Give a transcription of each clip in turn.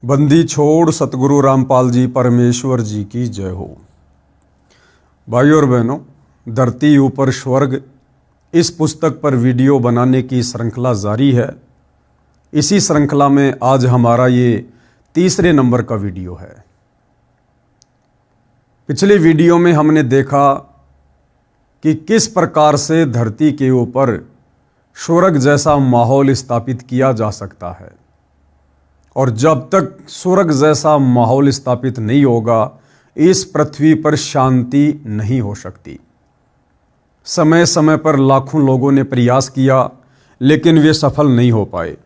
बंदी छोड़ सतगुरु रामपाल जी परमेश्वर जी की जय हो। भाइयों और बहनों, धरती ऊपर स्वर्ग इस पुस्तक पर वीडियो बनाने की श्रृंखला जारी है। इसी श्रृंखला में आज हमारा ये तीसरे नंबर का वीडियो है। पिछले वीडियो में हमने देखा कि किस प्रकार से धरती के ऊपर स्वर्ग जैसा माहौल स्थापित किया जा सकता है, और जब तक स्वर्ग जैसा माहौल स्थापित नहीं होगा इस पृथ्वी पर शांति नहीं हो सकती। समय समय पर लाखों लोगों ने प्रयास किया लेकिन वे सफल नहीं हो पाए।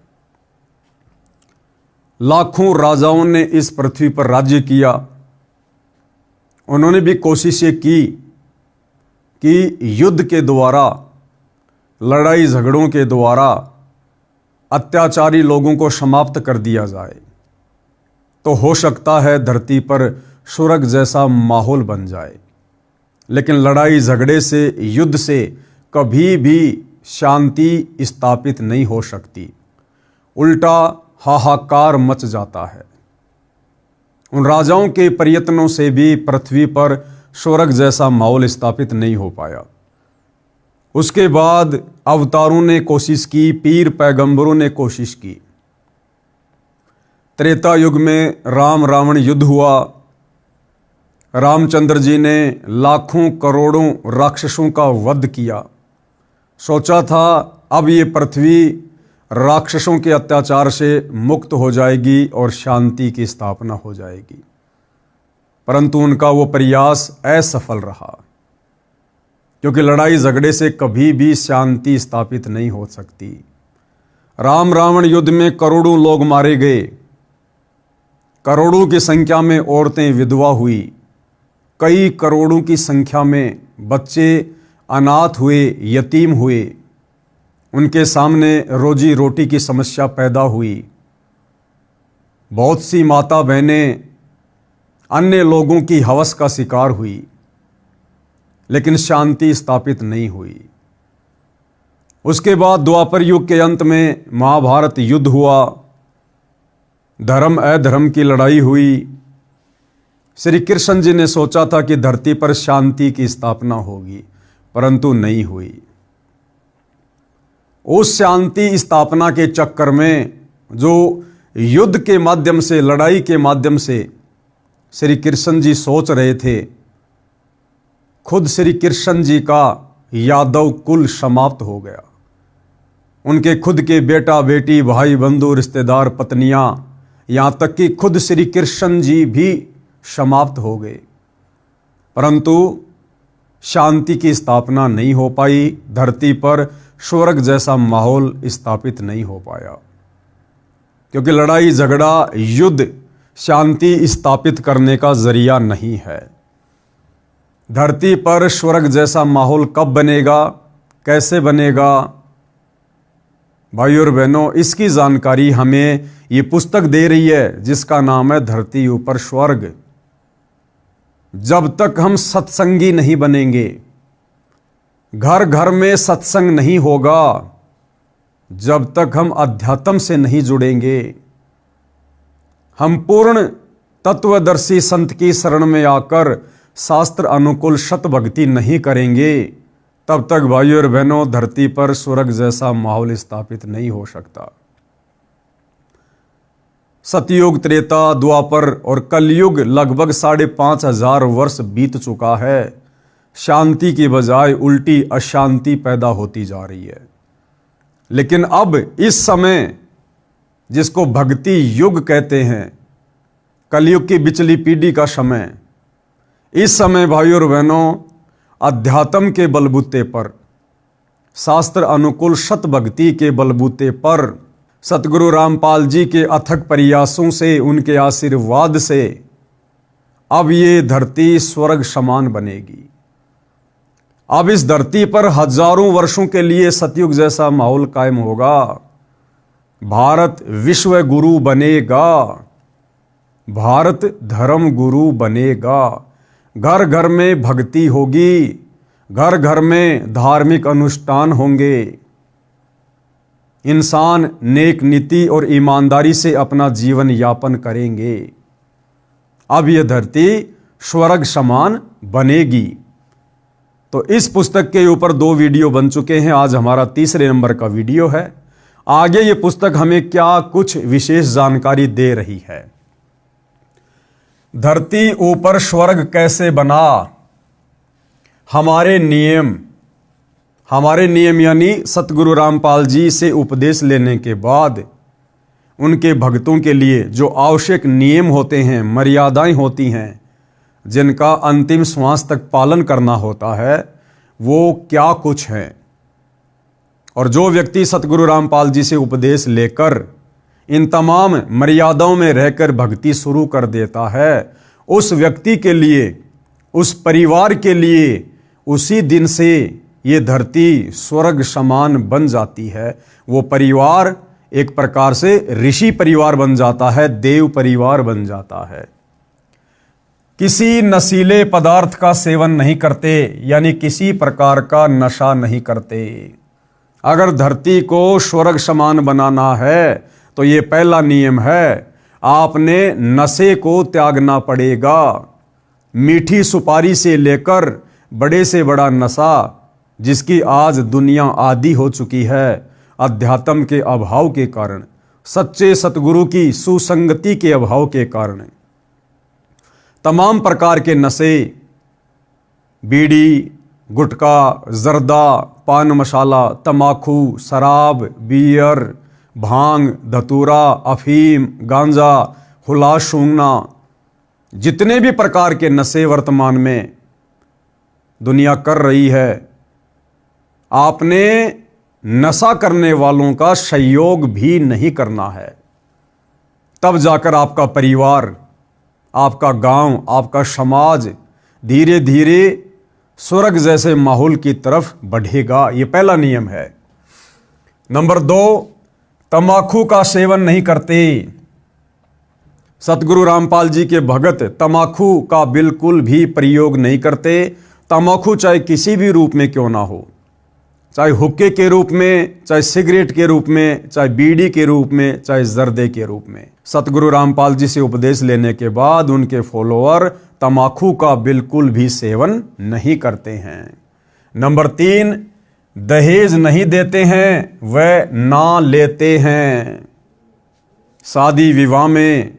लाखों राजाओं ने इस पृथ्वी पर राज्य किया। उन्होंने भी कोशिशें की कि युद्ध के द्वारा, लड़ाई झगड़ों के द्वारा अत्याचारी लोगों को समाप्त कर दिया जाए, तो हो सकता है धरती पर स्वर्ग जैसा माहौल बन जाए। लेकिन लड़ाई झगड़े से, युद्ध से कभी भी शांति स्थापित नहीं हो सकती। उल्टा हाहाकार मच जाता है। उन राजाओं के प्रयत्नों से भी पृथ्वी पर स्वर्ग जैसा माहौल स्थापित नहीं हो पाया। उसके बाद अवतारों ने कोशिश की, पीर पैगंबरों ने कोशिश की। त्रेता युग में राम रावण युद्ध हुआ। रामचंद्र जी ने लाखों करोड़ों राक्षसों का वध किया। सोचा था अब ये पृथ्वी राक्षसों के अत्याचार से मुक्त हो जाएगी और शांति की स्थापना हो जाएगी, परंतु उनका वो प्रयास असफल रहा, क्योंकि लड़ाई झगड़े से कभी भी शांति स्थापित नहीं हो सकती। राम रावण युद्ध में करोड़ों लोग मारे गए, करोड़ों की संख्या में औरतें विधवा हुई, कई करोड़ों की संख्या में बच्चे अनाथ हुए, यतीम हुए। उनके सामने रोजी रोटी की समस्या पैदा हुई। बहुत सी माता बहनें अन्य लोगों की हवस का शिकार हुई, लेकिन शांति स्थापित नहीं हुई। उसके बाद द्वापर युग के अंत में महाभारत युद्ध हुआ। धर्म अधर्म की लड़ाई हुई। श्री कृष्ण जी ने सोचा था कि धरती पर शांति की स्थापना होगी, परंतु नहीं हुई। उस शांति स्थापना के चक्कर में जो युद्ध के माध्यम से, लड़ाई के माध्यम से श्री कृष्ण जी सोच रहे थे, खुद श्री कृष्ण जी का यादव कुल समाप्त हो गया। उनके खुद के बेटा बेटी, भाई बंधु, रिश्तेदार, पत्नियां, यहां तक कि खुद श्री कृष्ण जी भी समाप्त हो गए, परंतु शांति की स्थापना नहीं हो पाई। धरती पर स्वर्ग जैसा माहौल स्थापित नहीं हो पाया, क्योंकि लड़ाई झगड़ा, युद्ध शांति स्थापित करने का जरिया नहीं है। धरती पर स्वर्ग जैसा माहौल कब बनेगा, कैसे बनेगा? भाइयों और बहनों, इसकी जानकारी हमें ये पुस्तक दे रही है जिसका नाम है धरती ऊपर स्वर्ग। जब तक हम सत्संगी नहीं बनेंगे, घर घर में सत्संग नहीं होगा, जब तक हम अध्यात्म से नहीं जुड़ेंगे, हम पूर्ण तत्वदर्शी संत की शरण में आकर शास्त्र अनुकूल सत भक्ति नहीं करेंगे, तब तक भाइयों और बहनों धरती पर स्वर्ग जैसा माहौल स्थापित नहीं हो सकता। सतयुग, त्रेता, द्वापर और कलयुग लगभग 5,500 वर्ष बीत चुका है। शांति की बजाय उल्टी अशांति पैदा होती जा रही है। लेकिन अब इस समय, जिसको भक्ति युग कहते हैं, कलयुग की बिचली पीढ़ी का समय, इस समय भाइयों और बहनों अध्यात्म के बलबूते पर, शास्त्र अनुकूल सत भक्ति के बलबूते पर, सतगुरु रामपाल जी के अथक प्रयासों से, उनके आशीर्वाद से अब ये धरती स्वर्ग समान बनेगी। अब इस धरती पर हजारों वर्षों के लिए सतयुग जैसा माहौल कायम होगा। भारत विश्व गुरु बनेगा, भारत धर्म गुरु बनेगा। घर घर में भक्ति होगी, घर घर में धार्मिक अनुष्ठान होंगे। इंसान नेक नीति और ईमानदारी से अपना जीवन यापन करेंगे। अब यह धरती स्वर्ग समान बनेगी। तो इस पुस्तक के ऊपर 2 वीडियो बन चुके हैं। आज हमारा तीसरे नंबर का वीडियो है। आगे ये पुस्तक हमें क्या कुछ विशेष जानकारी दे रही है। धरती ऊपर स्वर्ग कैसे बना। हमारे नियम यानी सतगुरु रामपाल जी से उपदेश लेने के बाद उनके भक्तों के लिए जो आवश्यक नियम होते हैं, मर्यादाएं होती हैं, जिनका अंतिम श्वास तक पालन करना होता है, वो क्या कुछ है। और जो व्यक्ति सतगुरु रामपाल जी से उपदेश लेकर इन तमाम मर्यादाओं में रहकर भक्ति शुरू कर देता है, उस व्यक्ति के लिए, उस परिवार के लिए उसी दिन से ये धरती स्वर्ग समान बन जाती है। वो परिवार एक प्रकार से ऋषि परिवार बन जाता है, देव परिवार बन जाता है। किसी नशीले पदार्थ का सेवन नहीं करते, यानी किसी प्रकार का नशा नहीं करते। अगर धरती को स्वर्ग समान बनाना है तो ये पहला नियम है, आपने नशे को त्यागना पड़ेगा। मीठी सुपारी से लेकर बड़े से बड़ा नशा, जिसकी आज दुनिया आदी हो चुकी है अध्यात्म के अभाव के कारण, सच्चे सतगुरु की सुसंगति के अभाव के कारण। तमाम प्रकार के नशे, बीड़ी, गुटखा, जर्दा, पान मसाला, तमाकू, शराब, बियर, भांग, धतूरा, अफीम, गांजा, हुला सूंघना, जितने भी प्रकार के नशे वर्तमान में दुनिया कर रही है, आपने नशा करने वालों का सहयोग भी नहीं करना है। तब जाकर आपका परिवार, आपका गांव, आपका समाज धीरे धीरे स्वर्ग जैसे माहौल की तरफ बढ़ेगा। ये पहला नियम है। नंबर 2, तंबाकू का सेवन नहीं करते। सतगुरु रामपाल जी के भगत तंबाकू का बिल्कुल भी प्रयोग नहीं करते। तंबाकू चाहे किसी भी रूप में क्यों ना हो, चाहे हुक्के के रूप में, चाहे सिगरेट के रूप में, चाहे बीड़ी के रूप में, चाहे जर्दे के रूप में। सतगुरु रामपाल जी से उपदेश लेने के बाद उनके फॉलोअर तंबाकू का बिल्कुल भी सेवन नहीं करते हैं। नंबर 3, दहेज नहीं देते हैं, वह ना लेते हैं। शादी विवाह में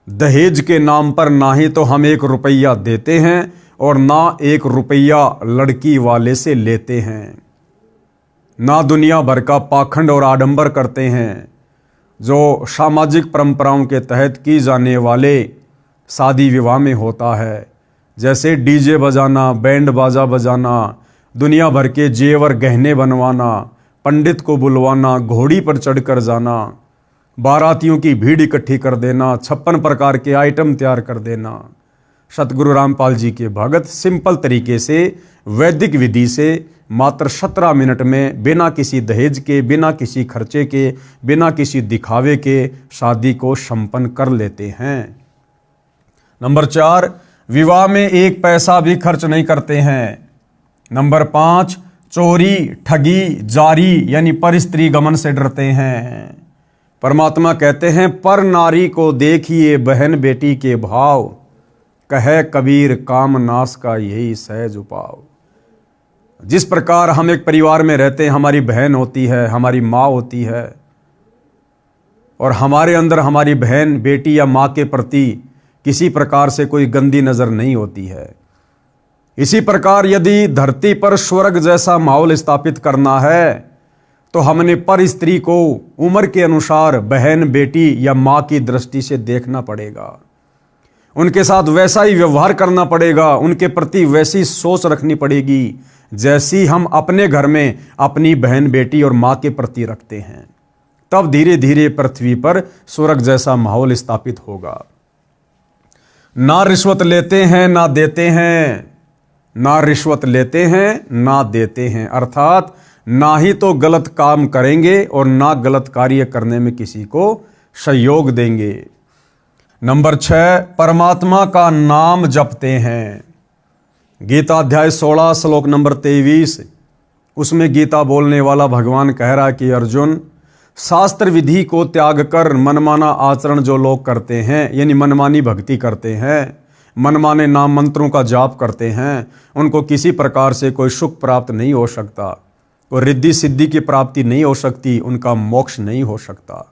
दहेज के नाम पर ना ही तो हम 1 रुपया देते हैं और ना 1 रुपया लड़की वाले से लेते हैं। ना दुनिया भर का पाखंड और आडंबर करते हैं जो सामाजिक परंपराओं के तहत की जाने वाले शादी विवाह में होता है, जैसे डीजे बजाना, बैंड बाजा बजाना, दुनिया भर के जेवर गहने बनवाना, पंडित को बुलवाना, घोड़ी पर चढ़कर जाना, बारातियों की भीड़ इकट्ठी कर देना, 56 प्रकार के आइटम तैयार कर देना। सतगुरु रामपाल जी के भगत सिंपल तरीके से वैदिक विधि से मात्र 17 मिनट में बिना किसी दहेज के, बिना किसी खर्चे के, बिना किसी दिखावे के शादी को संपन्न कर लेते हैं। नंबर 4, विवाह में 1 पैसा भी खर्च नहीं करते हैं। नंबर 5, चोरी, ठगी, जारी यानी पर स्त्री गमन से डरते हैं। परमात्मा कहते हैं, पर नारी को देखिए बहन बेटी के भाव, कहे कबीर काम नाश का यही सहज उपाव। जिस प्रकार हम एक परिवार में रहते हैं, हमारी बहन होती है, हमारी माँ होती है, और हमारे अंदर हमारी बहन, बेटी या माँ के प्रति किसी प्रकार से कोई गंदी नज़र नहीं होती है। इसी प्रकार यदि धरती पर स्वर्ग जैसा माहौल स्थापित करना है तो हमने पर स्त्री को उम्र के अनुसार बहन, बेटी या माँ की दृष्टि से देखना पड़ेगा। उनके साथ वैसा ही व्यवहार करना पड़ेगा, उनके प्रति वैसी सोच रखनी पड़ेगी जैसी हम अपने घर में अपनी बहन, बेटी और माँ के प्रति रखते हैं। तब धीरे धीरे पृथ्वी पर स्वर्ग जैसा माहौल स्थापित होगा। ना रिश्वत लेते हैं ना देते हैं, ना रिश्वत लेते हैं ना देते हैं, अर्थात ना ही तो गलत काम करेंगे और ना गलत कार्य करने में किसी को सहयोग देंगे। नंबर 6, परमात्मा का नाम जपते हैं। गीता अध्याय 16 श्लोक नंबर 23, उसमें गीता बोलने वाला भगवान कह रहा कि अर्जुन, शास्त्र विधि को त्याग कर मनमाना आचरण जो लोग करते हैं, यानी मनमानी भक्ति करते हैं, मनमाने नाम मंत्रों का जाप करते हैं, उनको किसी प्रकार से कोई सुख प्राप्त नहीं हो सकता, कोई रिद्धि सिद्धि की प्राप्ति नहीं हो सकती, उनका मोक्ष नहीं हो सकता।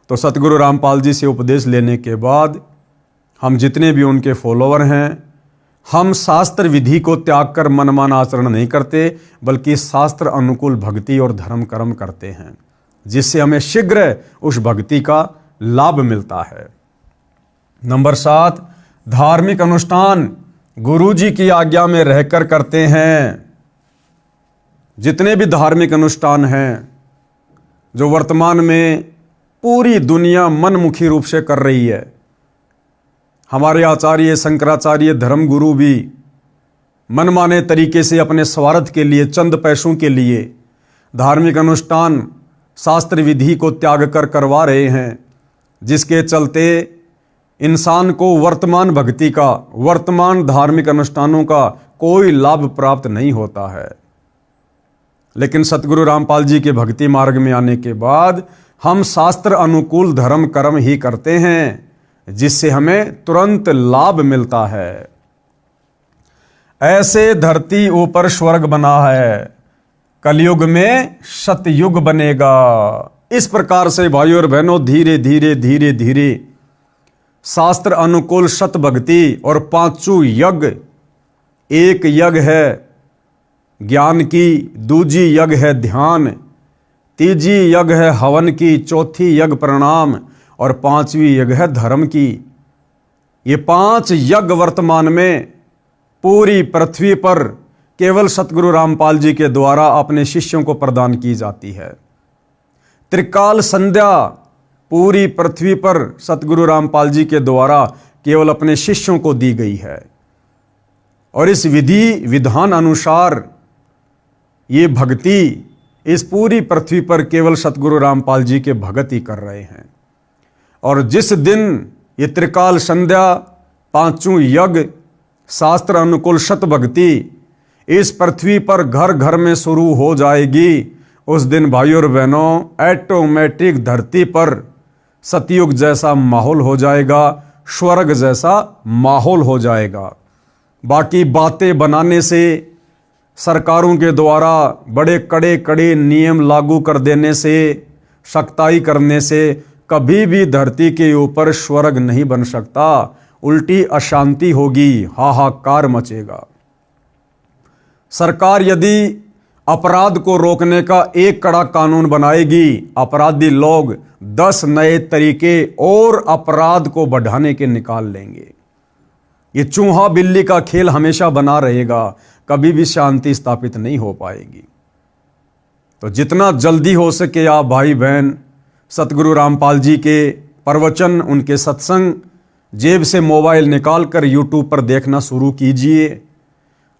तो सतगुरु रामपाल जी से उपदेश लेने के बाद हम जितने भी उनके फॉलोअर हैं, हम शास्त्र विधि को त्याग कर मनमाना आचरण नहीं करते, बल्कि शास्त्र अनुकूल भक्ति और धर्म कर्म करते हैं, जिससे हमें शीघ्र उस भक्ति का लाभ मिलता है। नंबर 7, धार्मिक अनुष्ठान गुरु जी की आज्ञा में रहकर करते हैं। जितने भी धार्मिक अनुष्ठान हैं जो वर्तमान में पूरी दुनिया मनमुखी रूप से कर रही है, हमारे आचार्य शंकराचार्य धर्म गुरु भी मनमाने तरीके से अपने स्वार्थ के लिए, चंद पैसों के लिए धार्मिक अनुष्ठान शास्त्र विधि को त्याग कर करवा रहे हैं, जिसके चलते इंसान को वर्तमान भक्ति का, वर्तमान धार्मिक अनुष्ठानों का कोई लाभ प्राप्त नहीं होता है। लेकिन सतगुरु रामपाल जी के भक्ति मार्ग में आने के बाद हम शास्त्र अनुकूल धर्म कर्म ही करते हैं, जिससे हमें तुरंत लाभ मिलता है। ऐसे धरती ऊपर स्वर्ग बना है, कलयुग में सतयुग बनेगा। इस प्रकार से भाइयों और बहनों धीरे धीरे धीरे धीरे शास्त्र अनुकूल सत भक्ति और पांचों यज्ञ, एक यज्ञ है ज्ञान की, दूजी यज्ञ है ध्यान, तीजी यज्ञ है हवन की, चौथी यज्ञ प्रणाम और पांचवी यज्ञ है धर्म की। ये 5 यज्ञ वर्तमान में पूरी पृथ्वी पर केवल सतगुरु रामपाल जी के द्वारा अपने शिष्यों को प्रदान की जाती है। त्रिकाल संध्या पूरी पृथ्वी पर सतगुरु रामपाल जी के द्वारा केवल अपने शिष्यों को दी गई है, और इस विधि विधान अनुसार ये भक्ति इस पूरी पृथ्वी पर केवल सतगुरु रामपाल जी के भगत ही कर रहे हैं। और जिस दिन ये त्रिकाल संध्या, पांचों यज्ञ, शास्त्र अनुकूल सत भक्ति इस पृथ्वी पर घर घर में शुरू हो जाएगी, उस दिन भाइयों और बहनों ऑटोमेटिक धरती पर सतयुग जैसा माहौल हो जाएगा, स्वर्ग जैसा माहौल हो जाएगा। बाकी बातें बनाने से, सरकारों के द्वारा बड़े कड़े कड़े नियम लागू कर देने से, सख्ताई करने से कभी भी धरती के ऊपर स्वर्ग नहीं बन सकता, उल्टी अशांति होगी, हाहाकार मचेगा। सरकार यदि अपराध को रोकने का एक कड़ा कानून बनाएगी, अपराधी लोग 10 नए तरीके और अपराध को बढ़ाने के निकाल लेंगे। ये चूहा बिल्ली का खेल हमेशा बना रहेगा, कभी भी शांति स्थापित नहीं हो पाएगी। तो जितना जल्दी हो सके आप भाई बहन सतगुरु रामपाल जी के प्रवचन, उनके सत्संग जेब से मोबाइल निकालकर यूट्यूब पर देखना शुरू कीजिए।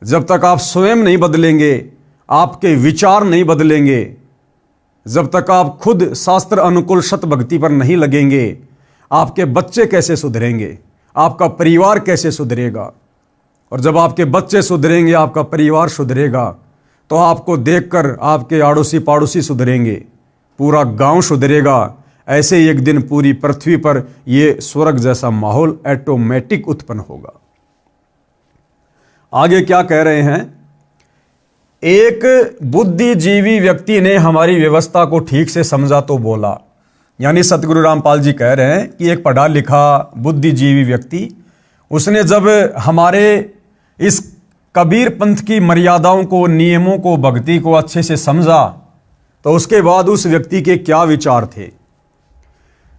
जब तक आप स्वयं नहीं बदलेंगे, आपके विचार नहीं बदलेंगे, जब तक आप खुद शास्त्र अनुकूल सत भक्ति पर नहीं लगेंगे, आपके बच्चे कैसे सुधरेंगे, आपका परिवार कैसे सुधरेगा। और जब आपके बच्चे सुधरेंगे, आपका परिवार सुधरेगा, तो आपको देखकर आपके आड़ोसी पाड़ोसी सुधरेंगे, पूरा गांव सुधरेगा। ऐसे एक दिन पूरी पृथ्वी पर यह स्वर्ग जैसा माहौल ऑटोमेटिक उत्पन्न होगा। आगे क्या कह रहे हैं, एक बुद्धिजीवी व्यक्ति ने हमारी व्यवस्था को ठीक से समझा तो बोला। यानी सतगुरु रामपाल जी कह रहे हैं कि एक पढ़ा लिखा बुद्धिजीवी व्यक्ति, उसने जब हमारे इस कबीर पंथ की मर्यादाओं को, नियमों को, भक्ति को अच्छे से समझा, तो उसके बाद उस व्यक्ति के क्या विचार थे।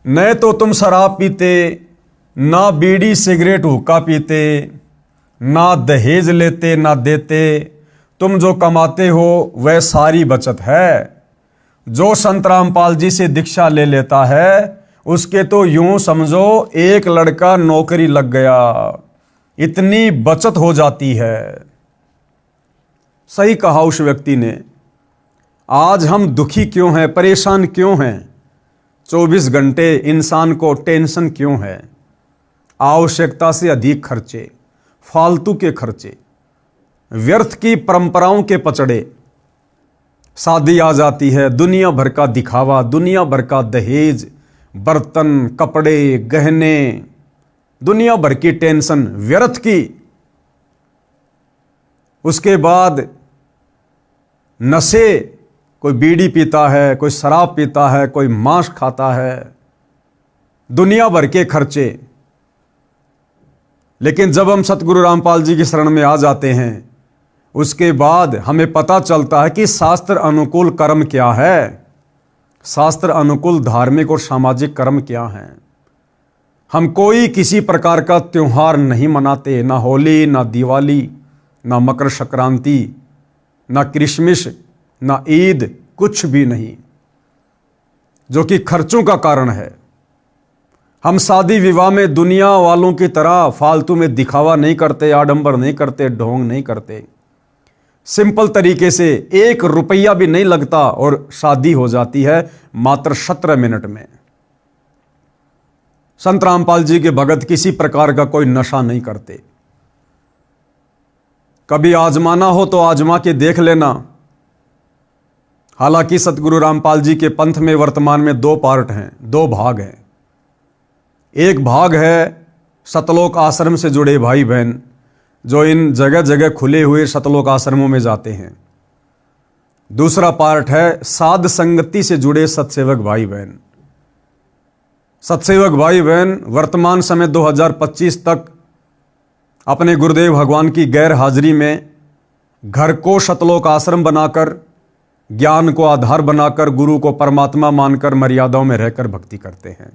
न तो तुम शराब पीते, ना बीड़ी सिगरेट हुक्का पीते, ना दहेज लेते ना देते, तुम जो कमाते हो वह सारी बचत है। जो संत रामपाल जी से दीक्षा ले लेता है, उसके तो यूं समझो एक लड़का नौकरी लग गया, इतनी बचत हो जाती है। सही कहा उस व्यक्ति ने। आज हम दुखी क्यों हैं, परेशान क्यों हैं, 24 घंटे इंसान को टेंशन क्यों है, आवश्यकता से अधिक खर्चे, फालतू के खर्चे, व्यर्थ की परंपराओं के पचड़े, शादी आ जाती है, दुनिया भर का दिखावा, दुनिया भर का दहेज, बर्तन, कपड़े, गहने, दुनिया भर की टेंशन व्यर्थ की। उसके बाद नशे, कोई बीड़ी पीता है, कोई शराब पीता है, कोई मांस खाता है, दुनिया भर के खर्चे। लेकिन जब हम सतगुरु रामपाल जी की शरण में आ जाते हैं, उसके बाद हमें पता चलता है कि शास्त्र अनुकूल कर्म क्या है, शास्त्र अनुकूल धार्मिक और सामाजिक कर्म क्या हैं। हम कोई किसी प्रकार का त्योहार नहीं मनाते, ना होली, ना दिवाली, ना मकर संक्रांति, ना क्रिसमस, ना ईद, कुछ भी नहीं, जो कि खर्चों का कारण है। हम शादी विवाह में दुनिया वालों की तरह फालतू में दिखावा नहीं करते, आडंबर नहीं करते, ढोंग नहीं करते। सिंपल तरीके से 1 रुपया भी नहीं लगता और शादी हो जाती है मात्र 17 मिनट में। संत रामपाल जी के भगत किसी प्रकार का कोई नशा नहीं करते। कभी आजमाना हो तो आजमा के देख लेना। हालांकि सतगुरु रामपाल जी के पंथ में वर्तमान में 2 पार्ट हैं, 2 भाग हैं। एक भाग है सतलोक आश्रम से जुड़े भाई बहन, जो इन जगह जगह खुले हुए सतलोक आश्रमों में जाते हैं। दूसरा पार्ट है साध संगति से जुड़े सतसेवक भाई बहन। सतसेवक भाई बहन वर्तमान समय 2025 तक अपने गुरुदेव भगवान की गैर हाजिरी में घर को सतलोक आश्रम बनाकर, ज्ञान को आधार बनाकर, गुरु को परमात्मा मानकर मर्यादाओं में रहकर भक्ति करते हैं।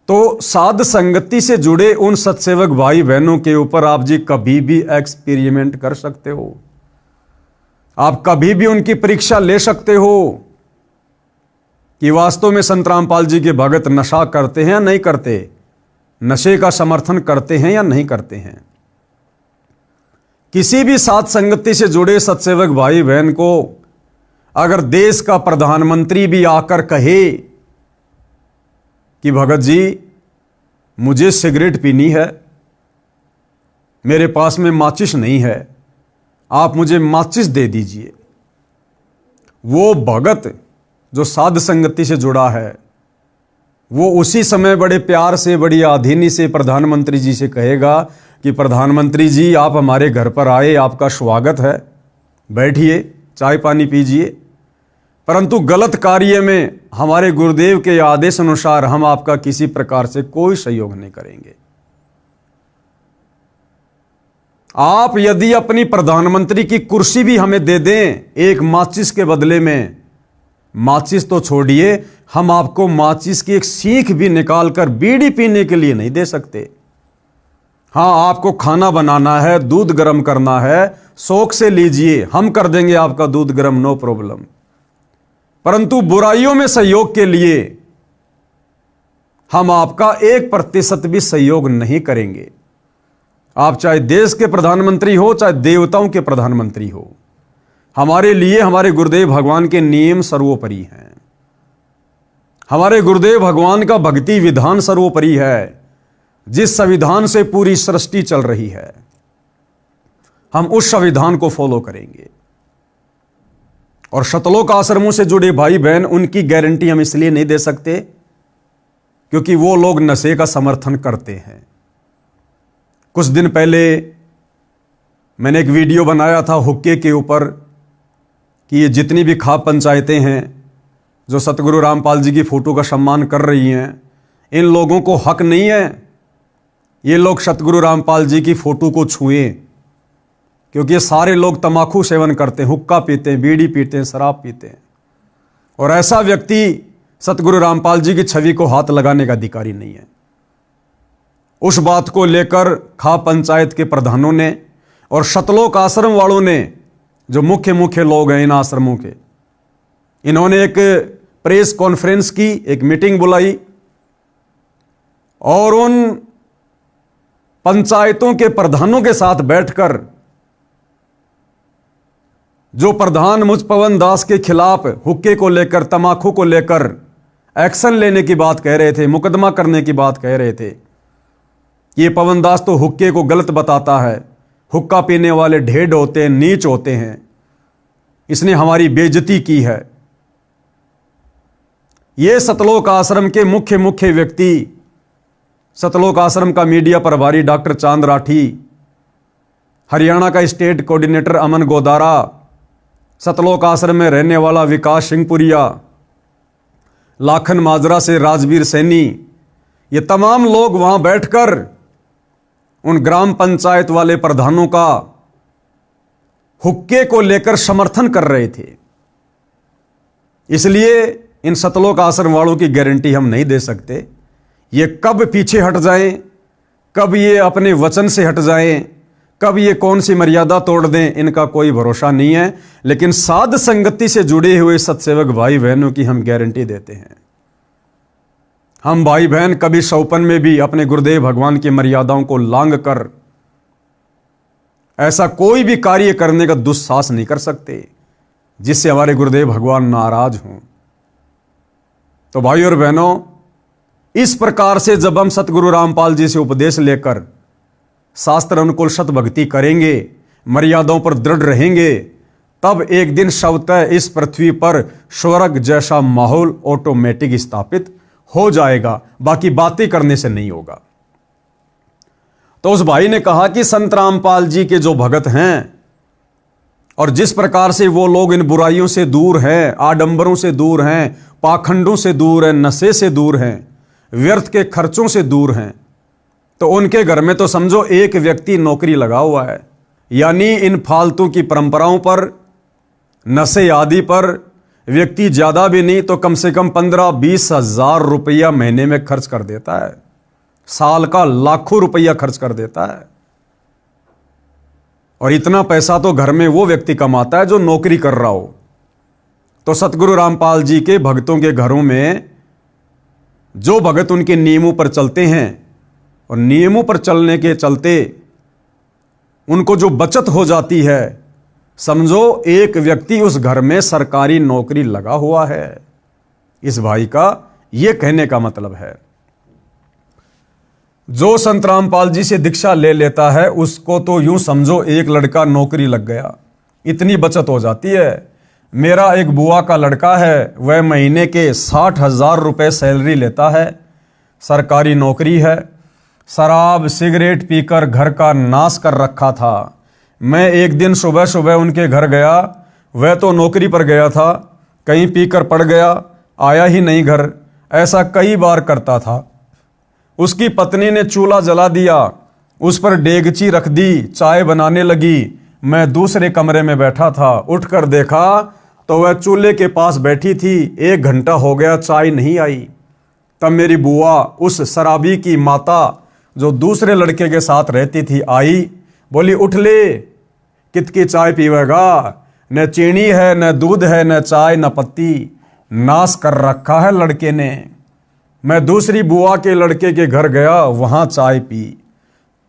तो साध संगति से जुड़े उन सतसेवक भाई बहनों के ऊपर आप जी कभी भी एक्सपेरिमेंट कर सकते हो। आप कभी भी उनकी परीक्षा ले सकते हो कि वास्तव में संत रामपाल जी के भगत नशा करते हैं या नहीं करते, नशे का समर्थन करते हैं या नहीं करते हैं। किसी भी साध संगति से जुड़े सतसेवक भाई बहन को अगर देश का प्रधानमंत्री भी आकर कहे कि भगत जी मुझे सिगरेट पीनी है, मेरे पास में माचिस नहीं है, आप मुझे माचिस दे दीजिए, वो भगत जो साध संगति से जुड़ा है वो उसी समय बड़े प्यार से, बड़ी आधीनी से प्रधानमंत्री जी से कहेगा कि प्रधानमंत्री जी आप हमारे घर पर आए, आपका स्वागत है, बैठिए, चाय पानी पीजिए। परंतु गलत कार्य में हमारे गुरुदेव के आदेश अनुसार हम आपका किसी प्रकार से कोई सहयोग नहीं करेंगे। आप यदि अपनी प्रधानमंत्री की कुर्सी भी हमें दे दें एक माचिस के बदले में, माचिस तो छोड़िए, हम आपको माचिस की एक सीख भी निकालकर बीड़ी पीने के लिए नहीं दे सकते। हां, आपको खाना बनाना है, दूध गर्म करना है, शौक से लीजिए, हम कर देंगे आपका दूध गर्म, नो प्रॉब्लम। परंतु बुराइयों में सहयोग के लिए हम आपका 1% भी सहयोग नहीं करेंगे। आप चाहे देश के प्रधानमंत्री हो, चाहे देवताओं के प्रधानमंत्री हो, हमारे लिए हमारे गुरुदेव भगवान के नियम सर्वोपरि हैं। हमारे गुरुदेव भगवान का भक्ति विधान सर्वोपरि है। जिस संविधान से पूरी सृष्टि चल रही है, हम उस संविधान को फॉलो करेंगे। और सतलोक आश्रमों से जुड़े भाई बहन, उनकी गारंटी हम इसलिए नहीं दे सकते क्योंकि वो लोग नशे का समर्थन करते हैं। कुछ दिन पहले मैंने एक वीडियो बनाया था हुक्के के ऊपर कि ये जितनी भी खाप पंचायतें हैं जो सतगुरु रामपाल जी की फोटो का सम्मान कर रही हैं, इन लोगों को हक नहीं है ये लोग सतगुरु रामपाल जी की फोटो को छुएं, क्योंकि ये सारे लोग तंबाकू सेवन करते हैं, हुक्का पीते हैं, बीड़ी पीते हैं, शराब पीते हैं। और ऐसा व्यक्ति सतगुरु रामपाल जी की छवि को हाथ लगाने का अधिकारी नहीं है। उस बात को लेकर खाप पंचायत के प्रधानों ने और सतलोक आश्रम वालों ने, जो मुख्य मुख्य लोग हैं इन आश्रमों के, इन्होंने एक प्रेस कॉन्फ्रेंस की, एक मीटिंग बुलाई और उन पंचायतों के प्रधानों के साथ बैठकर जो प्रधान मुझ पवन दास के खिलाफ हुक्के को लेकर, तमाकू को लेकर एक्शन लेने की बात कह रहे थे, मुकदमा करने की बात कह रहे थे, ये पवन दास तो हुक्के को गलत बताता है, हुक्का पीने वाले ढेड होते हैं, नीच होते हैं, इसने हमारी बेइज्जती की है। ये सतलोक आश्रम के मुख्य व्यक्ति, सतलोक आश्रम का मीडिया प्रभारी डॉक्टर चांद राठी, हरियाणा का स्टेट कोऑर्डिनेटर अमन गोदारा, सतलोक आश्रम में रहने वाला विकास सिंहपुरिया, लाखन माजरा से राजवीर सैनी, ये तमाम लोग वहां बैठकर उन ग्राम पंचायत वाले प्रधानों का हुक्के को लेकर समर्थन कर रहे थे। इसलिए इन सतलोक आश्रम वालों की गारंटी हम नहीं दे सकते। ये कब पीछे हट जाएं, कब ये अपने वचन से हट जाएं, कब ये कौन सी मर्यादा तोड़ दें, इनका कोई भरोसा नहीं है। लेकिन साध संगति से जुड़े हुए सत्सेवक भाई बहनों की हम गारंटी देते हैं। हम भाई बहन कभी सौपन में भी अपने गुरुदेव भगवान की मर्यादाओं को लांघ कर ऐसा कोई भी कार्य करने का दुस्साहस नहीं कर सकते जिससे हमारे गुरुदेव भगवान नाराज हों। तो भाई और बहनों, इस प्रकार से जब हम सतगुरु रामपाल जी से उपदेश लेकर शास्त्र अनुकूल सत भक्ति करेंगे, मर्यादाओं पर दृढ़ रहेंगे, तब एक दिन स्वतः इस पृथ्वी पर स्वर्ग जैसा माहौल ऑटोमेटिक स्थापित हो जाएगा। बाकी बातें करने से नहीं होगा। तो उस भाई ने कहा कि संत रामपाल जी के जो भगत हैं और जिस प्रकार से वो लोग इन बुराइयों से दूर हैं, आडंबरों से दूर हैं, पाखंडों से दूर हैं, नशे से दूर हैं, व्यर्थ के खर्चों से दूर हैं, तो उनके घर में तो समझो एक व्यक्ति नौकरी लगा हुआ है। यानी इन फालतू की परंपराओं पर, नशे आदि पर व्यक्ति ज्यादा भी नहीं तो कम से कम 15-20 हजार रुपया महीने में खर्च कर देता है। साल का लाखों रुपया खर्च कर देता है। और इतना पैसा तो घर में वो व्यक्ति कमाता है जो नौकरी कर रहा हो। तो सतगुरु रामपाल जी के भक्तों के घरों में जो भगत उनके नियमों पर चलते हैं और नियमों पर चलने के चलते उनको जो बचत हो जाती है, समझो एक व्यक्ति उस घर में सरकारी नौकरी लगा हुआ है। इस भाई का यह कहने का मतलब है, जो संत रामपाल जी से दीक्षा ले लेता है उसको तो यूं समझो एक लड़का नौकरी लग गया, इतनी बचत हो जाती है। मेरा एक बुआ का लड़का है, वह महीने के 60,000 रुपये सैलरी लेता है, सरकारी नौकरी है। शराब सिगरेट पीकर घर का नाश कर रखा था। मैं एक दिन सुबह सुबह उनके घर गया, वह तो नौकरी पर गया था, कहीं पीकर पड़ गया, आया ही नहीं घर। ऐसा कई बार करता था। उसकी पत्नी ने चूल्हा जला दिया, उस पर डेगची रख दी, चाय बनाने लगी। मैं दूसरे कमरे में बैठा था, उठकर देखा तो वह चूल्हे के पास बैठी थी। 1 घंटा हो गया, चाय नहीं आई। तब मेरी बुआ, उस शराबी की माता जो दूसरे लड़के के साथ रहती थी, आई, बोली उठ ले, कितकी चाय पीवेगा, न चीनी है, न दूध है, न चाय, न पत्ती, नाश कर रखा है लड़के ने। मैं दूसरी बुआ के लड़के के घर गया, वहां चाय पी,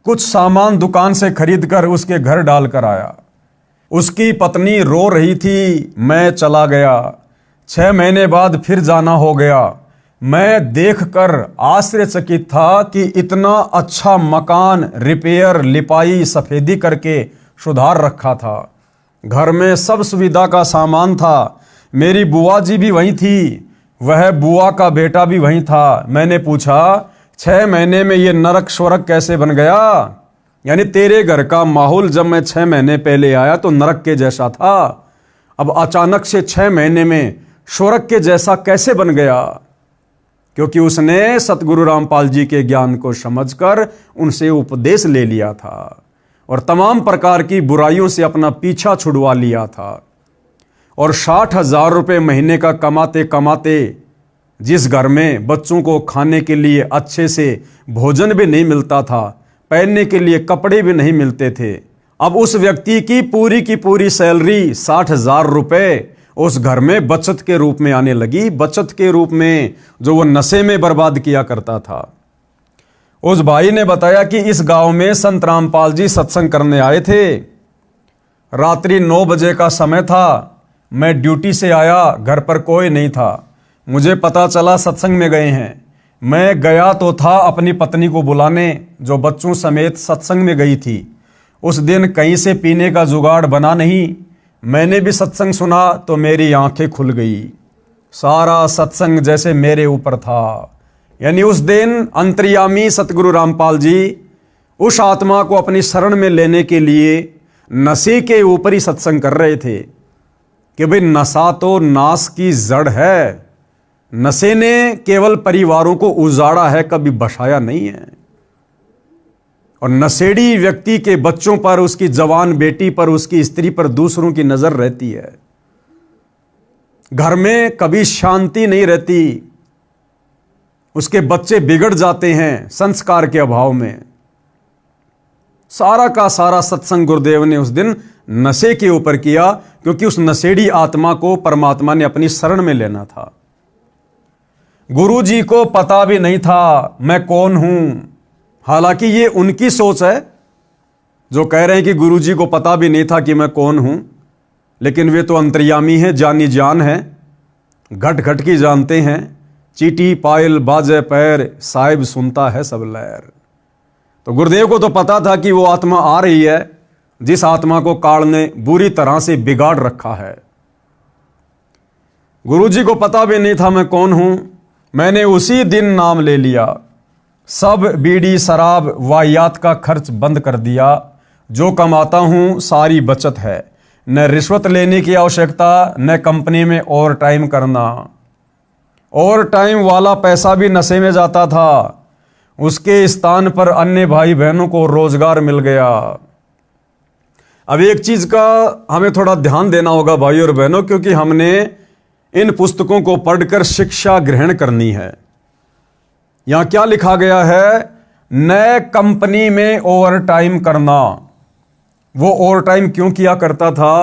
कुछ सामान दुकान से खरीद कर उसके घर डाल कर आया। उसकी पत्नी रो रही थी, मैं चला गया। 6 महीने बाद फिर जाना हो गया। मैं देखकर आश्चर्यचकित था कि इतना अच्छा मकान रिपेयर, लिपाई, सफेदी करके सुधार रखा था। घर में सब सुविधा का सामान था। मेरी बुआ जी भी वहीं थी, वह बुआ का बेटा भी वहीं था। मैंने पूछा, 6 महीने में ये नरक स्वर्ग कैसे बन गया? यानी तेरे घर का माहौल जब मैं 6 महीने पहले आया तो नरक के जैसा था, अब अचानक से 6 महीने में स्वर्ग के जैसा कैसे बन गया? क्योंकि उसने सतगुरु रामपाल जी के ज्ञान को समझकर उनसे उपदेश ले लिया था और तमाम प्रकार की बुराइयों से अपना पीछा छुड़वा लिया था। और 60,000 रुपये महीने का कमाते कमाते जिस घर में बच्चों को खाने के लिए अच्छे से भोजन भी नहीं मिलता था, पहनने के लिए कपड़े भी नहीं मिलते थे, अब उस व्यक्ति की पूरी सैलरी 60,000 रुपये उस घर में बचत के रूप में आने लगी। बचत के रूप में जो वो नशे में बर्बाद किया करता था। उस भाई ने बताया कि इस गांव में संत रामपाल जी सत्संग करने आए थे। रात्रि 9 बजे का समय था। मैं ड्यूटी से आया, घर पर कोई नहीं था। मुझे पता चला सत्संग में गए हैं। मैं गया तो था अपनी पत्नी को बुलाने, जो बच्चों समेत सत्संग में गई थी। उस दिन कहीं से पीने का जुगाड़ बना नहीं। मैंने भी सत्संग सुना तो मेरी आंखें खुल गई, सारा सत्संग जैसे मेरे ऊपर था। यानी उस दिन अंतर्यामी सतगुरु रामपाल जी उस आत्मा को अपनी शरण में लेने के लिए नशे के ऊपर ही सत्संग कर रहे थे कि भाई नशा तो नाश की जड़ है। नशे ने केवल परिवारों को उजाड़ा है, कभी बसाया नहीं है। और नशेड़ी व्यक्ति के बच्चों पर, उसकी जवान बेटी पर, उसकी स्त्री पर दूसरों की नजर रहती है। घर में कभी शांति नहीं रहती, उसके बच्चे बिगड़ जाते हैं संस्कार के अभाव में। सारा का सारा सत्संग गुरुदेव ने उस दिन नशे के ऊपर किया, क्योंकि उस नशेड़ी आत्मा को परमात्मा ने अपनी शरण में लेना था। गुरु जी को पता भी नहीं था मैं कौन हूं। हालांकि ये उनकी सोच है जो कह रहे हैं कि गुरु जी को पता भी नहीं था कि मैं कौन हूं, लेकिन वे तो अंतर्यामी हैं, जानी जान है, घट घट की जानते हैं। चीटी पायल बाजे पैर, साहिब सुनता है सब लहर। तो गुरुदेव को तो पता था कि वो आत्मा आ रही है जिस आत्मा को काल ने बुरी तरह से बिगाड़ रखा है। गुरु जी को पता भी नहीं था मैं कौन हूं। मैंने उसी दिन नाम ले लिया, सब बीड़ी शराब वाहियात का खर्च बंद कर दिया। जो कमाता हूं सारी बचत है, न रिश्वत लेने की आवश्यकता, न कंपनी में ओवर टाइम करना। ओवर टाइम वाला पैसा भी नशे में जाता था, उसके स्थान पर अन्य भाई बहनों को रोजगार मिल गया। अब एक चीज का हमें थोड़ा ध्यान देना होगा भाई और बहनों, क्योंकि हमने इन पुस्तकों को पढ़कर शिक्षा ग्रहण करनी है। यहां क्या लिखा गया है? नए कंपनी में ओवर टाइम करना। वो ओवर टाइम क्यों किया करता था?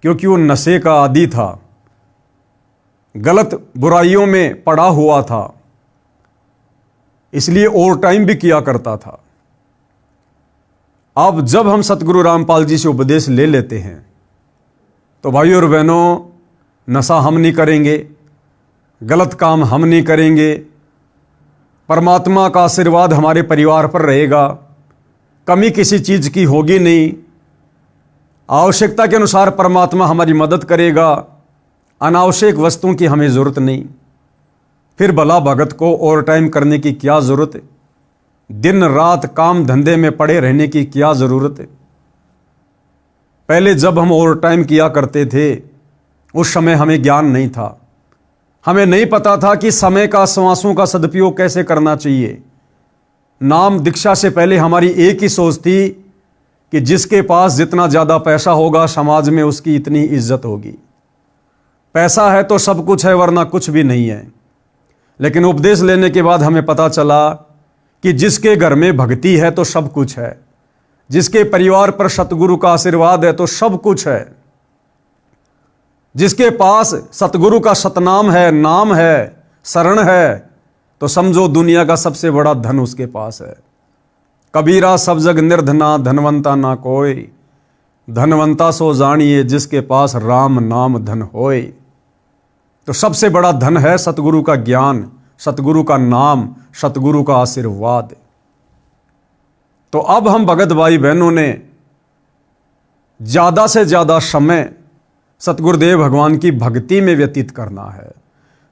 क्योंकि वो नशे का आदी था, गलत बुराइयों में पड़ा हुआ था, इसलिए ओवर टाइम भी किया करता था। अब जब हम सतगुरु रामपाल जी से उपदेश ले लेते हैं तो भाइयों और बहनों, नशा हम नहीं करेंगे, गलत काम हम नहीं करेंगे, परमात्मा का आशीर्वाद हमारे परिवार पर रहेगा, कमी किसी चीज की होगी नहीं, आवश्यकता के अनुसार परमात्मा हमारी मदद करेगा, अनावश्यक वस्तुओं की हमें जरूरत नहीं। फिर भला भगत को ओवर टाइम करने की क्या जरूरत है? दिन रात काम धंधे में पड़े रहने की क्या जरूरत है? पहले जब हम ओवर टाइम किया करते थे उस समय हमें ज्ञान नहीं था, हमें नहीं पता था कि समय का, श्वासों का सदुपयोग कैसे करना चाहिए। नाम दीक्षा से पहले हमारी एक ही सोच थी कि जिसके पास जितना ज्यादा पैसा होगा समाज में उसकी इतनी इज्जत होगी। पैसा है तो सब कुछ है, वरना कुछ भी नहीं है। लेकिन उपदेश लेने के बाद हमें पता चला कि जिसके घर में भक्ति है तो सब कुछ है, जिसके परिवार पर सतगुरु का आशीर्वाद है तो सब कुछ है, जिसके पास सतगुरु का सतनाम है, नाम है, शरण है, तो समझो दुनिया का सबसे बड़ा धन उसके पास है। कबीरा सब जग निर्धना, धनवंता ना कोई, धनवंता सो जानिए जिसके पास राम नाम धन होए। तो सबसे बड़ा धन है सतगुरु का ज्ञान, सतगुरु का नाम, सतगुरु का आशीर्वाद। तो अब हम भगत भाई बहनों ने ज्यादा से ज्यादा समय सतगुरुदेव भगवान की भक्ति में व्यतीत करना है,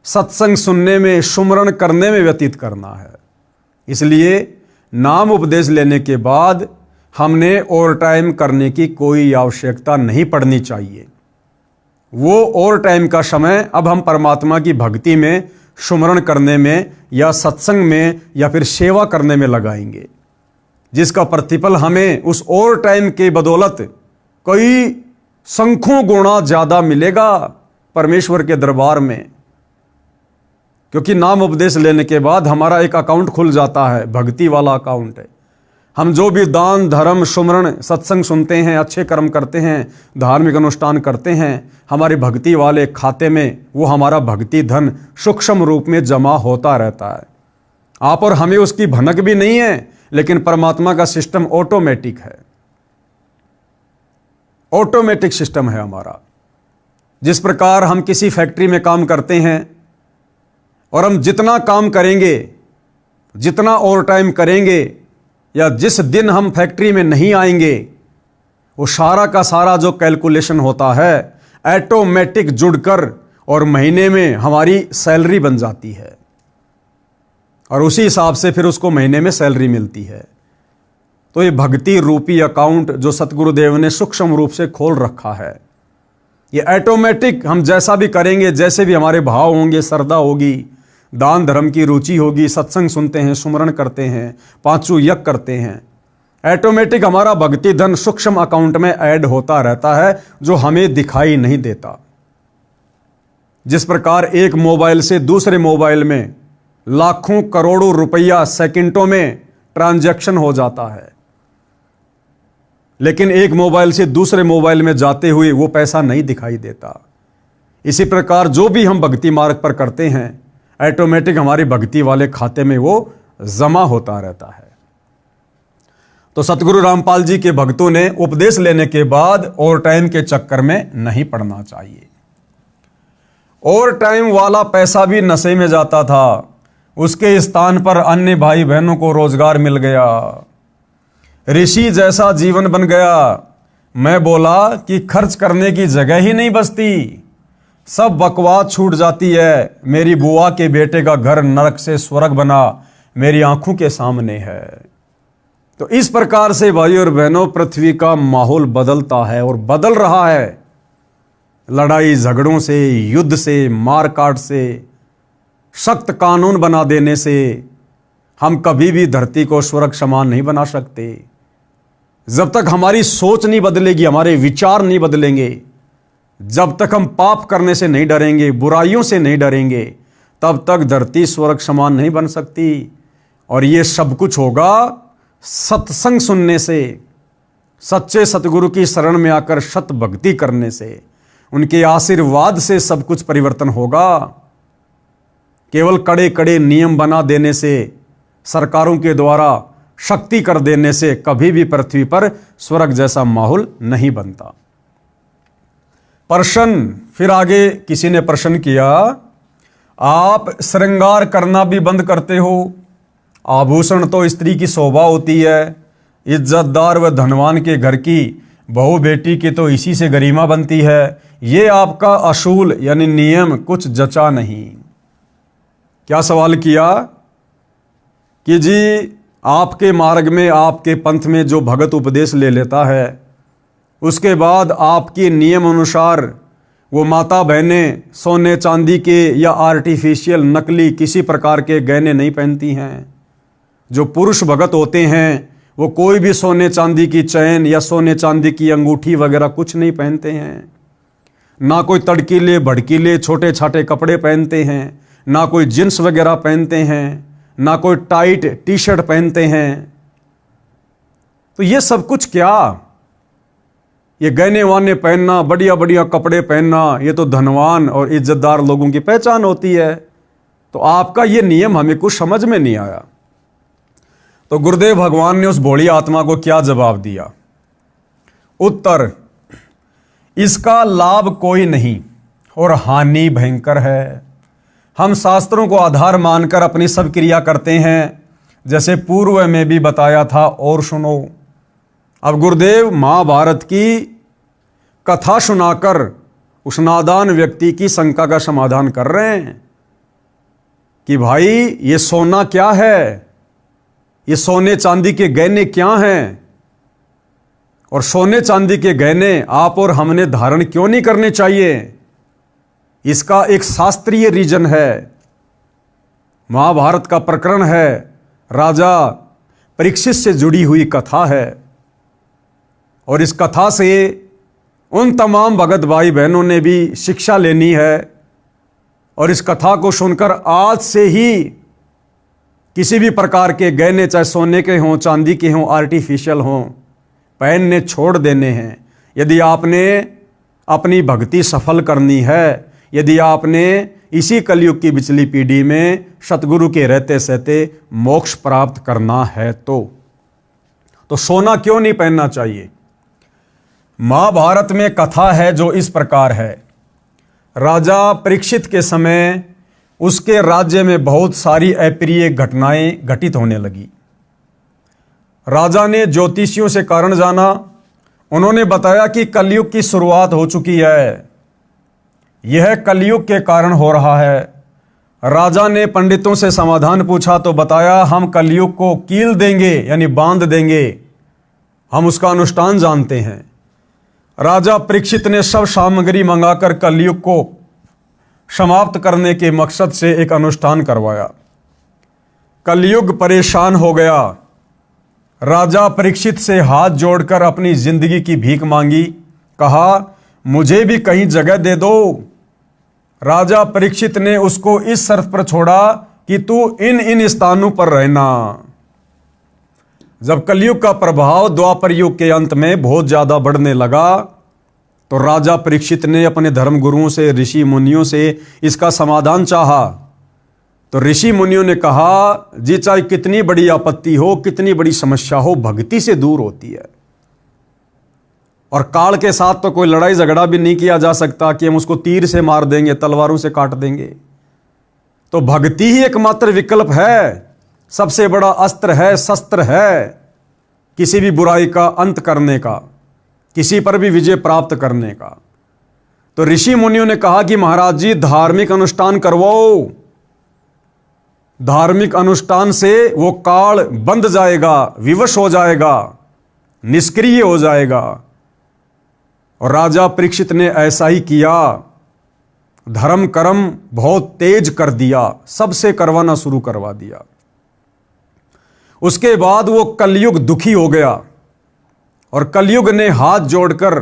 सत्संग सुनने में, सुमरण करने में व्यतीत करना है। इसलिए नाम उपदेश लेने के बाद हमने ओवर टाइम करने की कोई आवश्यकता नहीं पड़नी चाहिए। वो ओवर टाइम का समय अब हम परमात्मा की भक्ति में, सुमरण करने में, या सत्संग में, या फिर सेवा करने में लगाएंगे, जिसका प्रतिफल हमें उस ओवर टाइम के बदौलत कई संख्यों गुणा ज्यादा मिलेगा परमेश्वर के दरबार में। क्योंकि नाम उपदेश लेने के बाद हमारा एक अकाउंट खुल जाता है, भक्ति वाला अकाउंट है। हम जो भी दान धर्म सुमरण सत्संग सुनते हैं, अच्छे कर्म करते हैं, धार्मिक अनुष्ठान करते हैं, हमारे भक्ति वाले खाते में वो हमारा भक्ति धन सूक्ष्म रूप में जमा होता रहता है। आप और हमें उसकी भनक भी नहीं है, लेकिन परमात्मा का सिस्टम ऑटोमेटिक है, ऑटोमेटिक सिस्टम है हमारा। जिस प्रकार हम किसी फैक्ट्री में काम करते हैं और हम जितना काम करेंगे, जितना ओवर टाइम करेंगे, या जिस दिन हम फैक्ट्री में नहीं आएंगे वो सारा का सारा जो कैलकुलेशन होता है ऑटोमेटिक जुड़कर और महीने में हमारी सैलरी बन जाती है और उसी हिसाब से फिर उसको महीने में सैलरी मिलती है। तो ये भक्ति रूपी अकाउंट जो सतगुरुदेव ने सूक्ष्म रूप से खोल रखा है, ये ऑटोमेटिक हम जैसा भी करेंगे, जैसे भी हमारे भाव होंगे, श्रद्धा होगी, दान धर्म की रुचि होगी, सत्संग सुनते हैं, सुमरण करते हैं, पांचों यज्ञ करते हैं, ऑटोमेटिक हमारा भक्ति धन सूक्ष्म अकाउंट में ऐड होता रहता है जो हमें दिखाई नहीं देता। जिस प्रकार एक मोबाइल से दूसरे मोबाइल में लाखों करोड़ों रुपया सेकंडों में ट्रांजैक्शन हो जाता है, लेकिन एक मोबाइल से दूसरे मोबाइल में जाते हुए वो पैसा नहीं दिखाई देता। इसी प्रकार जो भी हम भक्ति मार्ग पर करते हैं ऑटोमेटिक हमारी भक्ति वाले खाते में वो जमा होता रहता है। तो सतगुरु रामपाल जी के भक्तों ने उपदेश लेने के बाद ओवर टाइम के चक्कर में नहीं पड़ना चाहिए। ओवर टाइम वाला पैसा भी नशे में जाता था, उसके स्थान पर अन्य भाई बहनों को रोजगार मिल गया, ऋषि जैसा जीवन बन गया। मैं बोला कि खर्च करने की जगह ही नहीं बचती, सब बकवास छूट जाती है। मेरी बुआ के बेटे का घर नरक से स्वर्ग बना मेरी आंखों के सामने है। तो इस प्रकार से भाई और बहनों पृथ्वी का माहौल बदलता है और बदल रहा है। लड़ाई झगड़ों से, युद्ध से, मारकाट से, सख्त कानून बना देने से हम कभी भी धरती को स्वर्ग समान नहीं बना सकते। जब तक हमारी सोच नहीं बदलेगी, हमारे विचार नहीं बदलेंगे, जब तक हम पाप करने से नहीं डरेंगे, बुराइयों से नहीं डरेंगे, तब तक धरती स्वर्ग समान नहीं बन सकती। और ये सब कुछ होगा सत्संग सुनने से, सच्चे सतगुरु की शरण में आकर सत भक्ति करने से, उनके आशीर्वाद से सब कुछ परिवर्तन होगा। केवल कड़े कड़े नियम बना देने से, सरकारों के द्वारा शक्ति कर देने से कभी भी पृथ्वी पर स्वर्ग जैसा माहौल नहीं बनता। प्रश्न फिर आगे किसी ने प्रश्न किया, आप श्रृंगार करना भी बंद करते हो, आभूषण तो स्त्री की शोभा होती है, इज्जतदार व धनवान के घर की बहू बेटी की तो इसी से गरिमा बनती है, ये आपका असूल यानी नियम कुछ जचा नहीं। क्या सवाल किया कि जी आपके मार्ग में, आपके पंथ में जो भगत उपदेश ले लेता है, उसके बाद आपके नियम अनुसार वो माता बहनें सोने चांदी के या आर्टिफिशियल नकली किसी प्रकार के गहने नहीं पहनती हैं। जो पुरुष भगत होते हैं वो कोई भी सोने चांदी की चैन या सोने चांदी की अंगूठी वगैरह कुछ नहीं पहनते हैं, ना कोई तड़कीले भड़कीले छोटे छाटे कपड़े पहनते हैं, ना कोई जींस वगैरह पहनते हैं, ना कोई टाइट टी शर्ट पहनते हैं। तो ये सब कुछ क्या, ये गहने वाने पहनना, बढ़िया बढ़िया कपड़े पहनना, ये तो धनवान और इज्जतदार लोगों की पहचान होती है। तो आपका ये नियम हमें कुछ समझ में नहीं आया। तो गुरुदेव भगवान ने उस भोली आत्मा को क्या जवाब दिया? उत्तर, इसका लाभ कोई नहीं और हानि भयंकर है। हम शास्त्रों को आधार मानकर अपनी सब क्रिया करते हैं, जैसे पूर्व में भी बताया था। और सुनो, अब गुरुदेव महाभारत की कथा सुनाकर उस नादान व्यक्ति की शंका का समाधान कर रहे हैं कि भाई ये सोना क्या है, ये सोने चांदी के गहने क्या हैं, और सोने चांदी के गहने आप और हमने धारण क्यों नहीं करने चाहिए। इसका एक शास्त्रीय रीजन है, महाभारत का प्रकरण है, राजा परीक्षित से जुड़ी हुई कथा है। और इस कथा से उन तमाम भगत भाई बहनों ने भी शिक्षा लेनी है। और इस कथा को सुनकर आज से ही किसी भी प्रकार के गहने, चाहे सोने के हों, चांदी के हों, आर्टिफिशियल हों, पहनने छोड़ देने हैं। यदि आपने अपनी भक्ति सफल करनी है, यदि आपने इसी कलयुग की पिछली पीढ़ी में सतगुरु के रहते सहते मोक्ष प्राप्त करना है तो सोना क्यों नहीं पहनना चाहिए। महाभारत में कथा है जो इस प्रकार है। राजा परीक्षित के समय उसके राज्य में बहुत सारी अप्रिय घटनाएं घटित होने लगी। राजा ने ज्योतिषियों से कारण जाना, उन्होंने बताया कि कलयुग की शुरुआत हो चुकी है, यह कलयुग के कारण हो रहा है। राजा ने पंडितों से समाधान पूछा तो बताया, हम कलयुग को कील देंगे यानी बांध देंगे, हम उसका अनुष्ठान जानते हैं। राजा परीक्षित ने सब सामग्री मंगाकर कलयुग को समाप्त करने के मकसद से एक अनुष्ठान करवाया। कलयुग परेशान हो गया। राजा परीक्षित से हाथ जोड़कर अपनी जिंदगी की भीख मांगी, कहा मुझे भी कहीं जगह दे दो। राजा परीक्षित ने उसको इस शर्त पर छोड़ा कि तू इन इन स्थानों पर रहना। जब कलयुग का प्रभाव द्वापर युग के अंत में बहुत ज्यादा बढ़ने लगा तो राजा परीक्षित ने अपने धर्मगुरुओं से, ऋषि मुनियों से इसका समाधान चाहा। तो ऋषि मुनियों ने कहा, जी चाहे कितनी बड़ी आपत्ति हो, कितनी बड़ी समस्या हो, भक्ति से दूर होती है। और काल के साथ तो कोई लड़ाई झगड़ा भी नहीं किया जा सकता कि हम उसको तीर से मार देंगे, तलवारों से काट देंगे। तो भक्ति ही एकमात्र विकल्प है, सबसे बड़ा अस्त्र है, शस्त्र है किसी भी बुराई का अंत करने का, किसी पर भी विजय प्राप्त करने का। तो ऋषि मुनियों ने कहा कि महाराज जी धार्मिक अनुष्ठान करवाओ, धार्मिक अनुष्ठान से वो काल बंध जाएगा, विवश हो जाएगा, निष्क्रिय हो जाएगा। और राजा परीक्षित ने ऐसा ही किया, धर्म कर्म बहुत तेज कर दिया, सबसे करवाना शुरू करवा दिया। उसके बाद वो कलयुग दुखी हो गया और कलयुग ने हाथ जोड़कर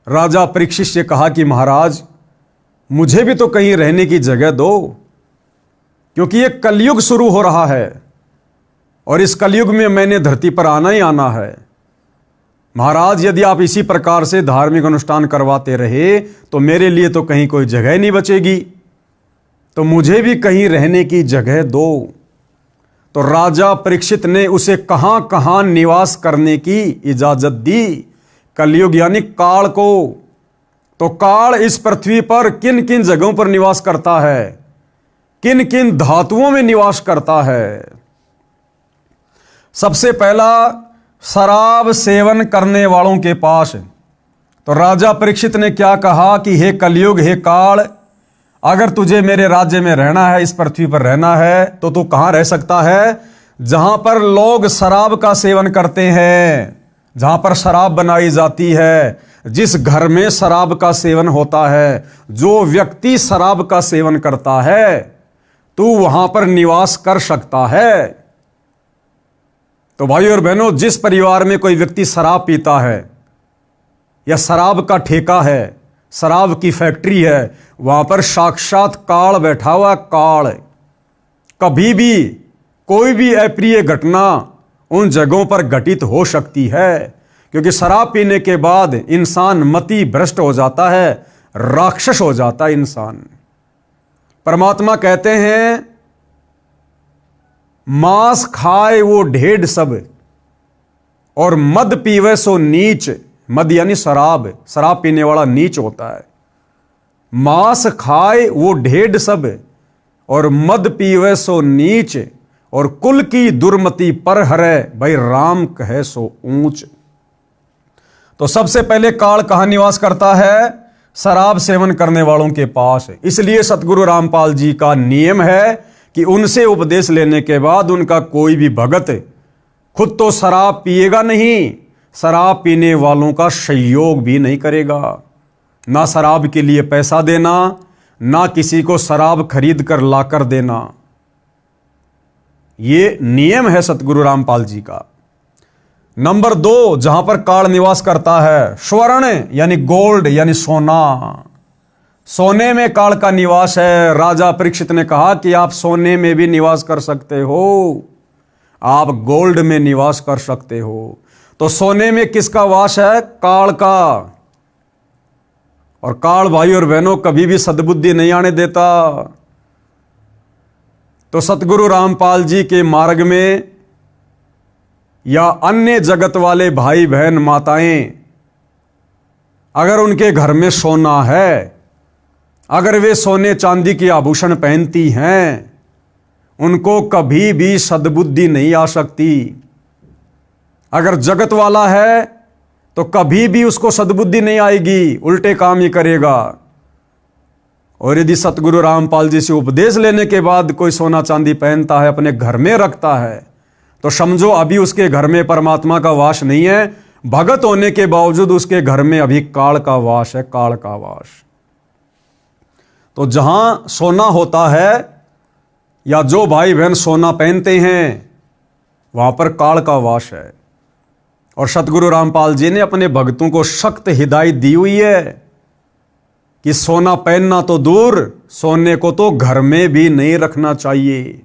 राजा परीक्षित से कहा कि महाराज मुझे भी तो कहीं रहने की जगह दो, क्योंकि ये कलयुग शुरू हो रहा है और इस कलयुग में मैंने धरती पर आना ही आना है। महाराज यदि आप इसी प्रकार से धार्मिक अनुष्ठान करवाते रहे तो मेरे लिए तो कहीं कोई जगह नहीं बचेगी, तो मुझे भी कहीं रहने की जगह दो। तो राजा परीक्षित ने उसे कहां कहां निवास करने की इजाजत दी, कलयुग यानी काल को। तो काल इस पृथ्वी पर किन किन जगहों पर निवास करता है, किन किन धातुओं में निवास करता है। सबसे पहला शराब सेवन करने वालों के पास। तो राजा परीक्षित ने क्या कहा कि हे कलयुग, हे काल, अगर तुझे मेरे राज्य में रहना है, इस पृथ्वी पर रहना है, तो तू कहां रह सकता है? जहां पर लोग शराब का सेवन करते हैं, जहां पर शराब बनाई जाती है, जिस घर में शराब का सेवन होता है, जो व्यक्ति शराब का सेवन करता है, तू वहां पर निवास कर सकता है। तो भाई और बहनों, जिस परिवार में कोई व्यक्ति शराब पीता है या शराब का ठेका है, शराब की फैक्ट्री है, वहां पर साक्षात काल बैठा हुआ। काल कभी भी कोई भी अप्रिय घटना उन जगहों पर घटित हो सकती है, क्योंकि शराब पीने के बाद इंसान मति भ्रष्ट हो जाता है, राक्षस हो जाता है इंसान। परमात्मा कहते हैं, मांस खाए वो ढेढ़ सब और मद पीवे सो नीच। मद यानी शराब, शराब पीने वाला नीच होता है। मांस खाए वो ढेढ़ सब और मद पीवे सो नीच, और कुल की दुर्मति पर हरे भाई राम कहे सो ऊंच। तो सबसे पहले काल कहां निवास करता है? शराब सेवन करने वालों के पास। इसलिए सतगुरु रामपाल जी का नियम है कि उनसे उपदेश लेने के बाद उनका कोई भी भगत खुद तो शराब पिएगा नहीं, शराब पीने वालों का सहयोग भी नहीं करेगा। ना शराब के लिए पैसा देना, ना किसी को शराब खरीद कर लाकर देना। ये नियम है सतगुरु रामपाल जी का। नंबर 2, जहां पर काल निवास करता है, स्वर्ण यानी गोल्ड यानी सोना। सोने में काल का निवास है। राजा परीक्षित ने कहा कि आप सोने में भी निवास कर सकते हो, आप गोल्ड में निवास कर सकते हो। तो सोने में किसका वास है? काल का। और काल भाई और बहनों कभी भी सद्बुद्धि नहीं आने देता। तो सतगुरु रामपाल जी के मार्ग में या अन्य जगत वाले भाई बहन माताएं, अगर उनके घर में सोना है, अगर वे सोने चांदी के आभूषण पहनती हैं, उनको कभी भी सद्बुद्धि नहीं आ सकती। अगर जगत वाला है तो कभी भी उसको सद्बुद्धि नहीं आएगी, उल्टे काम ही करेगा। और यदि सतगुरु रामपाल जी से उपदेश लेने के बाद कोई सोना चांदी पहनता है, अपने घर में रखता है, तो समझो अभी उसके घर में परमात्मा का वास नहीं है, भगत होने के बावजूद उसके घर में अभी काल का वास है, काल का वास। तो जहां सोना होता है या जो भाई बहन सोना पहनते हैं, वहां पर काल का वास है। और सतगुरु रामपाल जी ने अपने भक्तों को सख्त हिदायत दी हुई है कि सोना पहनना तो दूर, सोने को तो घर में भी नहीं रखना चाहिए।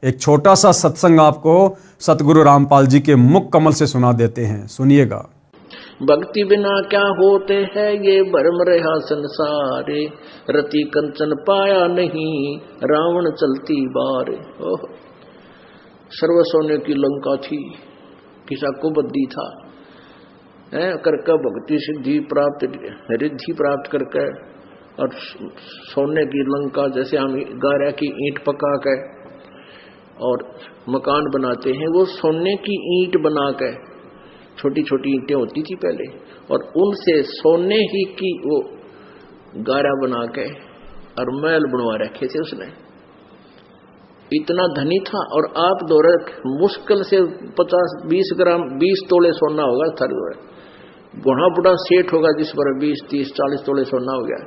एक छोटा सा सत्संग आपको सतगुरु रामपाल जी के मुख कमल से सुना देते हैं, सुनिएगा। भक्ति बिना क्या होते हैं ये भरम रहा संसारे, रति कंचन पाया नहीं रावण चलती बारे। ओह, सर्व सोने की लंका थी, किसा को बद्दी था करके भक्ति सिद्धि प्राप्त रिद्धि प्राप्त करके, और सोने की लंका जैसे हम गारा की ईंट पका के और मकान बनाते हैं, वो सोने की ईंट बना के, छोटी छोटी ईंटें होती थी पहले, और उनसे सोने ही की वो गारा बना के और महल बनवा रखे थे उसने। इतना धनी था। और आप दौरे मुश्किल से 50-20 ग्राम 20 तोले सोना होगा थर, बुढ़ा बुढ़ा सेठ होगा जिस पर 20-30-40 तोले सोना हो गया।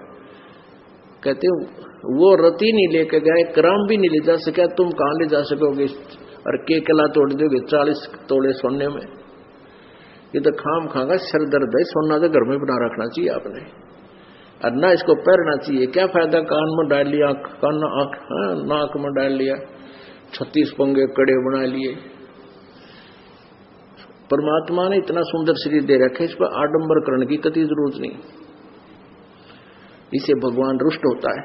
कहते वो रति नहीं लेके गए, ग्राम भी नहीं ले जा सका, तुम कहां ले जा सकोगे और के कला तोड़ दोगे 40 तोले सोने में। ये तो खाम खागा सर दर्द है। सोना तो घर में बना रखना चाहिए आपने, और ना इसको पहनना चाहिए। क्या फायदा कान में डाल लिया, कान नाक में डाल लिया, 36 पंगे कड़े बना लिए। परमात्मा ने इतना सुंदर शरीर दे रखे, इस पर आडंबर करने की कतई जरूरत नहीं। इसे भगवान रुष्ट होता है।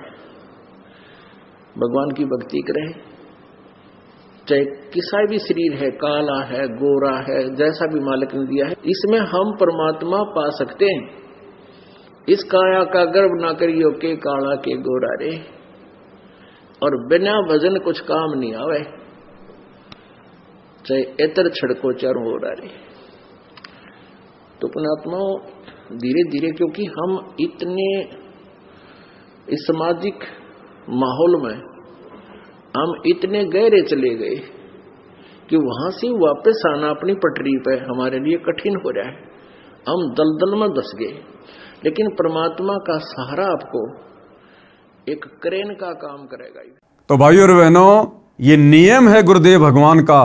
भगवान की भक्ति करें, चाहे किसा भी शरीर है, काला है, गोरा है, जैसा भी मालिक ने दिया है, इसमें हम परमात्मा पा सकते हैं। इस काया का गर्व ना करियो के काला के गोरा रे, और बिना भजन कुछ काम नहीं आवे, चाहे एतर छड़को चारों हो रहा रे। तो पुणात्माओं धीरे धीरे, क्योंकि हम इतने इस सामाजिक माहौल में हम इतने गहरे चले गए कि वहां से वापस आना अपनी पटरी पे हमारे लिए कठिन हो रहा है। हम दलदल में धस गए। लेकिन परमात्मा का सहारा आपको एक क्रेन का काम करेगा। तो भाइयों और बहनों, ये नियम है गुरुदेव भगवान का,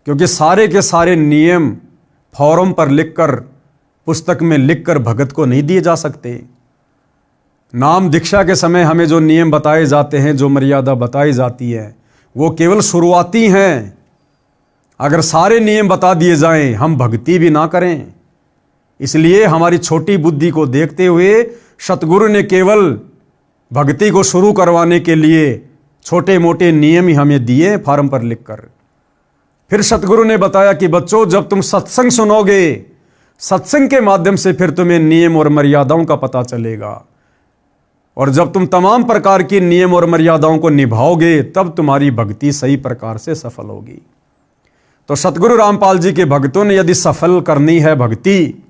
क्योंकि सारे के सारे नियम फॉर्म पर लिखकर, पुस्तक में लिखकर भगत को नहीं दिए जा सकते। नाम दीक्षा के समय हमें जो नियम बताए जाते हैं, जो मर्यादा बताई जाती है, वो केवल शुरुआती हैं। अगर सारे नियम बता दिए जाएं, हम भक्ति भी ना करें। इसलिए हमारी छोटी बुद्धि को देखते हुए सतगुरु ने केवल भक्ति को शुरू करवाने के लिए छोटे मोटे नियम ही हमें दिए फॉर्म पर लिखकर। फिर सतगुरु ने बताया कि बच्चों, जब तुम सत्संग सुनोगे, सत्संग के माध्यम से फिर तुम्हें नियम और मर्यादाओं का पता चलेगा, और जब तुम तमाम प्रकार की नियम और मर्यादाओं को निभाओगे, तब तुम्हारी भक्ति सही प्रकार से सफल होगी। तो सतगुरु रामपाल जी के भक्तों ने यदि सफल करनी है भक्ति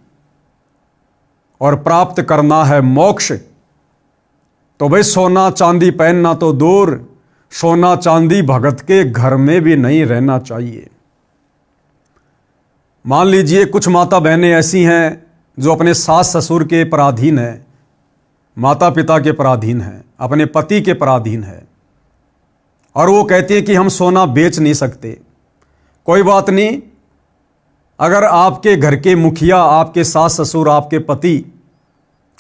और प्राप्त करना है मोक्ष, तो भाई सोना चांदी पहनना तो दूर, सोना चांदी भगत के घर में भी नहीं रहना चाहिए। मान लीजिए कुछ माता बहनें ऐसी हैं जो अपने सास ससुर के पराधीन है, माता पिता के पराधीन है, अपने पति के पराधीन है, और वो कहती है कि हम सोना बेच नहीं सकते। कोई बात नहीं, अगर आपके घर के मुखिया, आपके सास ससुर, आपके पति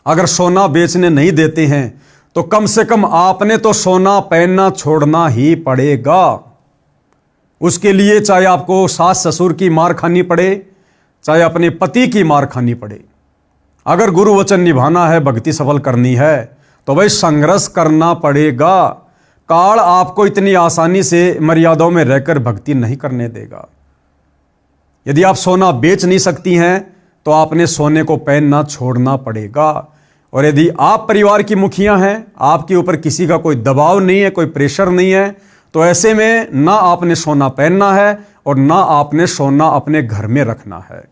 अगर सोना बेचने नहीं देते हैं, तो कम से कम आपने तो सोना पहनना छोड़ना ही पड़ेगा। उसके लिए चाहे आपको सास ससुर की मार खानी पड़े, चाहे अपने पति की मार खानी पड़े। अगर गुरु वचन निभाना है, भक्ति सफल करनी है, तो भाई संघर्ष करना पड़ेगा। काल आपको इतनी आसानी से मर्यादाओं में रहकर भक्ति नहीं करने देगा। यदि आप सोना बेच नहीं सकती हैं, तो आपने सोने को पहनना छोड़ना पड़ेगा। और यदि आप परिवार की मुखिया हैं, आपके ऊपर किसी का कोई दबाव नहीं है, कोई प्रेशर नहीं है, तो ऐसे में ना आपने सोना पहनना है और ना आपने सोना अपने घर में रखना है।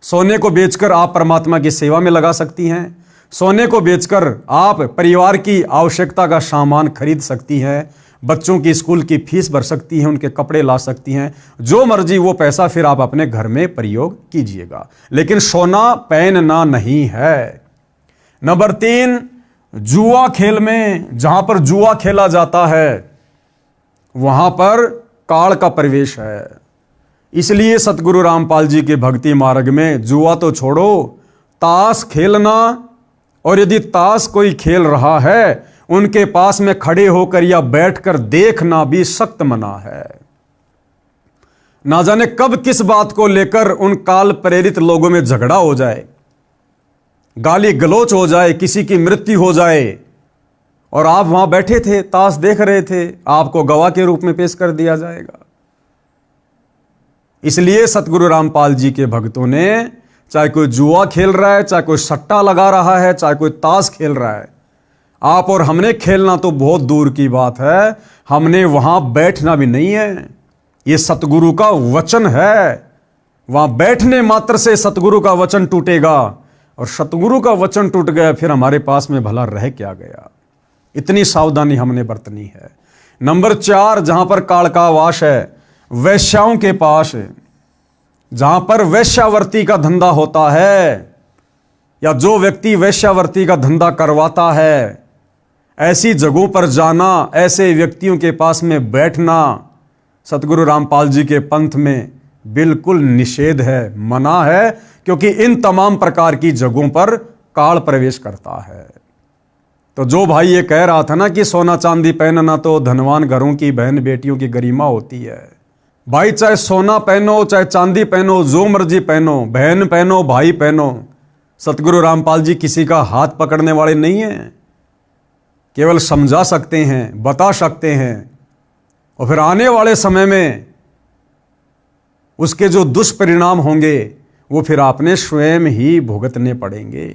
सोने को बेचकर आप परमात्मा की सेवा में लगा सकती हैं। सोने को बेचकर आप परिवार की आवश्यकता का सामान खरीद सकती हैं, बच्चों की स्कूल की फीस भर सकती हैं, उनके कपड़े ला सकती हैं, जो मर्जी वो पैसा फिर आप अपने घर में प्रयोग कीजिएगा, लेकिन सोना पहनना नहीं है। नंबर 3, जुआ खेल में जहां पर जुआ खेला जाता है वहां पर काल का प्रवेश है। इसलिए सतगुरु रामपाल जी के भक्ति मार्ग में जुआ तो छोड़ो, ताश खेलना, और यदि ताश कोई खेल रहा है उनके पास में खड़े होकर या बैठकर देखना भी सख्त मना है। ना जाने कब किस बात को लेकर उन काल प्रेरित लोगों में झगड़ा हो जाए, गाली गलोच हो जाए, किसी की मृत्यु हो जाए, और आप वहां बैठे थे, ताश देख रहे थे, आपको गवाह के रूप में पेश कर दिया जाएगा। इसलिए सतगुरु रामपाल जी के भक्तों ने, चाहे कोई जुआ खेल रहा है, चाहे कोई सट्टा लगा रहा है, चाहे कोई ताश खेल रहा है, आप और हमने खेलना तो बहुत दूर की बात है, हमने वहां बैठना भी नहीं है। यह सतगुरु का वचन है, वहां बैठने मात्र से सतगुरु का वचन टूटेगा, और सतगुरु का वचन टूट गया फिर हमारे पास में भला रह क्या गया। इतनी सावधानी हमने बरतनी है। नंबर 4, जहां पर काल का वास है, वैश्याओं के पास, जहां पर वैश्यावर्ती का धंधा होता है, या जो व्यक्ति वैश्यावर्ती का धंधा करवाता है, ऐसी जगहों पर जाना, ऐसे व्यक्तियों के पास में बैठना सतगुरु रामपाल जी के पंथ में बिल्कुल निषेध है, मना है, क्योंकि इन तमाम प्रकार की जगहों पर काल प्रवेश करता है। तो जो भाई ये कह रहा था ना कि सोना चांदी पहनना तो धनवान घरों की बहन बेटियों की गरिमा होती है, भाई चाहे सोना पहनो, चाहे चांदी पहनो, जो मर्जी पहनो, बहन पहनो, भाई पहनो, सतगुरु रामपाल जी किसी का हाथ पकड़ने वाले नहीं हैं, केवल समझा सकते हैं, बता सकते हैं, और फिर आने वाले समय में उसके जो दुष्परिणाम होंगे वो फिर आपने स्वयं ही भुगतने पड़ेंगे।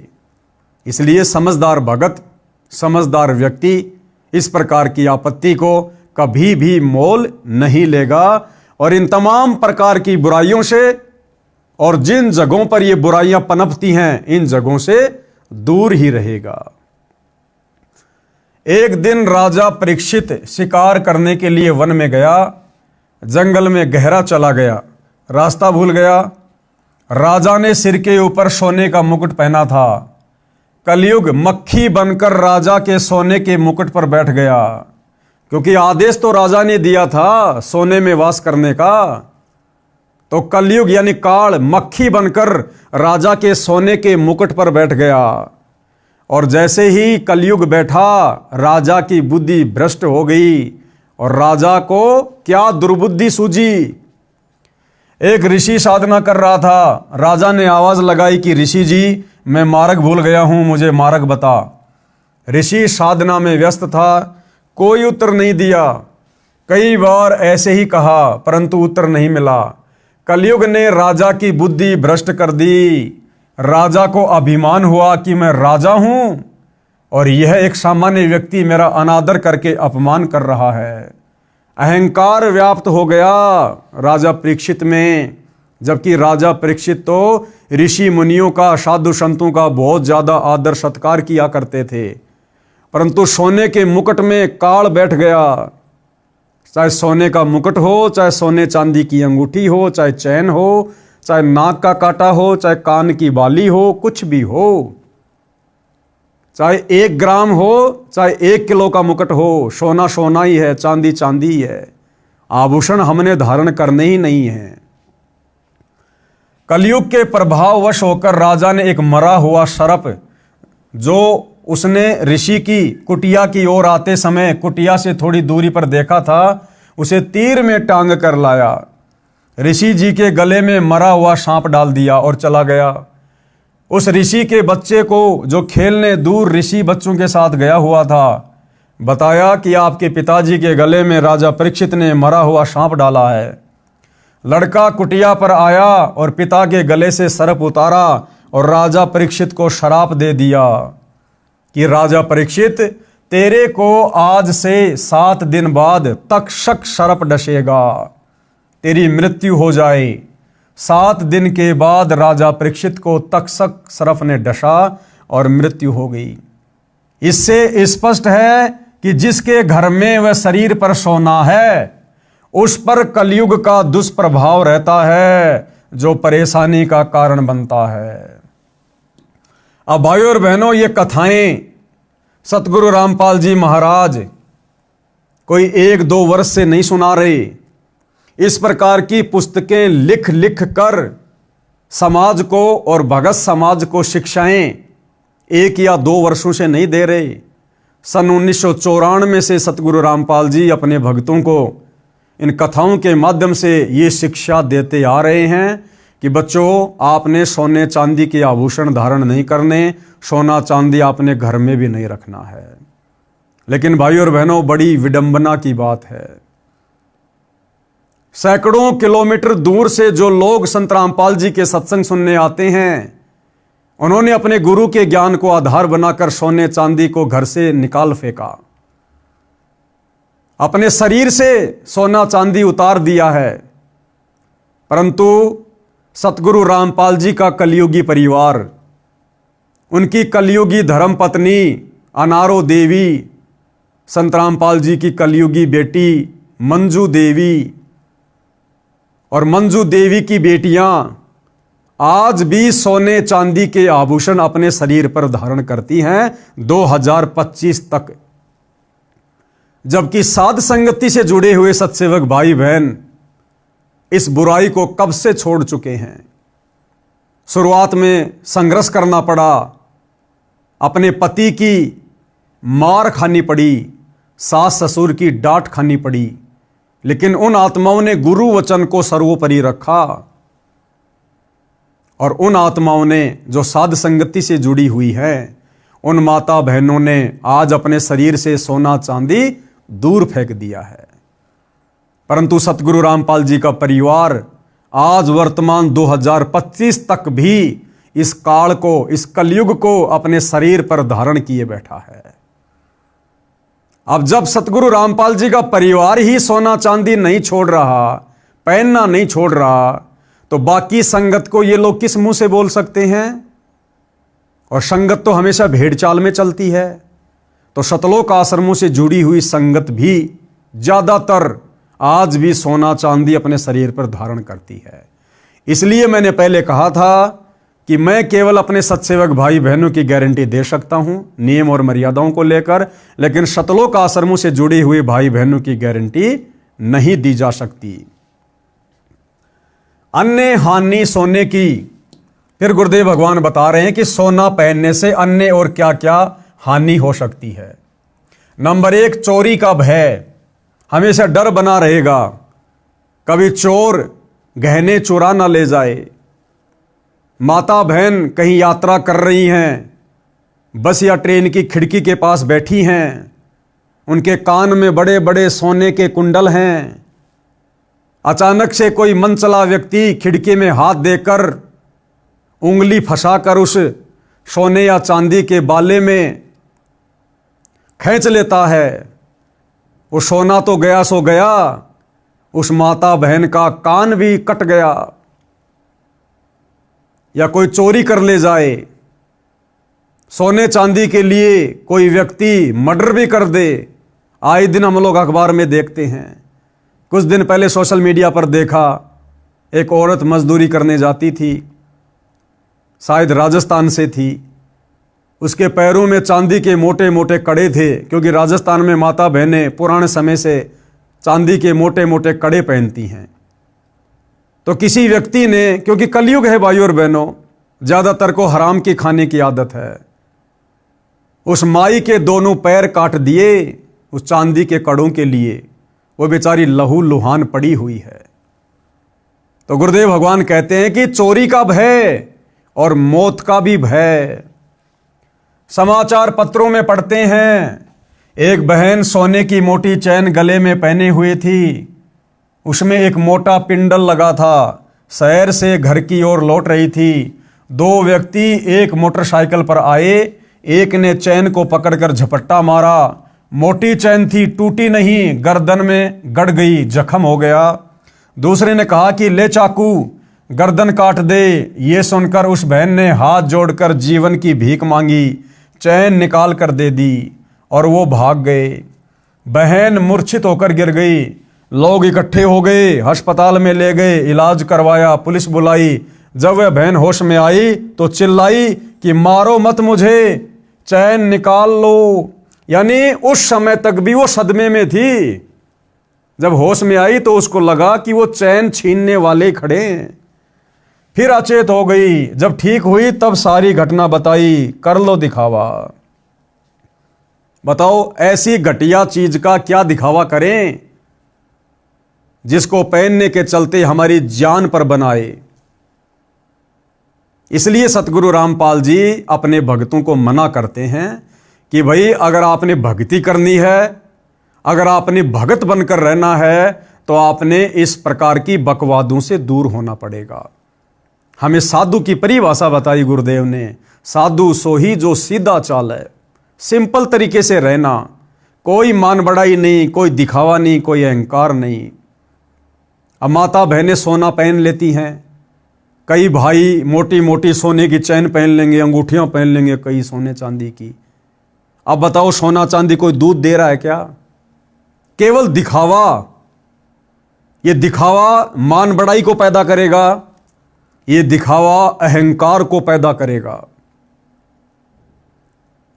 इसलिए समझदार भगत, समझदार व्यक्ति इस प्रकार की आपत्ति को कभी भी मोल नहीं लेगा, और इन तमाम प्रकार की बुराइयों से, और जिन जगहों पर ये बुराइयां पनपती हैं, इन जगहों से दूर ही रहेगा। एक दिन राजा परीक्षित शिकार करने के लिए वन में गया, जंगल में गहरा चला गया, रास्ता भूल गया। राजा ने सिर के ऊपर सोने का मुकुट पहना था। कलयुग मक्खी बनकर राजा के सोने के मुकुट पर बैठ गया, क्योंकि आदेश तो राजा ने दिया था सोने में वास करने का। तो कलयुग यानी काल मक्खी बनकर राजा के सोने के मुकुट पर बैठ गया, और जैसे ही कलयुग बैठा राजा की बुद्धि भ्रष्ट हो गई, और राजा को क्या दुर्बुद्धि सूझी। एक ऋषि साधना कर रहा था, राजा ने आवाज लगाई कि ऋषि जी मैं मार्ग भूल गया हूं, मुझे मार्ग बता। ऋषि साधना में व्यस्त था, कोई उत्तर नहीं दिया। कई बार ऐसे ही कहा परंतु उत्तर नहीं मिला। कलयुग ने राजा की बुद्धि भ्रष्ट कर दी। राजा को अभिमान हुआ कि मैं राजा हूं और यह एक सामान्य व्यक्ति मेरा अनादर करके अपमान कर रहा है। अहंकार व्याप्त हो गया राजा परीक्षित में, जबकि राजा परीक्षित तो ऋषि मुनियों का, साधु संतों का बहुत ज्यादा आदर सत्कार किया करते थे, परंतु सोने के मुकुट में काल बैठ गया। चाहे सोने का मुकुट हो, चाहे सोने चांदी की अंगूठी हो, चाहे चैन हो, चाहे नाक का कांटा हो, चाहे कान की बाली हो, कुछ भी हो, चाहे 1 ग्राम हो, चाहे 1 किलो का मुकुट हो, सोना सोना ही है, चांदी चांदी ही है। आभूषण हमने धारण करने ही नहीं है। कलयुग के प्रभाववश होकर राजा ने एक मरा हुआ सर्प, जो उसने ऋषि की कुटिया की ओर आते समय कुटिया से थोड़ी दूरी पर देखा था, उसे तीर में टांग कर लाया, ऋषि जी के गले में मरा हुआ सांप डाल दिया और चला गया। उस ऋषि के बच्चे को, जो खेलने दूर ऋषि बच्चों के साथ गया हुआ था, बताया कि आपके पिताजी के गले में राजा परीक्षित ने मरा हुआ सांप डाला है। लड़का कुटिया पर आया और पिता के गले से सर्प उतारा और राजा परीक्षित को श्राप दे दिया कि राजा परीक्षित, तेरे को आज से 7 दिन बाद तक्षक सर्प डसेगा, तेरी मृत्यु हो जाए। 7 दिन के बाद राजा परीक्षित को तक्षक सर्प ने डसा और मृत्यु हो गई। इससे स्पष्ट है कि जिसके घर में वह शरीर पर सोना है उस पर कलयुग का दुष्प्रभाव रहता है, जो परेशानी का कारण बनता है। अब भाइयों और बहनों, ये कथाएं सतगुरु रामपाल जी महाराज कोई 1-2 वर्ष से नहीं सुना रहे। इस प्रकार की पुस्तकें लिख लिख कर समाज को और भगत समाज को शिक्षाएं 1 या 2 वर्षों से नहीं दे रहे। सन 1994 से सतगुरु रामपाल जी अपने भक्तों को इन कथाओं के माध्यम से ये शिक्षा देते आ रहे हैं कि बच्चों, आपने सोने चांदी के आभूषण धारण नहीं करने, सोना चांदी आपने घर में भी नहीं रखना है। लेकिन भाइयों और बहनों, बड़ी विडंबना की बात है, सैकड़ों किलोमीटर दूर से जो लोग संत रामपाल जी के सत्संग सुनने आते हैं, उन्होंने अपने गुरु के ज्ञान को आधार बनाकर सोने चांदी को घर से निकाल फेंका, अपने शरीर से सोना चांदी उतार दिया है। परंतु सतगुरु रामपाल जी का कलयुगी परिवार, उनकी कलयुगी धर्मपत्नी अनारो देवी, संत रामपाल जी की कलयुगी बेटी मंजू देवी और मंजू देवी की बेटियां आज भी सोने चांदी के आभूषण अपने शरीर पर धारण करती हैं 2025 तक। जबकि साध संगति से जुड़े हुए सत्सेवक भाई बहन इस बुराई को कब से छोड़ चुके हैं। शुरुआत में संघर्ष करना पड़ा, अपने पति की मार खानी पड़ी, सास ससुर की डांट खानी पड़ी, लेकिन उन आत्माओं ने गुरु वचन को सर्वोपरि रखा और उन आत्माओं ने जो साध संगति से जुड़ी हुई है, उन माता बहनों ने आज अपने शरीर से सोना चांदी दूर फेंक दिया है। परंतु सतगुरु रामपाल जी का परिवार आज वर्तमान 2025 तक भी इस काल को, इस कलयुग को अपने शरीर पर धारण किए बैठा है। अब जब सतगुरु रामपाल जी का परिवार ही सोना चांदी नहीं छोड़ रहा, पहनना नहीं छोड़ रहा, तो बाकी संगत को ये लोग किस मुंह से बोल सकते हैं। और संगत तो हमेशा भेड़ चाल में चलती है, तो सतलोक आश्रमों से जुड़ी हुई संगत भी ज्यादातर आज भी सोना चांदी अपने शरीर पर धारण करती है। इसलिए मैंने पहले कहा था कि मैं केवल अपने सत्सेवक भाई बहनों की गारंटी दे सकता हूं नियम और मर्यादाओं को लेकर, लेकिन सतलोक आश्रमों से जुड़े हुए भाई बहनों की गारंटी नहीं दी जा सकती। अन्य हानि सोने की, फिर गुरुदेव भगवान बता रहे हैं कि सोना पहनने से अन्य और क्या क्या हानि हो सकती है। नंबर 1, चोरी का भय, हमेशा डर बना रहेगा, कभी चोर गहने चुरा ना ले जाए। माता बहन कहीं यात्रा कर रही हैं, बस या ट्रेन की खिड़की के पास बैठी हैं, उनके कान में बड़े बड़े सोने के कुंडल हैं, अचानक से कोई मनचला व्यक्ति खिड़की में हाथ देकर उंगली फंसाकर उस सोने या चांदी के बाले में खींच लेता है। वो सोना तो गया सो गया, उस माता बहन का कान भी कट गया। या कोई चोरी कर ले जाए, सोने चांदी के लिए कोई व्यक्ति मर्डर भी कर दे। आए दिन हम लोग अखबार में देखते हैं। कुछ दिन पहले सोशल मीडिया पर देखा, एक औरत मजदूरी करने जाती थी, शायद राजस्थान से थी, उसके पैरों में चांदी के मोटे मोटे कड़े थे, क्योंकि राजस्थान में माता बहनें पुराने समय से चांदी के मोटे मोटे कड़े पहनती हैं। तो किसी व्यक्ति ने, क्योंकि कलयुग है भाइयों और बहनों, ज़्यादातर को हराम की खाने की आदत है, उस माई के दोनों पैर काट दिए उस चांदी के कड़ों के लिए। वो बेचारी लहू लुहान पड़ी हुई है। तो गुरुदेव भगवान कहते हैं कि चोरी का भय और मौत का भी भय। समाचार पत्रों में पढ़ते हैं, एक बहन सोने की मोटी चैन गले में पहने हुए थी, उसमें एक मोटा पिंडल लगा था, शहर से घर की ओर लौट रही थी। 2 व्यक्ति एक मोटरसाइकिल पर आए, एक ने चैन को पकड़कर झपट्टा मारा, मोटी चैन थी, टूटी नहीं, गर्दन में गड़ गई, जख्म हो गया। दूसरे ने कहा कि ले चाकू, गर्दन काट दे। ये सुनकर उस बहन ने हाथ जोड़कर जीवन की भीख मांगी, चैन निकाल कर दे दी और वो भाग गए। बहन मूर्छित होकर गिर गई। लोग इकट्ठे हो गए, अस्पताल में ले गए, इलाज करवाया, पुलिस बुलाई। जब वह बहन होश में आई तो चिल्लाई कि मारो मत मुझे, चैन निकाल लो। यानी उस समय तक भी वो सदमे में थी। जब होश में आई तो उसको लगा कि वो चैन छीनने वाले खड़े हैं। फिर अचेत हो गई। जब ठीक हुई तब सारी घटना बताई। कर लो दिखावा। बताओ ऐसी घटिया चीज का क्या दिखावा करें जिसको पहनने के चलते हमारी जान पर बनाए। इसलिए सतगुरु रामपाल जी अपने भक्तों को मना करते हैं कि भाई अगर आपने भक्ति करनी है, अगर आपने भगत बनकर रहना है तो आपने इस प्रकार की बकवादों से दूर होना पड़ेगा। हमें साधु की परिभाषा बताई गुरुदेव ने। साधु सो ही जो सीधा चाल है, सिंपल तरीके से रहना, कोई मान बढ़ाई नहीं, कोई दिखावा नहीं, कोई अहंकार नहीं। अब माता बहनें सोना पहन लेती हैं, कई भाई मोटी मोटी सोने की चैन पहन लेंगे, अंगूठियां पहन लेंगे कई सोने चांदी की। अब बताओ सोना चांदी कोई दूध दे रहा है क्या? केवल दिखावा। ये दिखावा मान बढ़ाई को पैदा करेगा, ये दिखावा अहंकार को पैदा करेगा।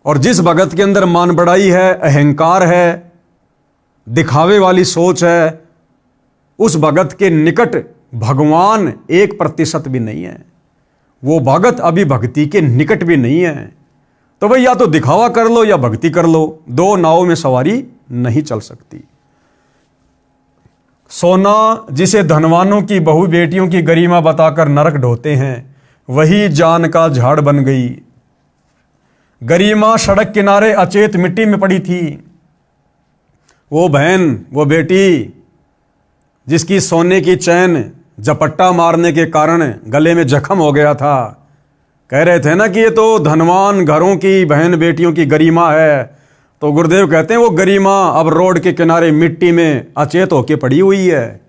और जिस भगत के अंदर मान बढ़ाई है, अहंकार है, दिखावे वाली सोच है, उस भगत के निकट भगवान 1% भी नहीं है। वो भगत अभी भक्ति के निकट भी नहीं है। तो भाई या तो दिखावा कर लो या भक्ति कर लो, दो नावों में सवारी नहीं चल सकती। सोना जिसे धनवानों की बहु बेटियों की गरिमा बताकर नरक ढोते हैं, वही जान का झाड़ बन गई। गरिमा सड़क किनारे अचेत मिट्टी में पड़ी थी। वो बहन, वो बेटी जिसकी सोने की चैन झपट्टा मारने के कारण गले में जख्म हो गया था, कह रहे थे ना कि ये तो धनवान घरों की बहन बेटियों की गरिमा है। तो गुरुदेव कहते हैं वो गरिमा अब रोड के किनारे मिट्टी में अचेत होके पड़ी हुई है।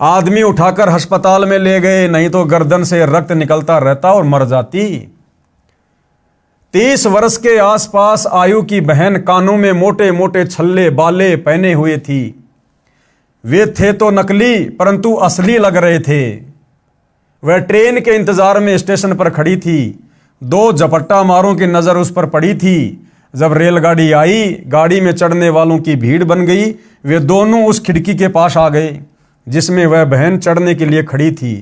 आदमी उठाकर अस्पताल में ले गए, नहीं तो गर्दन से रक्त निकलता रहता और मर जाती। 30 वर्ष के आसपास आयु की बहन कानों में मोटे मोटे छल्ले बाले पहने हुए थी। वे थे तो नकली परंतु असली लग रहे थे। वह ट्रेन के इंतजार में स्टेशन पर खड़ी थी। 2 झपट्टा मारों की नजर उस पर पड़ी थी। जब रेलगाड़ी आई, गाड़ी में चढ़ने वालों की भीड़ बन गई। वे दोनों उस खिड़की के पास आ गए जिसमें वह बहन चढ़ने के लिए खड़ी थी।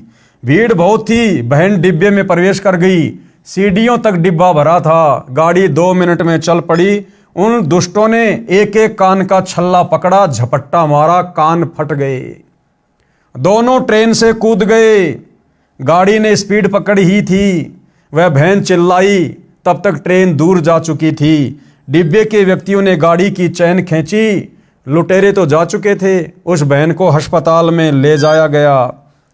भीड़ बहुत थी। बहन डिब्बे में प्रवेश कर गई। सीढ़ियों तक डिब्बा भरा था। गाड़ी 2 मिनट में चल पड़ी। उन दुष्टों ने एक एक कान का छल्ला पकड़ा, झपट्टा मारा, कान फट गए। दोनों ट्रेन से कूद गए। गाड़ी ने स्पीड पकड़ी ही थी। वह बहन चिल्लाई, तब तक ट्रेन दूर जा चुकी थी। डिब्बे के व्यक्तियों ने गाड़ी की चैन खींची। लुटेरे तो जा चुके थे। उस बहन को अस्पताल में ले जाया गया,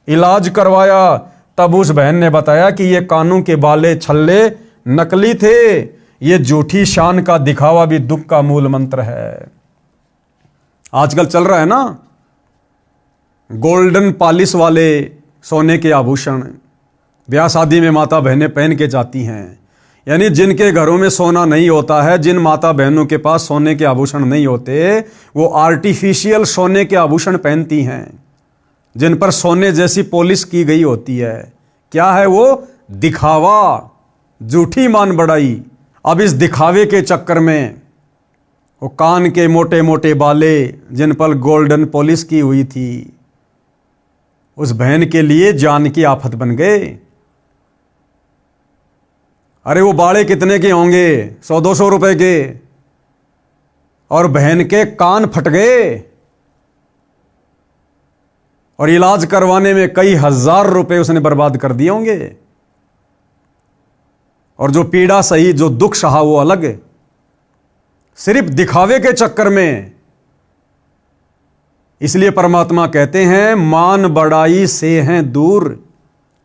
इलाज करवाया। तब उस बहन ने बताया कि ये कानों के बाले छल्ले नकली थे। ये झूठी शान का दिखावा भी दुख का मूल मंत्र है। आजकल चल रहा है ना गोल्डन पॉलिश वाले सोने के आभूषण, ब्याह शादी में माता बहनें पहन के जाती हैं। यानी जिनके घरों में सोना नहीं होता है, जिन माता बहनों के पास सोने के आभूषण नहीं होते, वो आर्टिफिशियल सोने के आभूषण पहनती हैं जिन पर सोने जैसी पॉलिश की गई होती है। क्या है वो? दिखावा, झूठी मान बढ़ाई। अब इस दिखावे के चक्कर में वो कान के मोटे मोटे बाले जिन पर गोल्डन पॉलिश की हुई थी, उस बहन के लिए जान की आफत बन गए। अरे वो बाड़े कितने के होंगे? 100-200 रुपए के, और बहन के कान फट गए और इलाज करवाने में कई हजार रुपए उसने बर्बाद कर दिए होंगे। और जो पीड़ा सही, जो दुख सहा, वो अलग है। सिर्फ दिखावे के चक्कर में। इसलिए परमात्मा कहते हैं मान बढ़ाई से हैं दूर।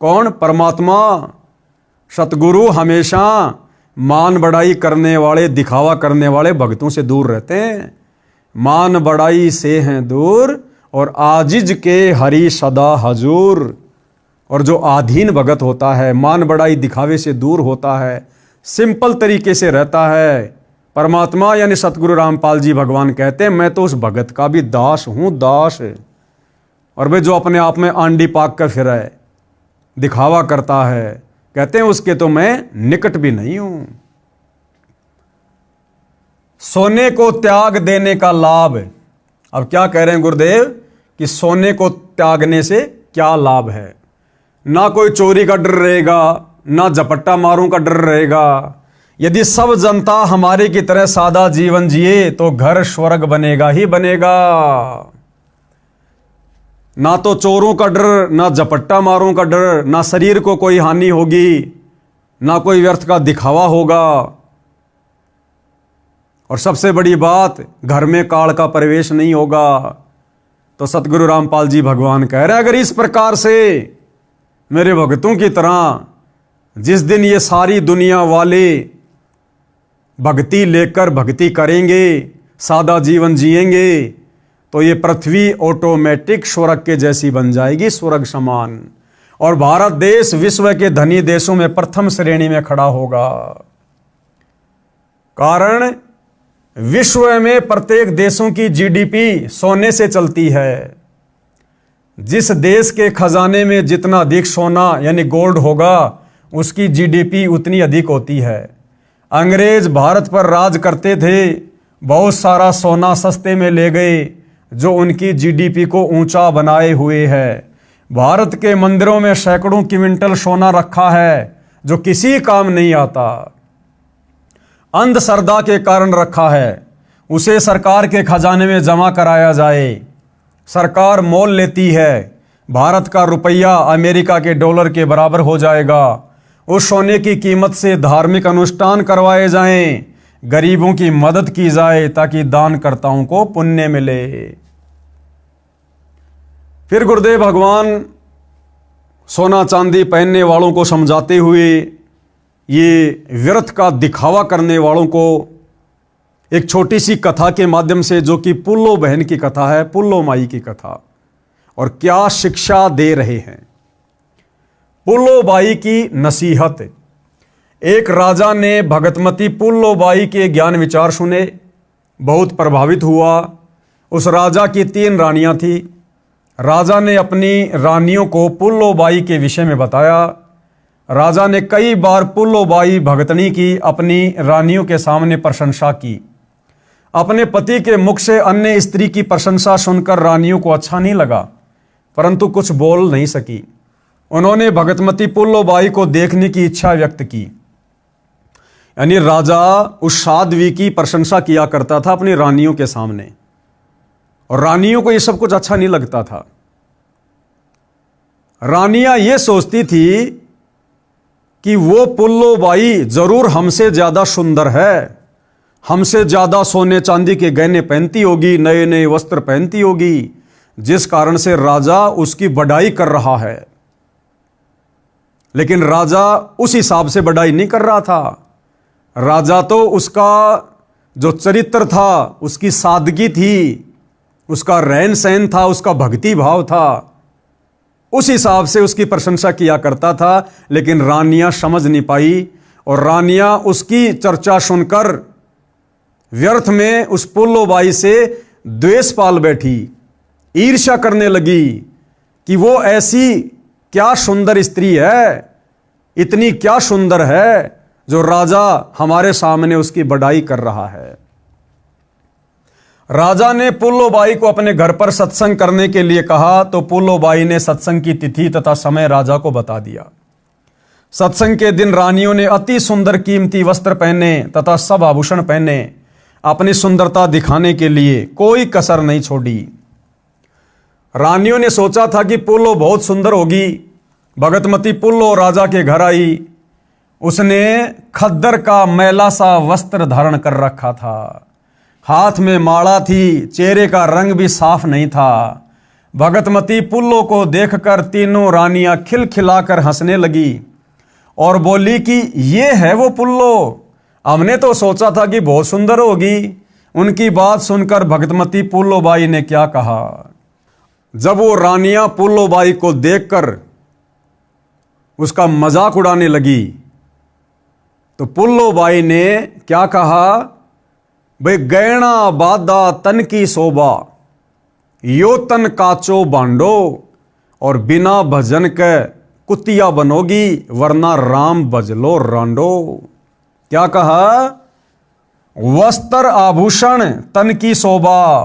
कौन? परमात्मा, सतगुरु हमेशा मान बढ़ाई करने वाले, दिखावा करने वाले भक्तों से दूर रहते हैं। मान बढ़ाई से हैं दूर और आजिज के हरि सदा हजूर। और जो आधीन भगत होता है, मान बड़ाई दिखावे से दूर होता है, सिंपल तरीके से रहता है, परमात्मा यानी सतगुरु रामपाल जी भगवान कहते हैं मैं तो उस भगत का भी दास हूं, दास। और वे जो अपने आप में आंडी पाक कर फिर है, दिखावा करता है, कहते हैं उसके तो मैं निकट भी नहीं हूं। सोने को त्याग देने का लाभ। अब क्या कह रहे हैं गुरुदेव कि सोने को त्यागने से क्या लाभ है? ना कोई चोरी का डर रहेगा, ना झपट्टा मारूं का डर रहेगा। यदि सब जनता हमारे की तरह सादा जीवन जिए तो घर स्वर्ग बनेगा ही बनेगा। ना तो चोरों का डर, ना झपट्टा मारों का डर, ना शरीर को कोई हानि होगी, ना कोई व्यर्थ का दिखावा होगा। और सबसे बड़ी बात, घर में काल का प्रवेश नहीं होगा। तो सतगुरु रामपाल जी भगवान कह रहे हैं अगर इस प्रकार से मेरे भक्तों की तरह जिस दिन ये सारी दुनिया वाले भक्ति लेकर भक्ति करेंगे, सादा जीवन जिएंगे, तो ये पृथ्वी ऑटोमेटिक स्वर्ग के जैसी बन जाएगी, स्वर्ग समान। और भारत देश विश्व के धनी देशों में प्रथम श्रेणी में खड़ा होगा। कारण विश्व में प्रत्येक देशों की जीडीपी सोने से चलती है। जिस देश के खजाने में जितना अधिक सोना यानी गोल्ड होगा, उसकी जीडीपी उतनी अधिक होती है। अंग्रेज भारत पर राज करते थे, बहुत सारा सोना सस्ते में ले गए, जो उनकी जीडीपी को ऊंचा बनाए हुए है। भारत के मंदिरों में सैकड़ों क्विंटल सोना रखा है, जो किसी काम नहीं आता, अंधश्रद्धा के कारण रखा है। उसे सरकार के खजाने में जमा कराया जाए, सरकार मोल लेती है। भारत का रुपया अमेरिका के डॉलर के बराबर हो जाएगा। उस सोने की कीमत से धार्मिक अनुष्ठान करवाए जाएं, गरीबों की मदद की जाए ताकि दानकर्ताओं को पुण्य मिले। फिर गुरुदेव भगवान सोना चांदी पहनने वालों को समझाते हुए, ये व्यर्थ का दिखावा करने वालों को एक छोटी सी कथा के माध्यम से, जो कि पुल्लो बहन की कथा है, पुल्लो माई की कथा, और क्या शिक्षा दे रहे हैं। पुल्लो बाई की नसीहत। एक राजा ने भगतमती पुल्लो बाई के ज्ञान विचार सुने, बहुत प्रभावित हुआ। उस राजा की 3 रानियां थी। राजा ने अपनी रानियों को पुल्लो बाई के विषय में बताया। राजा ने कई बार पुल्लो बाई भगतनी की अपनी रानियों के सामने प्रशंसा की। अपने पति के मुख से अन्य स्त्री की प्रशंसा सुनकर रानियों को अच्छा नहीं लगा, परंतु कुछ बोल नहीं सकी। उन्होंने भगतमती पुल्लो बाई को देखने की इच्छा व्यक्त की। यानी राजा उस साध्वी की प्रशंसा किया करता था अपनी रानियों के सामने, और रानियों को यह सब कुछ अच्छा नहीं लगता था। रानियां ये सोचती थी कि वो पुल्लो बाई जरूर हमसे ज्यादा सुंदर है, हमसे ज्यादा सोने चांदी के गहने पहनती होगी, नए नए वस्त्र पहनती होगी, जिस कारण से राजा उसकी बढ़ाई कर रहा है। लेकिन राजा उस हिसाब से बढ़ाई नहीं कर रहा था। राजा तो उसका जो चरित्र था, उसकी सादगी थी, उसका रहन सहन था, उसका भक्ति भाव था, उस हिसाब से उसकी प्रशंसा किया करता था। लेकिन रानियां समझ नहीं पाई, और रानियां उसकी चर्चा सुनकर व्यर्थ में उस पुल्लो बाई से द्वेष पाल बैठी, ईर्ष्या करने लगी कि वो ऐसी क्या सुंदर स्त्री है, इतनी क्या सुंदर है, जो राजा हमारे सामने उसकी बढ़ाई कर रहा है। राजा ने पुल्लो बाई को अपने घर पर सत्संग करने के लिए कहा, तो पुल्लो बाई ने सत्संग की तिथि तथा समय राजा को बता दिया। सत्संग के दिन रानियों ने अति सुंदर कीमती वस्त्र पहने तथा सब आभूषण पहने, अपनी सुंदरता दिखाने के लिए कोई कसर नहीं छोड़ी। रानियों ने सोचा था कि पुल्लो बहुत सुंदर होगी। भगतमती पुल्लो राजा के घर आई। उसने खद्दर का मैला सा वस्त्र धारण कर रखा था, हाथ में माला थी, चेहरे का रंग भी साफ नहीं था। भगतमती पुल्लो को देखकर तीनों रानियां खिलखिलाकर हंसने लगी और बोली कि ये है वो पुल्लो, हमने तो सोचा था कि बहुत सुंदर होगी। उनकी बात सुनकर भगतमती पुल्लो बाई ने क्या कहा, जब वो रानियां पुल्लो बाई को देखकर उसका मजाक उड़ाने लगी। तो पुल्लोबाई ने क्या कहा, भाई गहना बादा तन की शोभा, यो तन काचो बांडो, और बिना भजन के कुतिया बनोगी, वरना राम भजलो रांडो। क्या कहा, वस्त्र आभूषण तन की शोभा,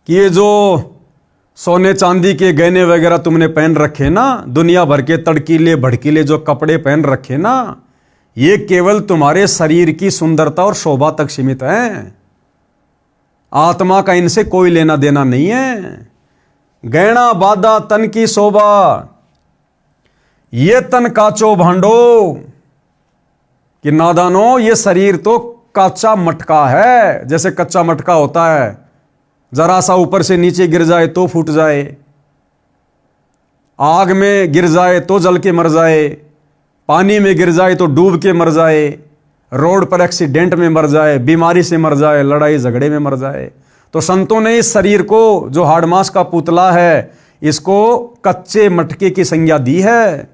कि ये जो सोने चांदी के गहने वगैरह तुमने पहन रखे ना, दुनिया भर के तड़कीले भड़कीले जो कपड़े पहन रखे ना, ये केवल तुम्हारे शरीर की सुंदरता और शोभा तक सीमित है, आत्मा का इनसे कोई लेना देना नहीं है। गहना बादा तन की शोभा, ये तन काचो भांडो, कि नादानो ये शरीर तो काचा मटका है। जैसे कच्चा मटका होता है, जरा सा ऊपर से नीचे गिर जाए तो फूट जाए, आग में गिर जाए तो जल के मर जाए, पानी में गिर जाए तो डूब के मर जाए, रोड पर एक्सीडेंट में मर जाए, बीमारी से मर जाए, लड़ाई झगड़े में मर जाए। तो संतों ने इस शरीर को, जो हाड़ मांस का पुतला है, इसको कच्चे मटके की संज्ञा दी है।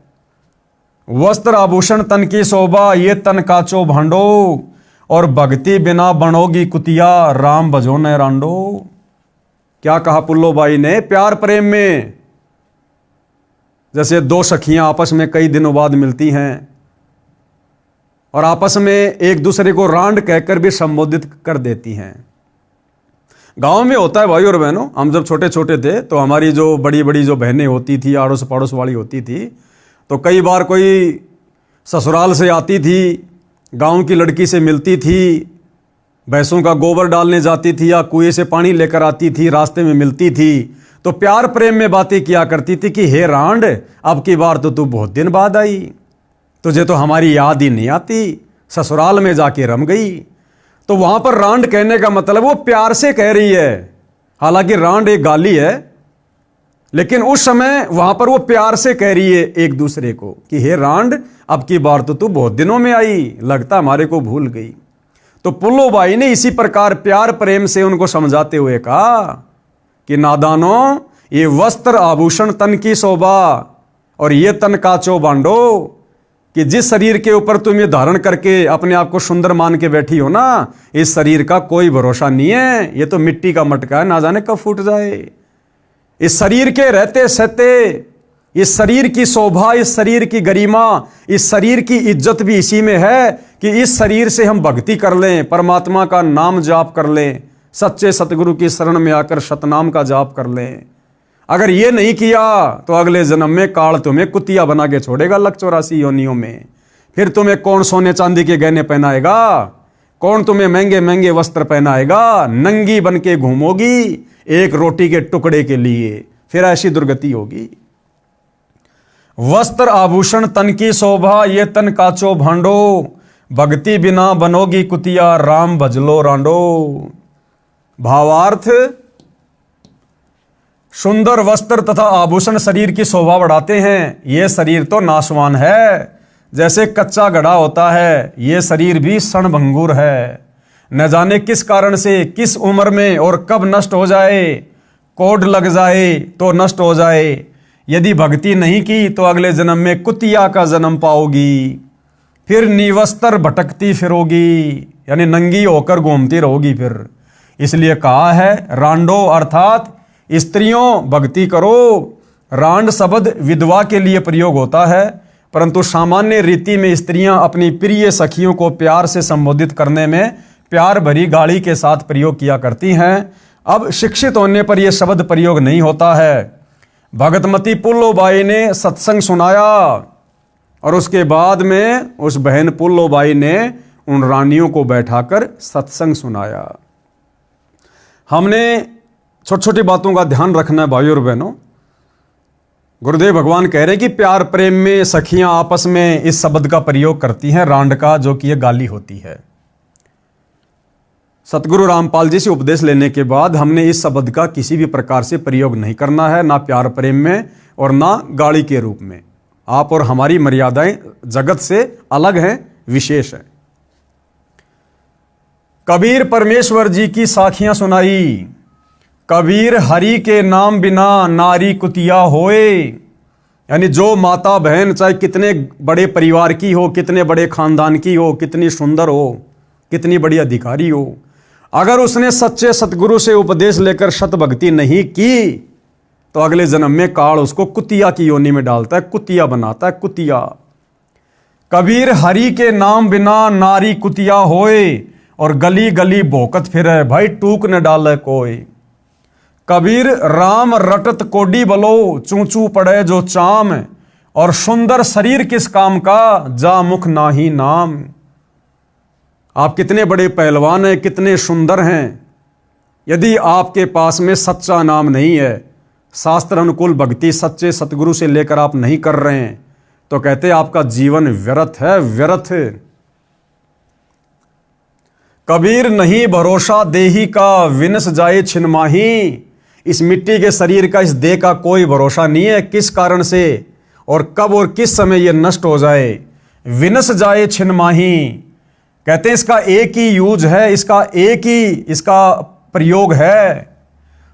वस्त्र आभूषण तन की शोभा, ये तन काचो भांडो, और भक्ति बिना बनोगी कुतिया, राम भजो न रांडो। क्या कहा पुल्लोबाई ने, प्यार प्रेम में जैसे दो सखियां आपस में कई दिनों बाद मिलती हैं और आपस में एक दूसरे को रांड कहकर भी संबोधित कर देती हैं। गांव में होता है भाई और बहनों, हम जब छोटे छोटे थे तो हमारी जो बड़ी बड़ी जो बहनें होती थी, आड़ोस पड़ोस वाली होती थी, तो कई बार कोई ससुराल से आती थी, गांव की लड़की से मिलती थी, भैंसों का गोबर डालने जाती थी या कुएं से पानी लेकर आती थी, रास्ते में मिलती थी, तो प्यार प्रेम में बातें किया करती थी कि हे रांड, अब की बार तो तू बहुत दिन बाद आई, तुझे तो हमारी याद ही नहीं आती, ससुराल में जाके रम गई। तो वहां पर रांड कहने का मतलब वो प्यार से कह रही है, हालांकि रांड एक गाली है, लेकिन उस समय वहां पर वो प्यार से कह रही है एक दूसरे को कि हे रांड, अब की बार तो तू बहुत दिनों में आई, लगता हमारे को भूल गई। तो पुल्लोबाई ने इसी प्रकार प्यार प्रेम से उनको समझाते हुए कहा कि नादानो, ये वस्त्र आभूषण तन की शोभा और ये तन काचो बांडो, कि जिस शरीर के ऊपर तुम ये धारण करके अपने आप को सुंदर मान के बैठी हो ना, इस शरीर का कोई भरोसा नहीं है, ये तो मिट्टी का मटका है, ना जाने कब फूट जाए। इस शरीर के रहते सहते, इस शरीर की शोभा, इस शरीर की गरिमा, इस शरीर की इज्जत भी इसी में है कि इस शरीर से हम भक्ति कर लें, परमात्मा का नाम जाप कर लें, सच्चे सतगुरु की शरण में आकर शतनाम का जाप कर लें। अगर ये नहीं किया तो अगले जन्म में काल तुम्हें कुतिया बना के छोड़ेगा लक 84 योनियों में। फिर तुम्हें कौन सोने चांदी के गहने पहनाएगा, कौन तुम्हें महंगे महंगे वस्त्र पहनाएगा, नंगी बन के घूमोगी एक रोटी के टुकड़े के लिए, फिर ऐसी दुर्गति होगी। वस्त्र आभूषण तन की शोभा, ये तन काचो भांडो, भक्ति बिना बनोगी कुतिया, राम भजलो रांडो। भावार्थ, सुंदर वस्त्र तथा आभूषण शरीर की शोभा बढ़ाते हैं, ये शरीर तो नाशवान है, जैसे कच्चा घड़ा होता है, ये शरीर भी क्षणभंगुर है, न जाने किस कारण से, किस उम्र में और कब नष्ट हो जाए, कोड लग जाए तो नष्ट हो जाए। यदि भक्ति नहीं की तो अगले जन्म में कुतिया का जन्म पाओगी, फिर निवस्त्र भटकती फिरोगी, यानी नंगी होकर घूमती रहोगी फिर। इसलिए कहा है रांडो, अर्थात स्त्रियों भक्ति करो। रांड शब्द विधवा के लिए प्रयोग होता है, परंतु सामान्य रीति में स्त्रियां अपनी प्रिय सखियों को प्यार से संबोधित करने में प्यार भरी गाली के साथ प्रयोग किया करती हैं। अब शिक्षित होने पर यह शब्द प्रयोग नहीं होता है। भगतमती पुल्लोबाई ने सत्संग सुनाया और उसके बाद में उस बहन पुल्लोबाई ने उन रानियों को बैठाकर सत्संग सुनाया। हमने छोटी छोटी बातों का ध्यान रखना है भाइयों और बहनों। गुरुदेव भगवान कह रहे हैं कि प्यार प्रेम में सखियां आपस में इस शब्द का प्रयोग करती हैं, रांड का, जो कि यह गाली होती है। सतगुरु रामपाल जी से उपदेश लेने के बाद हमने इस शब्द का किसी भी प्रकार से प्रयोग नहीं करना है, ना प्यार प्रेम में और ना गाली के रूप में। आप और हमारी मर्यादाएं जगत से अलग हैं, विशेष हैं। कबीर परमेश्वर जी की साखियां सुनाई। कबीर हरि के नाम बिना नारी कुतिया होए, यानी जो माता बहन चाहे कितने बड़े परिवार की हो, कितने बड़े खानदान की हो, कितनी सुंदर हो, कितनी बड़ी अधिकारी हो, अगर उसने सच्चे सतगुरु से उपदेश लेकर सत भक्ति नहीं की तो अगले जन्म में काल उसको कुतिया की योनि में डालता है, कुतिया बनाता है, कुतिया। कबीर हरि के नाम बिना नारी कुतिया होए और गली गली भोकत फिरे, भाई टूक न डाले कोई। कबीर राम रटत कोडी बलो, चूचू पड़े जो चाम, और सुंदर शरीर किस काम का, जा मुख नाही नाम। आप कितने बड़े पहलवान हैं, कितने सुंदर हैं, यदि आपके पास में सच्चा नाम नहीं है, शास्त्र अनुकूल भक्ति सच्चे सतगुरु से लेकर आप नहीं कर रहे हैं, तो कहते हैं आपका जीवन व्यर्थ है, व्यर्थ। कबीर नहीं भरोसा देही का, विनस जाए छिनमाही। इस मिट्टी के शरीर का, इस देह का कोई भरोसा नहीं है, किस कारण से और कब और किस समय यह नष्ट हो जाए। विनस जाए छिनमाही, कहते हैं इसका एक ही यूज है, इसका एक ही इसका प्रयोग है।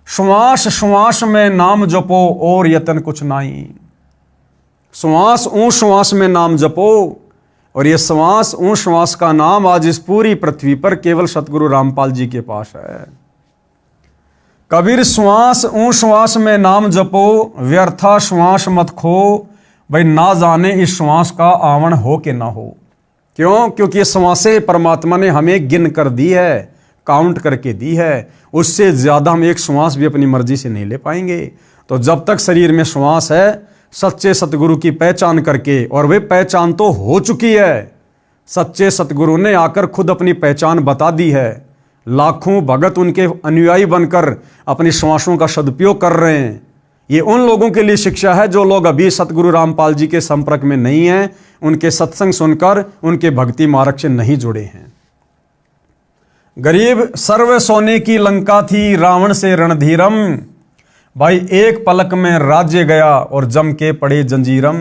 श्वास श्वास में नाम जपो और यतन कुछ नहीं। श्वास ऊं श्वास में नाम जपो, और ये श्वास ऊं श्वास का नाम आज इस पूरी पृथ्वी पर केवल सतगुरु रामपाल जी के पास है। कबीर श्वास ऊं श्वास में नाम जपो, व्यर्था श्वास मत खो, भाई ना जाने इस श्वास का आवण हो कि ना हो। क्यों? क्योंकि ये श्वासें परमात्मा ने हमें गिन कर दी है, काउंट करके दी है, उससे ज्यादा हम एक श्वास भी अपनी मर्जी से नहीं ले पाएंगे। तो जब तक शरीर में श्वास है, सच्चे सतगुरु की पहचान करके, और वे पहचान तो हो चुकी है, सच्चे सतगुरु ने आकर खुद अपनी पहचान बता दी है। लाखों भगत उनके अनुयायी बनकर अपनी श्वासों का सदुपयोग कर रहे हैं। ये उन लोगों के लिए शिक्षा है जो लोग अभी सतगुरु रामपाल जी के संपर्क में नहीं हैं, उनके सत्संग सुनकर उनके भक्ति मार्ग से नहीं जुड़े हैं। गरीब सर्व सोने की लंका थी, रावण से रणधीरम, भाई एक पलक में राज्य गया और जम के पड़े जंजीरम।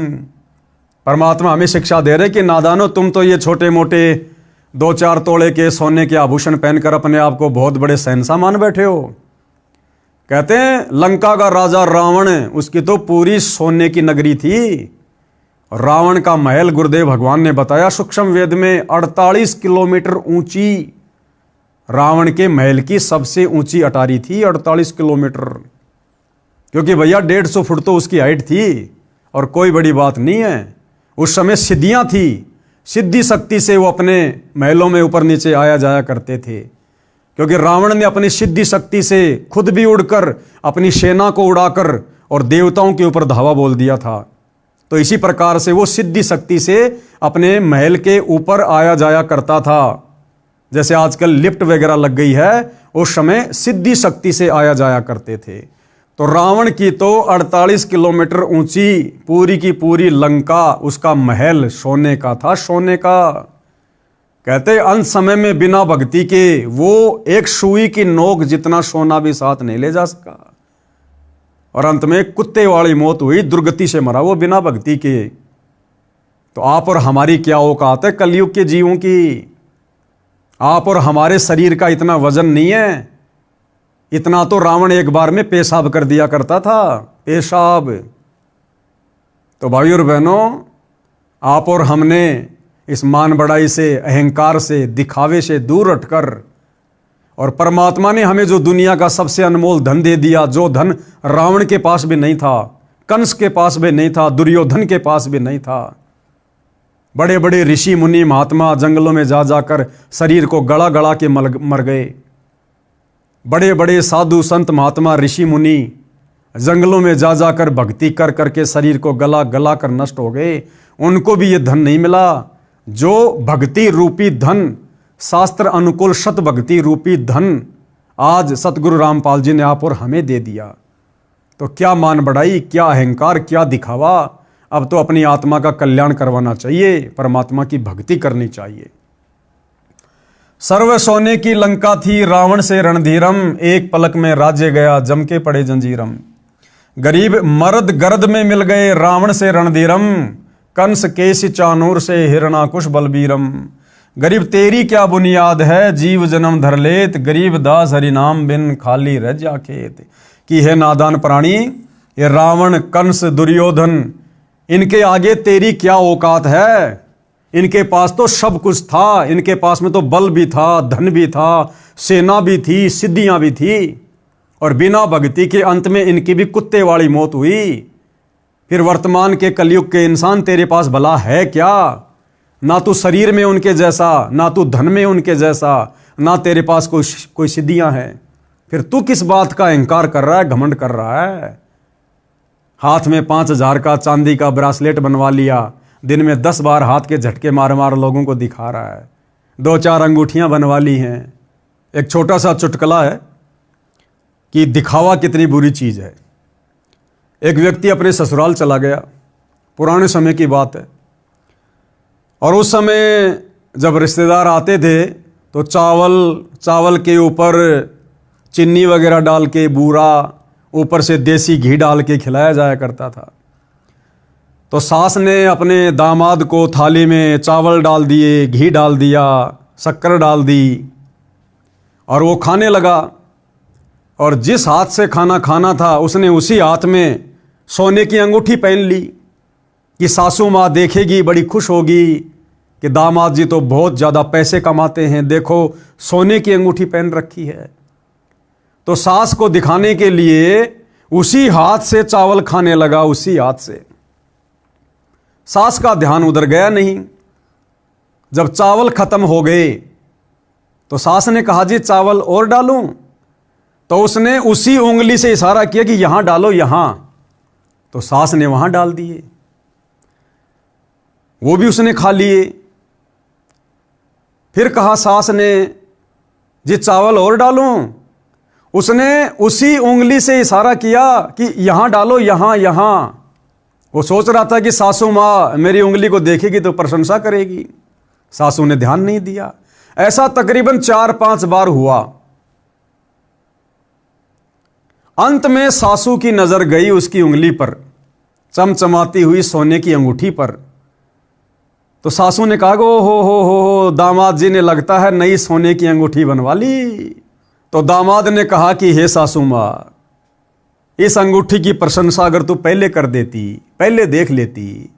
परमात्मा हमें शिक्षा दे रहे कि नादानो, तुम तो ये छोटे मोटे 2-4 तोले के सोने के आभूषण पहनकर अपने आप को बहुत बड़े शहंशाह मान बैठे हो। कहते हैं लंका का राजा रावण, उसकी तो पूरी सोने की नगरी थी। रावण का महल गुरुदेव भगवान ने बताया सूक्ष्म वेद में 48 किलोमीटर ऊंची रावण के महल की सबसे ऊंची अटारी थी, 48 किलोमीटर। क्योंकि भैया 150 फुट तो उसकी हाइट थी, और कोई बड़ी बात नहीं है। उस समय सिद्धियां थी, सिद्धि शक्ति से वो अपने महलों में ऊपर नीचे आया जाया करते थे। क्योंकि रावण ने अपनी सिद्धि शक्ति से खुद भी उड़कर अपनी सेना को उड़ाकर और देवताओं के ऊपर धावा बोल दिया था। तो इसी प्रकार से वो सिद्धि शक्ति से अपने महल के ऊपर आया जाया करता था। जैसे आजकल लिफ्ट वगैरह लग गई है, उस समय सिद्धि शक्ति से आया जाया करते थे। तो रावण की तो 48 किलोमीटर ऊंची पूरी की पूरी लंका, उसका महल सोने का था, सोने का। कहते अंत समय में बिना भक्ति के वो एक सुई की नोक जितना सोना भी साथ नहीं ले जा सका, और अंत में कुत्ते वाली मौत हुई, दुर्गति से मरा वो बिना भक्ति के। तो आप और हमारी क्या औकात है कलयुग के जीवों की? आप और हमारे शरीर का इतना वजन नहीं है। इतना तो रावण एक बार में पेशाब कर दिया करता था, पेशाब। तो भाई और बहनों, आप और हमने इस मान बढ़ाई से, अहंकार से, दिखावे से दूर हटकर, और परमात्मा ने हमें जो दुनिया का सबसे अनमोल धन दे दिया, जो धन रावण के पास भी नहीं था, कंस के पास भी नहीं था, दुर्योधन के पास भी नहीं था। बड़े बड़े ऋषि मुनि महात्मा जंगलों में जा जाकर शरीर को गला गला के मर गए। बड़े बड़े साधु संत महात्मा ऋषि मुनि जंगलों में जा जाकर भक्ति कर करके शरीर को गला गला कर नष्ट हो गए। उनको भी ये धन नहीं मिला जो भक्ति रूपी धन, शास्त्र अनुकूल सत भक्ति रूपी धन आज सतगुरु रामपाल जी ने आप और हमें दे दिया। तो क्या मान बढ़ाई, क्या अहंकार, क्या दिखावा। अब तो अपनी आत्मा का कल्याण करवाना चाहिए, परमात्मा की भक्ति करनी चाहिए। सर्व सोने की लंका थी, रावण से रणधीरम, एक पलक में राज्य गया, जम के पड़े जंजीरम। गरीब मर्द गर्द में मिल गए, रावण से रणधीरम, कंस केश चानूर से हिरणाकुश बलबीरम। गरीब तेरी क्या बुनियाद है, जीव जन्म धर लेत, गरीब दास हरिनाम बिन खाली रह जा खेत। कि है नादान प्राणी, ये रावण, कंस, दुर्योधन, इनके आगे तेरी क्या औकात है। इनके पास तो सब कुछ था, इनके पास में तो बल भी था, धन भी था, सेना भी थी, सिद्धियां भी थी, और बिना भक्ति के अंत में इनकी भी कुत्ते वाली मौत हुई। फिर वर्तमान के कलयुग के इंसान, तेरे पास भला है क्या? ना तू शरीर में उनके जैसा, ना तू धन में उनके जैसा, ना तेरे पास कोई सिद्धियां हैं। फिर तू किस बात का अहंकार कर रहा है, घमंड कर रहा है? हाथ में 5,000 का चांदी का ब्रासलेट बनवा लिया, दिन में 10 बार हाथ के झटके मार मार लोगों को दिखा रहा है, 2-4 अंगूठियां बनवा ली हैं। एक छोटा सा चुटकुला है कि दिखावा कितनी बुरी चीज है। एक व्यक्ति अपने ससुराल चला गया, पुराने समय की बात है, और उस समय जब रिश्तेदार आते थे तो चावल के ऊपर चीनी वगैरह डाल के, बूरा ऊपर से देसी घी डाल के खिलाया जाया करता था। तो सास ने अपने दामाद को थाली में चावल डाल दिए, घी डाल दिया, शक्कर डाल दी, और वो खाने लगा। और जिस हाथ से खाना खाना था उसने उसी हाथ में सोने की अंगूठी पहन ली कि सासू माँ देखेगी, बड़ी खुश होगी कि दामाद जी तो बहुत ज़्यादा पैसे कमाते हैं, देखो सोने की अंगूठी पहन रखी है। तो सास को दिखाने के लिए उसी हाथ से चावल खाने लगा, उसी हाथ से। सास का ध्यान उधर गया नहीं। जब चावल खत्म हो गए तो सास ने कहा, जी चावल और डालूं? तो उसने उसी उंगली से इशारा किया कि यहां डालो, यहां। तो सास ने वहां डाल दिए, वो भी उसने खा लिए। फिर कहा सास ने, जी चावल और डालूं? उसने उसी उंगली से इशारा किया कि यहां डालो, यहां यहां। वो सोच रहा था कि सासू माँ मेरी उंगली को देखेगी तो प्रशंसा करेगी। सासू ने ध्यान नहीं दिया। ऐसा तकरीबन 4-5 बार हुआ। अंत में सासू की नजर गई उसकी उंगली पर, चमचमाती हुई सोने की अंगूठी पर। तो सासू ने कहा, हो दामाद जी ने लगता है नई सोने की अंगूठी बनवा ली। तो दामाद ने कहा कि हे सासू माँ, इस अंगूठी की प्रशंसा अगर तू पहले कर देती, पहले देख लेती,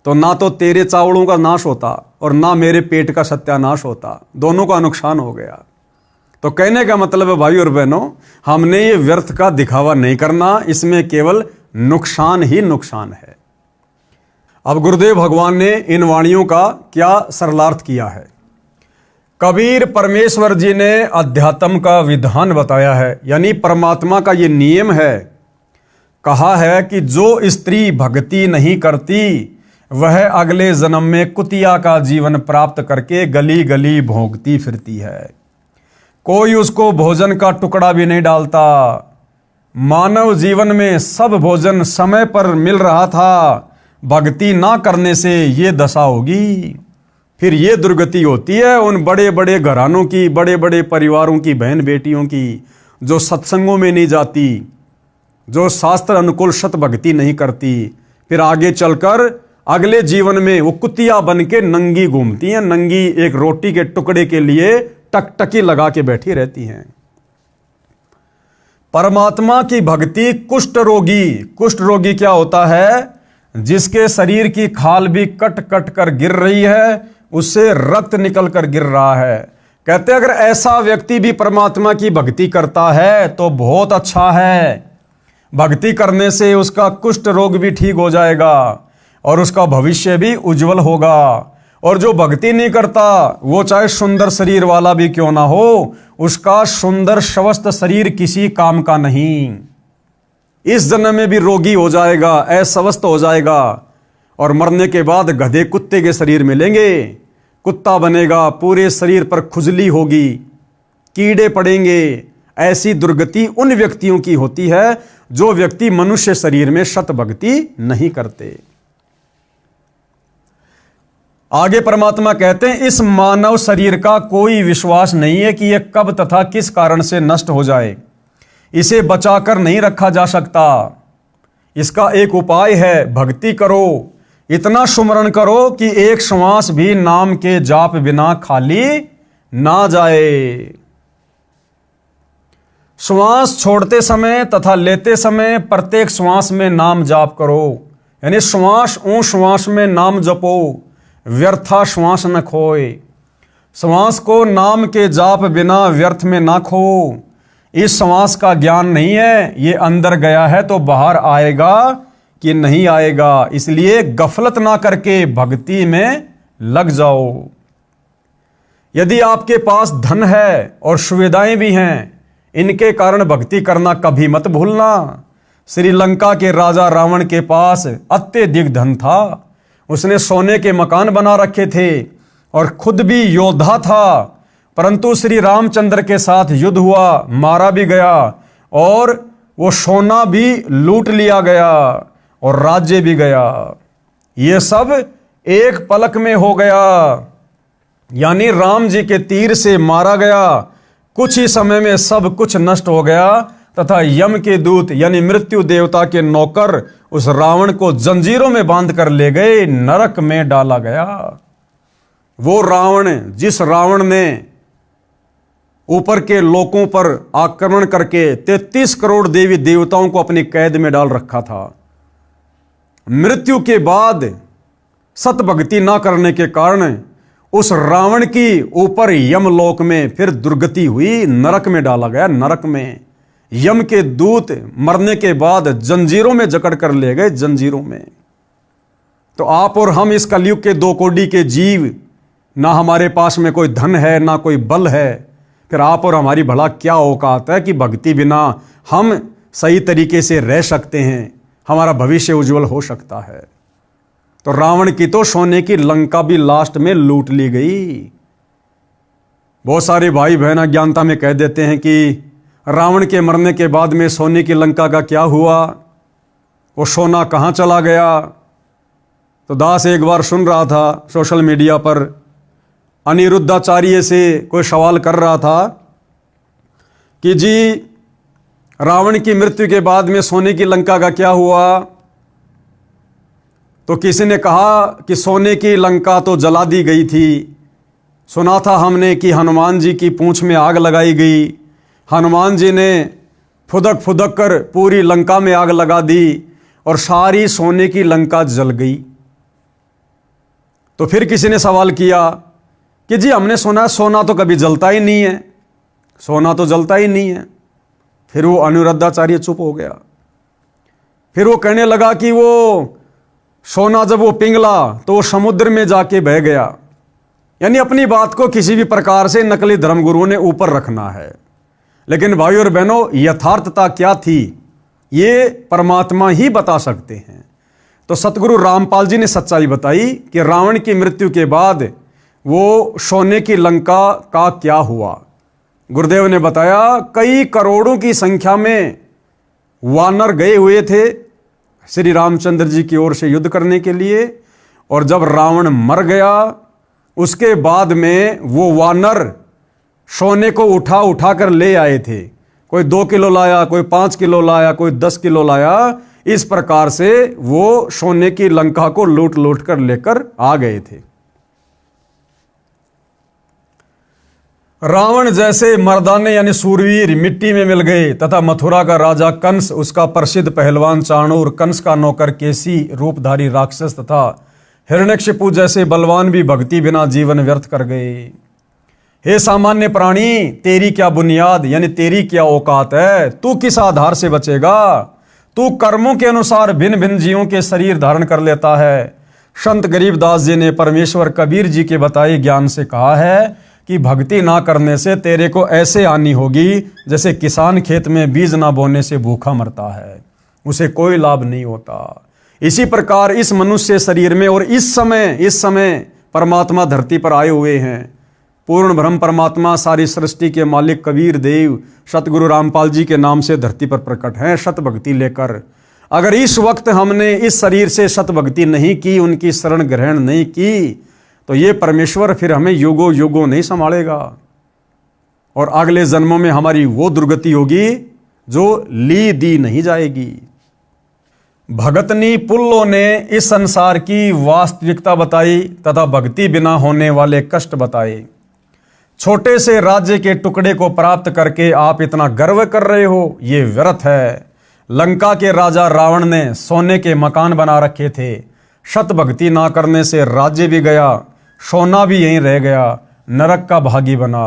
तो ना तो तेरे चावलों का नाश होता और ना मेरे पेट का सत्यानाश होता, दोनों का नुकसान हो गया। तो कहने का मतलब है भाई और बहनों, हमने ये व्यर्थ का दिखावा नहीं करना, इसमें केवल नुकसान ही नुकसान है। अब गुरुदेव भगवान ने इन वाणियों का क्या सरलार्थ किया है। कबीर परमेश्वर जी ने अध्यात्म का विधान बताया है, यानी परमात्मा का ये नियम है। कहा है कि जो स्त्री भक्ति नहीं करती वह अगले जन्म में कुतिया का जीवन प्राप्त करके गली गली भोंकती फिरती है। कोई उसको भोजन का टुकड़ा भी नहीं डालता। मानव जीवन में सब भोजन समय पर मिल रहा था, भक्ति ना करने से ये दशा होगी। फिर ये दुर्गति होती है उन बड़े बड़े घरानों की, बड़े बड़े परिवारों की बहन बेटियों की, जो सत्संगों में नहीं जाती, जो शास्त्र अनुकूल सत भक्ति नहीं करती। फिर आगे चलकर अगले जीवन में वो कुतिया बन के नंगी घूमती हैं, नंगी एक रोटी के टुकड़े के लिए टकटकी लगा के बैठी रहती हैं। परमात्मा की भक्ति कुष्ठ रोगी क्या होता है? जिसके शरीर की खाल भी कट कट कर गिर रही है, उससे रक्त निकल कर गिर रहा है। कहते अगर ऐसा व्यक्ति भी परमात्मा की भक्ति करता है तो बहुत अच्छा है। भक्ति करने से उसका कुष्ठ रोग भी ठीक हो जाएगा और उसका भविष्य भी उज्जवल होगा। और जो भक्ति नहीं करता वो चाहे सुंदर शरीर वाला भी क्यों ना हो, उसका सुंदर स्वस्थ शरीर किसी काम का नहीं। इस जन्म में भी रोगी हो जाएगा, अस्वस्थ हो जाएगा, और मरने के बाद गधे कुत्ते के शरीर मिलेंगे, कुत्ता बनेगा, पूरे शरीर पर खुजली होगी, कीड़े पड़ेंगे। ऐसी दुर्गति उन व्यक्तियों की होती है जो व्यक्ति मनुष्य शरीर में सत भक्ति नहीं करते। आगे परमात्मा कहते हैं इस मानव शरीर का कोई विश्वास नहीं है कि यह कब तथा किस कारण से नष्ट हो जाए। इसे बचाकर नहीं रखा जा सकता। इसका एक उपाय है, भक्ति करो, इतना सुमरण करो कि एक श्वास भी नाम के जाप बिना खाली ना जाए। श्वास छोड़ते समय तथा लेते समय प्रत्येक श्वास में नाम जाप करो। यानी श्वास ऊ श्वास में नाम जपो, व्यर्था श्वास न खोए। श्वास को नाम के जाप बिना व्यर्थ में ना खो। इस श्वास का ज्ञान नहीं है, ये अंदर गया है तो बाहर आएगा कि नहीं आएगा। इसलिए गफलत ना करके भक्ति में लग जाओ। यदि आपके पास धन है और सुविधाएं भी हैं, इनके कारण भक्ति करना कभी मत भूलना। श्रीलंका के राजा रावण के पास अत्यधिक धन था, उसने सोने के मकान बना रखे थे और खुद भी योद्धा था, परंतु श्री रामचंद्र के साथ युद्ध हुआ, मारा भी गया और वो सोना भी लूट लिया गया और राज्य भी गया। ये सब एक पलक में हो गया, यानी राम जी के तीर से मारा गया। कुछ ही समय में सब कुछ नष्ट हो गया तथा यम के दूत यानी मृत्यु देवता के नौकर उस रावण को जंजीरों में बांध कर ले गए, नरक में डाला गया। वो रावण, जिस रावण ने ऊपर के लोकों पर आक्रमण करके 33 करोड़ देवी देवताओं को अपनी कैद में डाल रखा था, मृत्यु के बाद सत भक्ति ना करने के कारण उस रावण की ऊपर यमलोक में फिर दुर्गति हुई, नरक में डाला गया। नरक में यम के दूत मरने के बाद जंजीरों में जकड़ कर ले गए, जंजीरों में। तो आप और हम इस कलयुग के 2 कोड़ी के जीव, ना हमारे पास में कोई धन है ना कोई बल है, फिर आप और हमारी भला क्या औकात है कि भक्ति बिना हम सही तरीके से रह सकते हैं, हमारा भविष्य उज्जवल हो सकता है। तो रावण की तो सोने की लंका भी लास्ट में लूट ली गई। बहुत सारे भाई बहन अज्ञानता में कह देते हैं कि रावण के मरने के बाद में सोने की लंका का क्या हुआ, वो सोना कहाँ चला गया। तो दास एक बार सुन रहा था सोशल मीडिया पर, अनिरुद्धाचार्य से कोई सवाल कर रहा था कि जी रावण की मृत्यु के बाद में सोने की लंका का क्या हुआ। तो किसी ने कहा कि सोने की लंका तो जला दी गई थी। सुना था हमने कि हनुमान जी की पूंछ में आग लगाई गई, हनुमान जी ने फुदक फुदक कर पूरी लंका में आग लगा दी और सारी सोने की लंका जल गई। तो फिर किसी ने सवाल किया कि जी हमने सुना सोना तो कभी जलता ही नहीं है, सोना तो जलता ही नहीं है। फिर वो अनिरुद्धाचार्य चुप हो गया। फिर वो कहने लगा कि वो सोना जब वो पिघला तो वो समुद्र में जाके बह गया। यानी अपनी बात को किसी भी प्रकार से नकली धर्मगुरु ने ऊपर रखना है, लेकिन भाई और बहनों यथार्थता क्या थी ये परमात्मा ही बता सकते हैं। तो सतगुरु रामपाल जी ने सच्चाई बताई कि रावण की मृत्यु के बाद वो सोने की लंका का क्या हुआ। गुरुदेव ने बताया कई करोड़ों की संख्या में वानर गए हुए थे श्री रामचंद्र जी की ओर से युद्ध करने के लिए, और जब रावण मर गया उसके बाद में वो वानर सोने को उठा उठा कर ले आए थे। कोई 2 किलो लाया, कोई 5 किलो लाया, कोई 10 किलो लाया। इस प्रकार से वो सोने की लंका को लूट लूट कर लेकर आ गए थे। रावण जैसे मर्दाने यानी सूरवीर मिट्टी में मिल गए तथा मथुरा का राजा कंस, उसका प्रसिद्ध पहलवान चाणूर, कंस का नौकर केसी, रूपधारी राक्षस तथा हिरण्यकशिपु जैसे बलवान भी भक्ति बिना जीवन व्यर्थ कर गए। हे सामान्य प्राणी, तेरी क्या बुनियाद यानी तेरी क्या औकात है? तू किस आधार से बचेगा? तू कर्मों के अनुसार भिन्न भिन्न जीवों के शरीर धारण कर लेता है। संत गरीबदास जी ने परमेश्वर कबीर जी के बताए ज्ञान से कहा है कि भक्ति ना करने से तेरे को ऐसे हानि होगी जैसे किसान खेत में बीज ना बोने से भूखा मरता है, उसे कोई लाभ नहीं होता। इसी प्रकार इस मनुष्य शरीर में और इस समय परमात्मा धरती पर आए हुए हैं। पूर्ण ब्रह्म परमात्मा सारी सृष्टि के मालिक कबीर देव सतगुरु रामपाल जी के नाम से धरती पर प्रकट हैं सत भक्ति लेकर। अगर इस वक्त हमने इस शरीर से सत भक्ति नहीं की, उनकी शरण ग्रहण नहीं की, तो ये परमेश्वर फिर हमें युगों युगों नहीं संभालेगा और अगले जन्मों में हमारी वो दुर्गति होगी जो ली दी नहीं जाएगी। भगतनी पुल्लों ने इस संसार की वास्तविकता बताई तथा भक्ति बिना होने वाले कष्ट बताए। छोटे से राज्य के टुकड़े को प्राप्त करके आप इतना गर्व कर रहे हो, ये व्यर्थ है। लंका के राजा रावण ने सोने के मकान बना रखे थे। सत भक्ति ना करने से राज्य भी गया, सोना भी यहीं रह गया, नरक का भागी बना।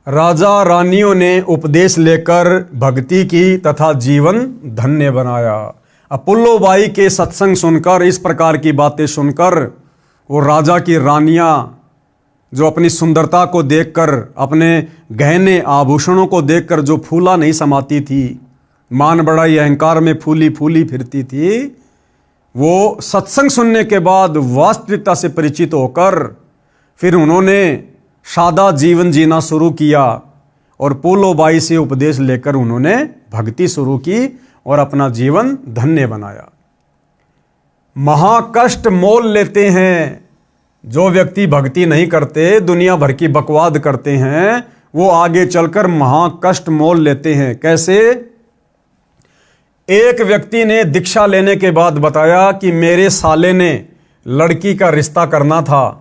राजा रानियों ने उपदेश लेकर भक्ति की तथा जीवन धन्य बनाया। अपुल्लो बाई के सत्संग सुनकर, इस प्रकार की बातें सुनकर, वो राजा की रानियां जो अपनी सुंदरता को देखकर, अपने गहने आभूषणों को देखकर जो फूला नहीं समाती थी, मान बड़ाई अहंकार में फूली फूली फिरती थी, वो सत्संग सुनने के बाद वास्तविकता से परिचित होकर फिर उन्होंने सादा जीवन जीना शुरू किया और पुल्लो बाई से उपदेश लेकर उन्होंने भक्ति शुरू की और अपना जीवन धन्य बनाया। महाकष्ट मोल लेते हैं जो व्यक्ति भक्ति नहीं करते, दुनिया भर की बकवाद करते हैं, वो आगे चलकर महाकष्ट मोल लेते हैं। कैसे? एक व्यक्ति ने दीक्षा लेने के बाद बताया कि मेरे साले ने लड़की का रिश्ता करना था,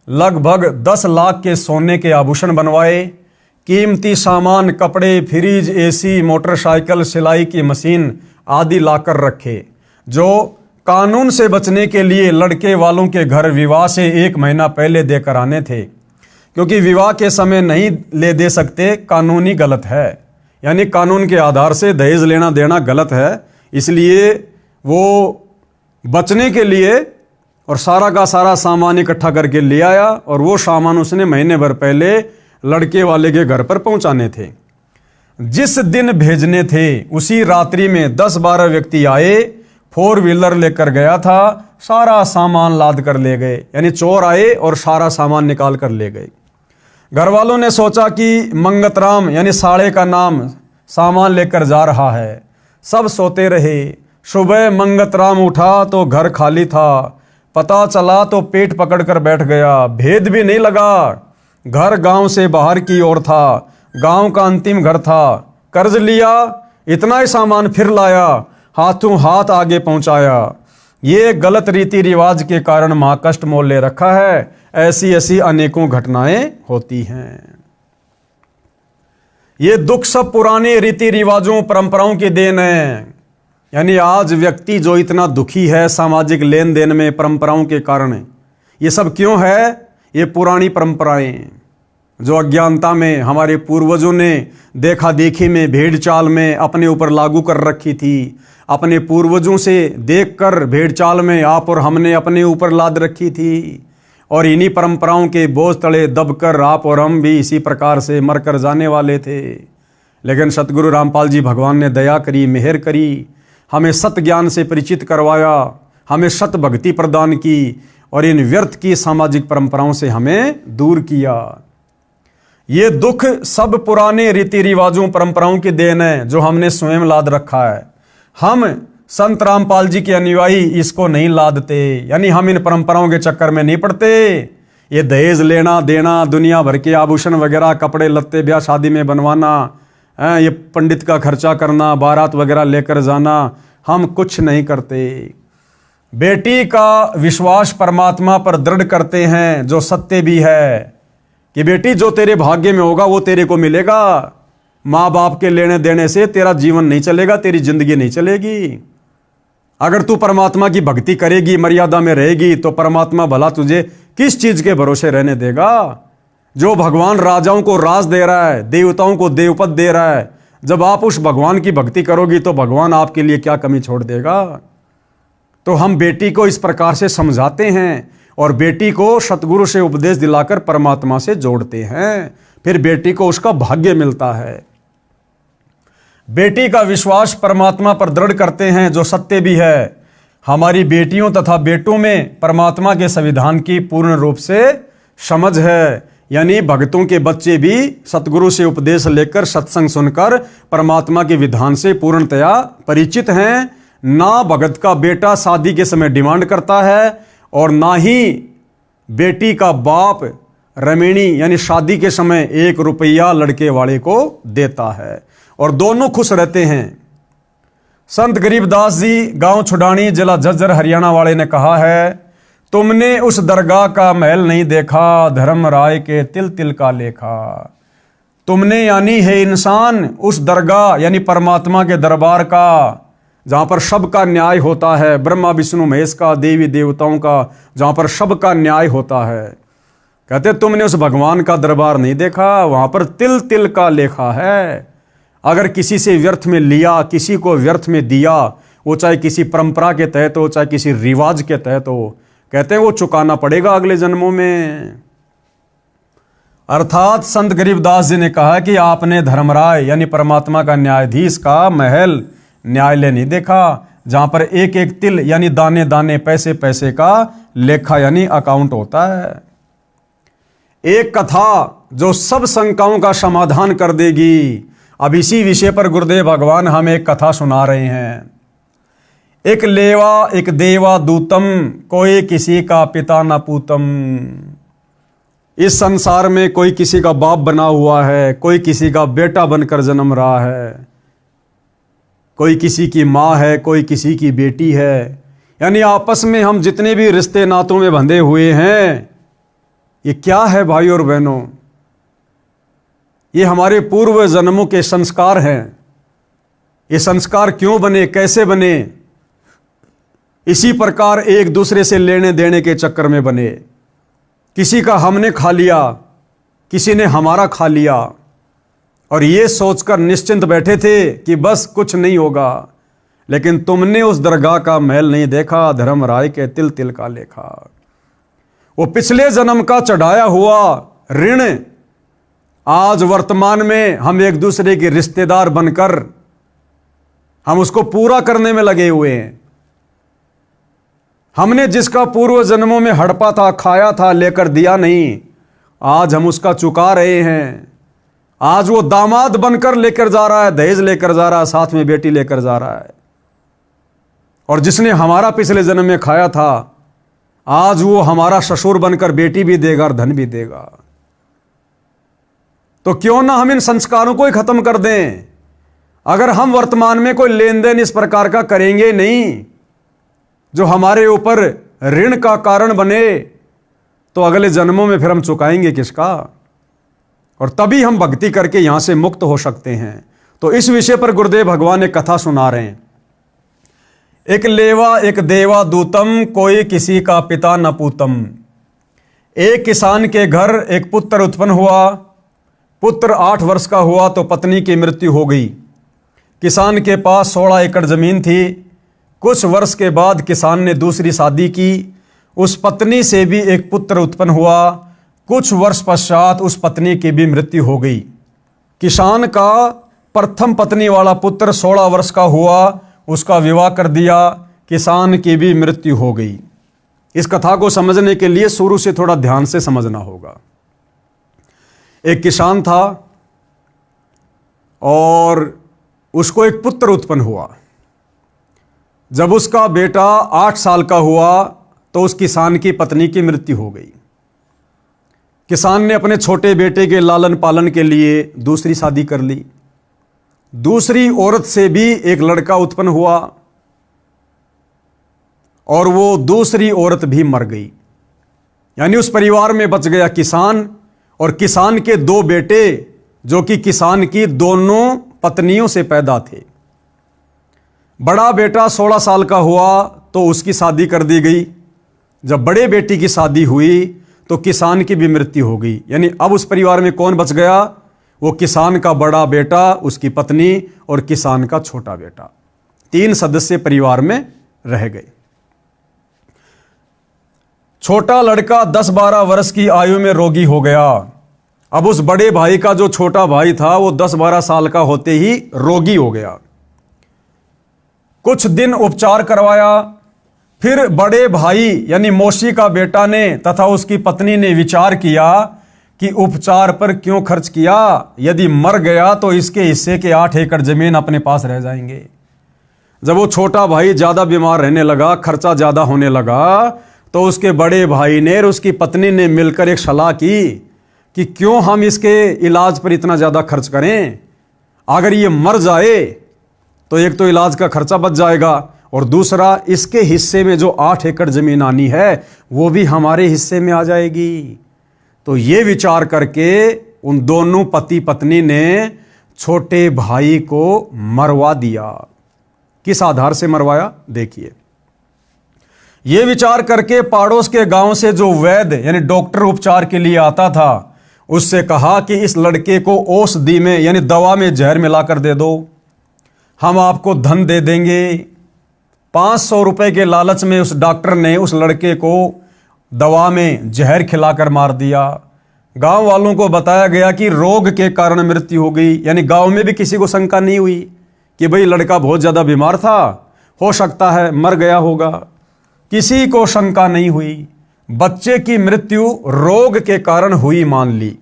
लगभग 10 लाख के सोने के आभूषण बनवाए, कीमती सामान, कपड़े, फ्रिज, एसी, मोटरसाइकिल, सिलाई की मशीन आदि लाकर रखे, जो कानून से बचने के लिए लड़के वालों के घर विवाह से 1 महीना पहले देकर आने थे, क्योंकि विवाह के समय नहीं ले दे सकते, कानूनी गलत है, यानी कानून के आधार से दहेज लेना देना गलत है। इसलिए वो बचने के लिए और सारा का सारा सामान इकट्ठा करके ले आया और वो सामान उसने महीने भर पहले लड़के वाले के घर पर पहुंचाने थे। जिस दिन भेजने थे उसी रात्रि में 10-12 व्यक्ति आए, 4 व्हीलर लेकर गया था, सारा सामान लाद कर ले गए, यानी चोर आए और सारा सामान निकाल कर ले गए। घर वालों ने सोचा कि मंगतराम यानी साले का नाम सामान लेकर जा रहा है, सब सोते रहे। सुबह मंगतराम उठा तो घर खाली था, पता चला तो पेट पकड़कर बैठ गया, भेद भी नहीं लगा। घर गांव से बाहर की ओर था, गांव का अंतिम घर था, कर्ज लिया, इतना ही सामान फिर लाया, हाथों हाथ आगे पहुंचाया। ये गलत रीति रिवाज के कारण महाकष्ट मोल ले रखा है। ऐसी ऐसी अनेकों घटनाएं होती हैं। ये दुख सब पुराने रीति रिवाजों परंपराओं की देन है। यानी आज व्यक्ति जो इतना दुखी है सामाजिक लेन देन में परंपराओं के कारण, ये सब क्यों है? ये पुरानी परंपराएं जो अज्ञानता में हमारे पूर्वजों ने देखा देखी में, भेड़ चाल में अपने ऊपर लागू कर रखी थी। अपने पूर्वजों से देखकर भेड़ चाल में आप और हमने अपने ऊपर लाद रखी थी और इन्हीं परंपराओं के बोझ तले दबकर आप और हम भी इसी प्रकार से मरकर जाने वाले थे। लेकिन सतगुरु रामपाल जी भगवान ने दया करी, मेहर करी, हमें सत ज्ञान से परिचित करवाया, हमें सत भक्ति प्रदान की और इन व्यर्थ की सामाजिक परंपराओं से हमें दूर किया। ये दुख सब पुराने रीति रिवाजों परंपराओं की देन है जो हमने स्वयं लाद रखा है। हम संत रामपाल जी के अनुयायी इसको नहीं लादते, यानी हम इन परंपराओं के चक्कर में नहीं पड़ते। ये दहेज लेना देना, दुनिया भर के आभूषण वगैरह, कपड़े लत्ते ब्याह शादी में बनवाना, ये पंडित का खर्चा करना, बारात वगैरह लेकर जाना, हम कुछ नहीं करते। बेटी का विश्वास परमात्मा पर दृढ़ करते हैं जो सत्य भी है कि बेटी जो तेरे भाग्य में होगा वो तेरे को मिलेगा। माँ बाप के लेने देने से तेरा जीवन नहीं चलेगा, तेरी जिंदगी नहीं चलेगी। अगर तू परमात्मा की भक्ति करेगी, मर्यादा में रहेगी, तो परमात्मा भला तुझे किस चीज के भरोसे रहने देगा? जो भगवान राजाओं को राज दे रहा है, देवताओं को देवपद दे रहा है, जब आप उस भगवान की भक्ति करोगी तो भगवान आपके लिए क्या कमी छोड़ देगा? तो हम बेटी को इस प्रकार से समझाते हैं और बेटी को सतगुरु से उपदेश दिलाकर परमात्मा से जोड़ते हैं, फिर बेटी को उसका भाग्य मिलता है। बेटी का विश्वास परमात्मा पर दृढ़ करते हैं जो सत्य भी है। हमारी बेटियों तथा बेटों में परमात्मा के संविधान की पूर्ण रूप से समझ है, यानी भक्तों के बच्चे भी सतगुरु से उपदेश लेकर सत्संग सुनकर परमात्मा के विधान से पूर्णतया परिचित हैं। ना भगत का बेटा शादी के समय डिमांड करता है और ना ही बेटी का बाप रमणी यानी शादी के समय 1 रुपया लड़के वाले को देता है और दोनों खुश रहते हैं। संत गरीबदास जी गांव छुडानी जिला झज्जर हरियाणा वाले ने कहा है, तुमने उस दरगाह का महल नहीं देखा, धर्म राय के तिल तिल का लेखा। तुमने यानी है इंसान उस दरगाह यानी परमात्मा के दरबार का जहां पर सबका न्याय होता है, ब्रह्मा विष्णु महेश का, देवी देवताओं का, जहां पर सबका न्याय होता है। कहते तुमने उस भगवान का दरबार नहीं देखा, वहां पर तिल तिल का लेखा है। अगर किसी से व्यर्थ में लिया, किसी को व्यर्थ में दिया, वो चाहे किसी परंपरा के तहत हो, चाहे किसी रिवाज के तहत हो, कहते हैं वो चुकाना पड़ेगा अगले जन्मों में। अर्थात संत गरीबदास जी ने कहा कि आपने धर्मराय यानी परमात्मा का न्यायाधीश का महल, न्यायालय नहीं देखा, जहां पर एक एक तिल यानी दाने दाने, पैसे पैसे का लेखा यानी अकाउंट होता है। एक कथा जो सब शंकाओं का समाधान कर देगी। अब इसी विषय पर गुरुदेव भगवान हमें एक कथा सुना रहे हैं। एक लेवा एक देवा दूतम, कोई किसी का पिता न पूतम। इस संसार में कोई किसी का बाप बना हुआ है, कोई किसी का बेटा बनकर जन्म रहा है, कोई किसी की माँ है, कोई किसी की बेटी है। यानी आपस में हम जितने भी रिश्ते नातों में बंधे हुए हैं, ये क्या है भाई और बहनों? ये हमारे पूर्व जन्मों के संस्कार हैं। ये संस्कार क्यों बने, कैसे बने? इसी प्रकार एक दूसरे से लेने देने के चक्कर में बने। किसी का हमने खा लिया, किसी ने हमारा खा लिया, और ये सोचकर निश्चिंत बैठे थे कि बस कुछ नहीं होगा। लेकिन तुमने उस दरगाह का महल नहीं देखा, धर्मराय के तिल तिल का लेखा। वो पिछले जन्म का चढ़ाया हुआ ऋण आज वर्तमान में हम एक दूसरे के रिश्तेदार बनकर हम उसको पूरा करने में लगे हुए हैं। हमने जिसका पूर्व जन्मों में हड़पा था, खाया था, लेकर दिया नहीं, आज हम उसका चुका रहे हैं। आज वो दामाद बनकर लेकर जा रहा है, दहेज लेकर जा रहा है, साथ में बेटी लेकर जा रहा है। और जिसने हमारा पिछले जन्म में खाया था, आज वो हमारा ससुर बनकर बेटी भी देगा और धन भी देगा। तो क्यों ना हम इन संस्कारों को ही खत्म कर दें। अगर हम वर्तमान में कोई लेन देन इस प्रकार का करेंगे नहीं जो हमारे ऊपर ऋण का कारण बने, तो अगले जन्मों में फिर हम चुकाएंगे किसका? और तभी हम भक्ति करके यहां से मुक्त हो सकते हैं। तो इस विषय पर गुरुदेव भगवान एक कथा सुना रहे हैं। एक लेवा एक देवा दूतम, कोई किसी का पिता न पूतम। एक किसान के घर एक पुत्र उत्पन्न हुआ। पुत्र 8 वर्ष का हुआ तो पत्नी की मृत्यु हो गई। किसान के पास 16 एकड़ जमीन थी। कुछ वर्ष के बाद किसान ने दूसरी शादी की। उस पत्नी से भी एक पुत्र उत्पन्न हुआ। कुछ वर्ष पश्चात उस पत्नी की भी मृत्यु हो गई। किसान का प्रथम पत्नी वाला पुत्र 16 वर्ष का हुआ, उसका विवाह कर दिया। किसान की भी मृत्यु हो गई। इस कथा को समझने के लिए शुरू से थोड़ा ध्यान से समझना होगा। एक किसान था और उसको एक पुत्र उत्पन्न हुआ। जब उसका बेटा 8 साल का हुआ तो उस किसान की पत्नी की मृत्यु हो गई। किसान ने अपने छोटे बेटे के लालन पालन के लिए दूसरी शादी कर ली। दूसरी औरत से भी एक लड़का उत्पन्न हुआ और वो दूसरी औरत भी मर गई। यानी उस परिवार में बच गया किसान और किसान के 2 बेटे, जो कि किसान की दोनों पत्नियों से पैदा थे। बड़ा बेटा 16 साल का हुआ तो उसकी शादी कर दी गई। जब बड़े बेटी की शादी हुई तो किसान की भी मृत्यु हो गई। यानी अब उस परिवार में कौन बच गया? वो किसान का बड़ा बेटा, उसकी पत्नी और किसान का छोटा बेटा। 3 सदस्य परिवार में रह गए। छोटा लड़का 10-12 वर्ष की आयु में रोगी हो गया। अब उस बड़े भाई का जो छोटा भाई था वो 10-12 साल का होते ही रोगी हो गया। कुछ दिन उपचार करवाया। फिर बड़े भाई यानी मौसी का बेटा ने तथा उसकी पत्नी ने विचार किया कि उपचार पर क्यों खर्च किया, यदि मर गया तो इसके हिस्से के 8 एकड़ जमीन अपने पास रह जाएंगे। जब वो छोटा भाई ज्यादा बीमार रहने लगा, खर्चा ज्यादा होने लगा, तो उसके बड़े भाई ने और उसकी पत्नी ने मिलकर एक सलाह की कि क्यों हम इसके इलाज पर इतना ज्यादा खर्च करें। अगर ये मर जाए तो एक तो इलाज का खर्चा बच जाएगा और दूसरा इसके हिस्से में जो 8 एकड़ जमीन आनी है वो भी हमारे हिस्से में आ जाएगी। तो ये विचार करके उन दोनों पति पत्नी ने छोटे भाई को मरवा दिया। किस आधार से मरवाया देखिए। ये विचार करके पड़ोस के गांव से जो वैद्य यानी डॉक्टर उपचार के लिए आता था, उससे कहा कि इस लड़के को औषधि में यानी दवा में जहर मिलाकर दे दो, हम आपको धन दे देंगे। 500 रुपए के लालच में उस डॉक्टर ने उस लड़के को दवा में जहर खिलाकर मार दिया। गांव वालों को बताया गया कि रोग के कारण मृत्यु हो गई, यानी गांव में भी किसी को शंका नहीं हुई कि भाई लड़का बहुत ज्यादा बीमार था, हो सकता है मर गया होगा। किसी को शंका नहीं हुई। बच्चे की मृत्यु रोग के कारण हुई मान ली।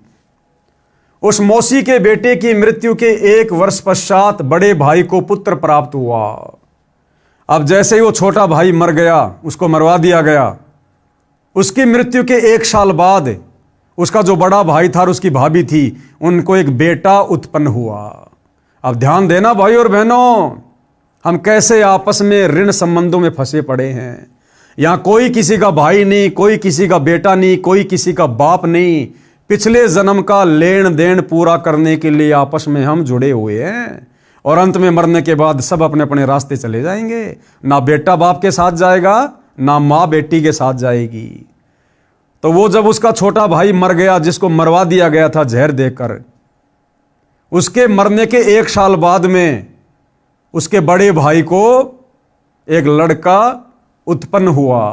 उस मौसी के बेटे की मृत्यु के 1 वर्ष पश्चात बड़े भाई को पुत्र प्राप्त हुआ। अब जैसे ही वो छोटा भाई मर गया, उसको मरवा दिया गया। उसकी मृत्यु के 1 साल बाद उसका जो बड़ा भाई था और उसकी भाभी थी, उनको एक बेटा उत्पन्न हुआ। अब ध्यान देना भाई और बहनों, हम कैसे आपस में ऋण संबंधों में फंसे पड़े हैं। यहां कोई किसी का भाई नहीं, कोई किसी का बेटा नहीं, कोई किसी का बाप नहीं। पिछले जन्म का लेन देन पूरा करने के लिए आपस में हम जुड़े हुए हैं, और अंत में मरने के बाद सब अपने अपने रास्ते चले जाएंगे। ना बेटा बाप के साथ जाएगा, ना माँ बेटी के साथ जाएगी। तो वो जब उसका छोटा भाई मर गया, जिसको मरवा दिया गया था जहर देकर, उसके मरने के 1 साल बाद में उसके बड़े भाई को एक लड़का उत्पन्न हुआ।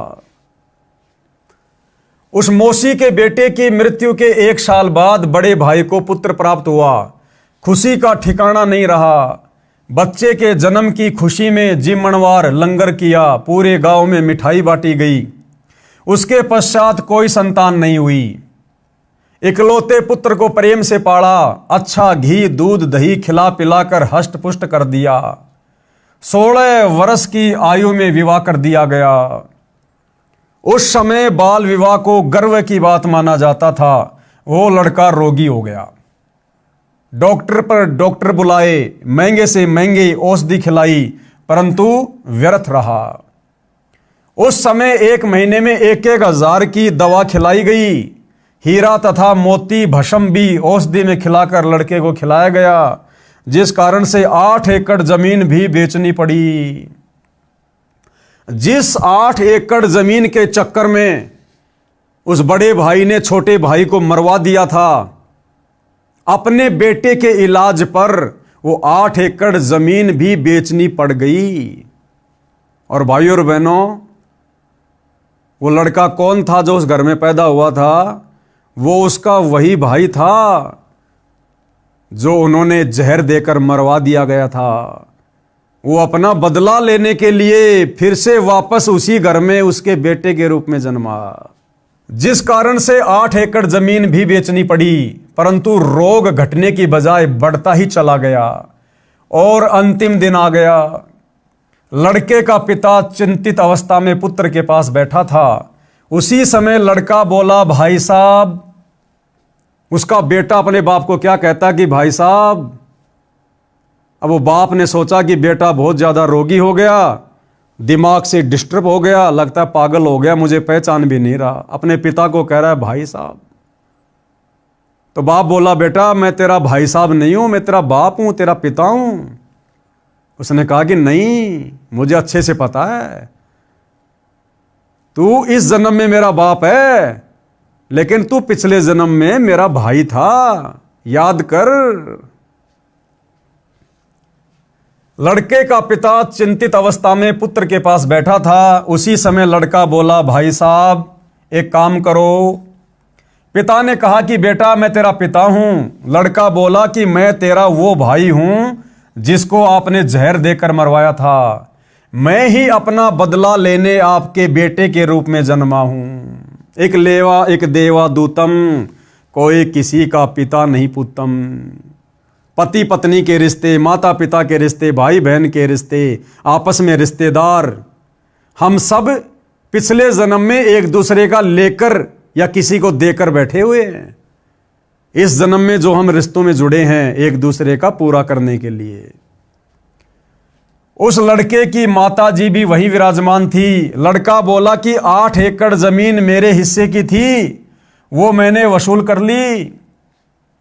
उस मौसी के बेटे की मृत्यु के 1 साल बाद बड़े भाई को पुत्र प्राप्त हुआ। खुशी का ठिकाना नहीं रहा। बच्चे के जन्म की खुशी में जिमणवार लंगर किया, पूरे गांव में मिठाई बांटी गई। उसके पश्चात कोई संतान नहीं हुई। इकलौते पुत्र को प्रेम से पाला, अच्छा घी दूध दही खिला पिलाकर हष्ट पुष्ट कर दिया। 16 वर्ष की आयु में विवाह कर दिया गया। उस समय बाल विवाह को गर्व की बात माना जाता था। वो लड़का रोगी हो गया। डॉक्टर पर डॉक्टर बुलाए, महंगे से महंगी औषधि खिलाई, परंतु व्यर्थ रहा। उस समय 1 महीने में 1-1 हजार की दवा खिलाई गई। हीरा तथा मोती भस्म भी औषधि में खिलाकर लड़के को खिलाया गया, जिस कारण से 8 एकड़ जमीन भी बेचनी पड़ी। जिस 8 एकड़ जमीन के चक्कर में उस बड़े भाई ने छोटे भाई को मरवा दिया था, अपने बेटे के इलाज पर वो 8 एकड़ जमीन भी बेचनी पड़ गई। और भाइयों और बहनों, वो लड़का कौन था जो उस घर में पैदा हुआ था? वो उसका वही भाई था जो उन्होंने जहर देकर मरवा दिया गया था। वो अपना बदला लेने के लिए फिर से वापस उसी घर में उसके बेटे के रूप में जन्मा, जिस कारण से 8 एकड़ जमीन भी बेचनी पड़ी। परंतु रोग घटने की बजाय बढ़ता ही चला गया और अंतिम दिन आ गया। लड़के का पिता चिंतित अवस्था में पुत्र के पास बैठा था। उसी समय लड़का बोला, भाई साहब। उसका बेटा अपने बाप को क्या कहता कि भाई साहब। अब वो बाप ने सोचा कि बेटा बहुत ज्यादा रोगी हो गया, दिमाग से डिस्टर्ब हो गया, लगता है पागल हो गया, मुझे पहचान भी नहीं रहा। अपने पिता को कह रहा है भाई साहब। तो बाप बोला, बेटा मैं तेरा भाई साहब नहीं हूं, मैं तेरा बाप हूं, तेरा पिता हूं। उसने कहा कि नहीं, मुझे अच्छे से पता है, तू इस जन्म में मेरा बाप है, लेकिन तू पिछले जन्म में मेरा भाई था, याद कर। लड़के का पिता चिंतित अवस्था में पुत्र के पास बैठा था। उसी समय लड़का बोला, भाई साहब एक काम करो। पिता ने कहा कि बेटा मैं तेरा पिता हूं। लड़का बोला कि मैं तेरा वो भाई हूं जिसको आपने जहर देकर मरवाया था। मैं ही अपना बदला लेने आपके बेटे के रूप में जन्मा हूं। एक लेवा एक देवा दूतम, कोई किसी का पिता नहीं पुतम। पति पत्नी के रिश्ते, माता पिता के रिश्ते, भाई बहन के रिश्ते, आपस में रिश्तेदार, हम सब पिछले जन्म में एक दूसरे का लेकर या किसी को देकर बैठे हुए हैं। इस जन्म में जो हम रिश्तों में जुड़े हैं एक दूसरे का पूरा करने के लिए। उस लड़के की माता जी भी वहीं विराजमान थी। लड़का बोला कि 8 एकड़ जमीन मेरे हिस्से की थी, वो मैंने वसूल कर ली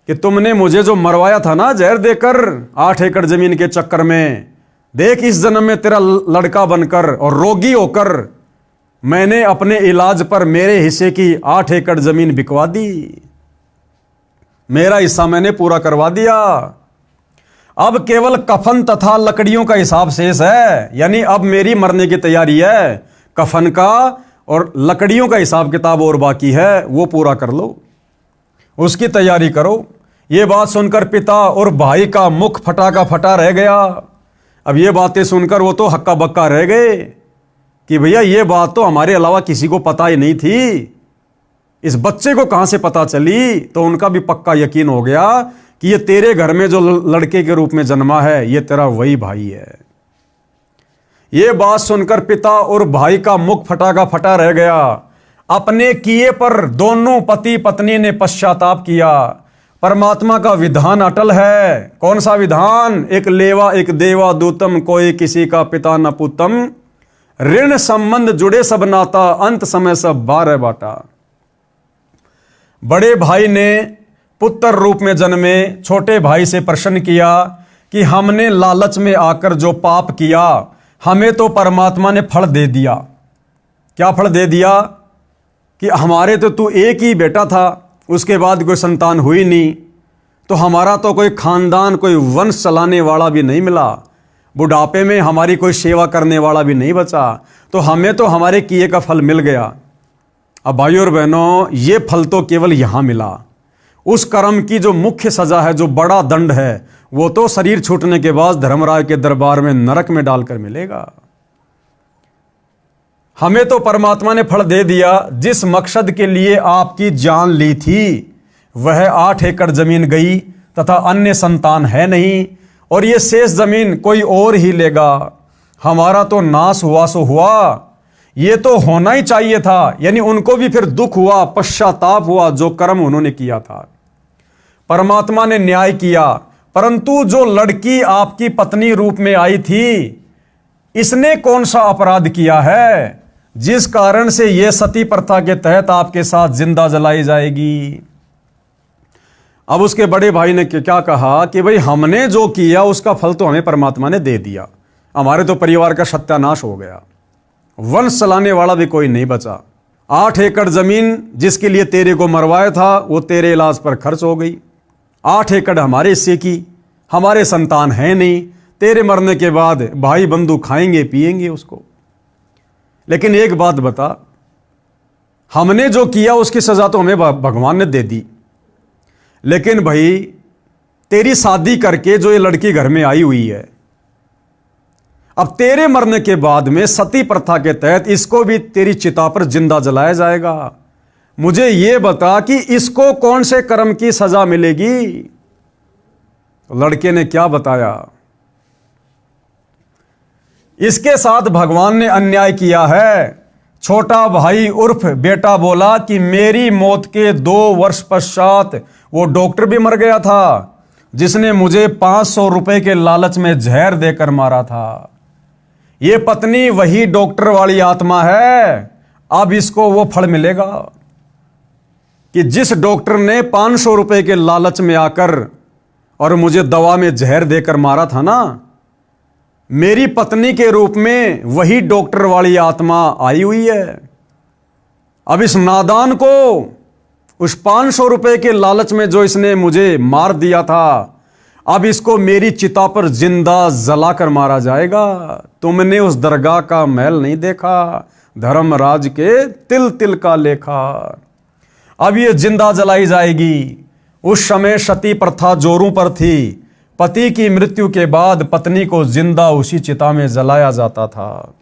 कि तुमने मुझे जो मरवाया था ना जहर देकर 8 एकड़ जमीन के चक्कर में, देख इस जन्म में तेरा लड़का बनकर और रोगी होकर मैंने अपने इलाज पर मेरे हिस्से की 8 एकड़ जमीन बिकवा दी, मेरा हिस्सा मैंने पूरा करवा दिया। अब केवल कफन तथा लकड़ियों का हिसाब शेष है, यानी अब मेरी मरने की तैयारी है, कफन का और लकड़ियों का हिसाब किताब और बाकी है, वो पूरा कर लो, उसकी तैयारी करो। ये बात सुनकर पिता और भाई का मुख फटा का फटा रह गया। अब ये बातें सुनकर वो तो हक्का बक्का रह गए कि भैया ये बात तो हमारे अलावा किसी को पता ही नहीं थी, इस बच्चे को कहां से पता चली। तो उनका भी पक्का यकीन हो गया कि ये तेरे घर में जो लड़के के रूप में जन्मा है ये तेरा वही भाई है। ये बात सुनकर पिता और भाई का मुख फटा का फटा रह गया। अपने किए पर दोनों पति पत्नी ने पश्चाताप किया। परमात्मा का विधान अटल है। कौन सा विधान? एक लेवा एक देवा दूतम, कोई किसी का पिता न पुतम, ऋण संबंध जुड़े सब नाता, अंत समय सब बारह बाटा। बड़े भाई ने पुत्र रूप में जन्मे छोटे भाई से प्रश्न किया कि हमने लालच में आकर जो पाप किया हमें तो परमात्मा ने फल दे दिया। क्या फल दे दिया? कि हमारे तो तू एक ही बेटा था, उसके बाद कोई संतान हुई नहीं, तो हमारा तो कोई खानदान कोई वंश चलाने वाला भी नहीं मिला, बुढ़ापे में हमारी कोई सेवा करने वाला भी नहीं बचा, तो हमें तो हमारे किए का फल मिल गया। अब भाइयों और बहनों, ये फल तो केवल यहां मिला। उस कर्म की जो मुख्य सजा है, जो बड़ा दंड है, वो तो शरीर छूटने के बाद धर्मराज के दरबार में नरक में डालकर मिलेगा। हमें तो परमात्मा ने फल दे दिया। जिस मकसद के लिए आपकी जान ली थी वह 8 एकड़ जमीन गई तथा अन्य संतान है नहीं, और ये शेष जमीन कोई और ही लेगा। हमारा तो नाश हुआ सो हुआ, ये तो होना ही चाहिए था। यानी उनको भी फिर दुख हुआ, पश्चाताप हुआ जो कर्म उन्होंने किया था। परमात्मा ने न्याय किया, परंतु जो लड़की आपकी पत्नी रूप में आई थी, इसने कौन सा अपराध किया है जिस कारण से यह सती प्रथा के तहत आपके साथ जिंदा जलाई जाएगी? अब उसके बड़े भाई ने क्या कहा कि भाई हमने जो किया उसका फल तो हमें परमात्मा ने दे दिया, हमारे तो परिवार का सत्यानाश हो गया, वंश चलाने वाला भी कोई नहीं बचा। 8 एकड़ जमीन जिसके लिए तेरे को मरवाया था वो तेरे इलाज पर खर्च हो गई। 8 एकड़ हमारे हिस्से की, हमारे संतान है नहीं, तेरे मरने के बाद भाई बंधु खाएंगे पिएंगे उसको। लेकिन एक बात बता, हमने जो किया उसकी सजा तो हमें भगवान ने दे दी, लेकिन भाई तेरी शादी करके जो ये लड़की घर में आई हुई है, अब तेरे मरने के बाद में सती प्रथा के तहत इसको भी तेरी चिता पर जिंदा जलाया जाएगा। मुझे यह बता कि इसको कौन से कर्म की सजा मिलेगी? लड़के ने क्या बताया? इसके साथ भगवान ने अन्याय किया है। छोटा भाई उर्फ बेटा बोला कि मेरी मौत के 2 वर्ष पश्चात वो डॉक्टर भी मर गया था जिसने मुझे 500 रुपए के लालच में जहर देकर मारा था। ये पत्नी वही डॉक्टर वाली आत्मा है। अब इसको वो फल मिलेगा कि जिस डॉक्टर ने 500 रुपए के लालच में आकर और मुझे दवा में जहर देकर मारा था ना, मेरी पत्नी के रूप में वही डॉक्टर वाली आत्मा आई हुई है। अब इस नादान को उस 500 रुपए के लालच में जो इसने मुझे मार दिया था, अब इसको मेरी चिता पर जिंदा जलाकर मारा जाएगा। तुमने उस दरगाह का महल नहीं देखा, धर्मराज के तिल तिल का लेखा। अब ये जिंदा जलाई जाएगी। उस समय सती प्रथा जोरों पर थी। पति की मृत्यु के बाद पत्नी को जिंदा उसी चिता में जलाया जाता था।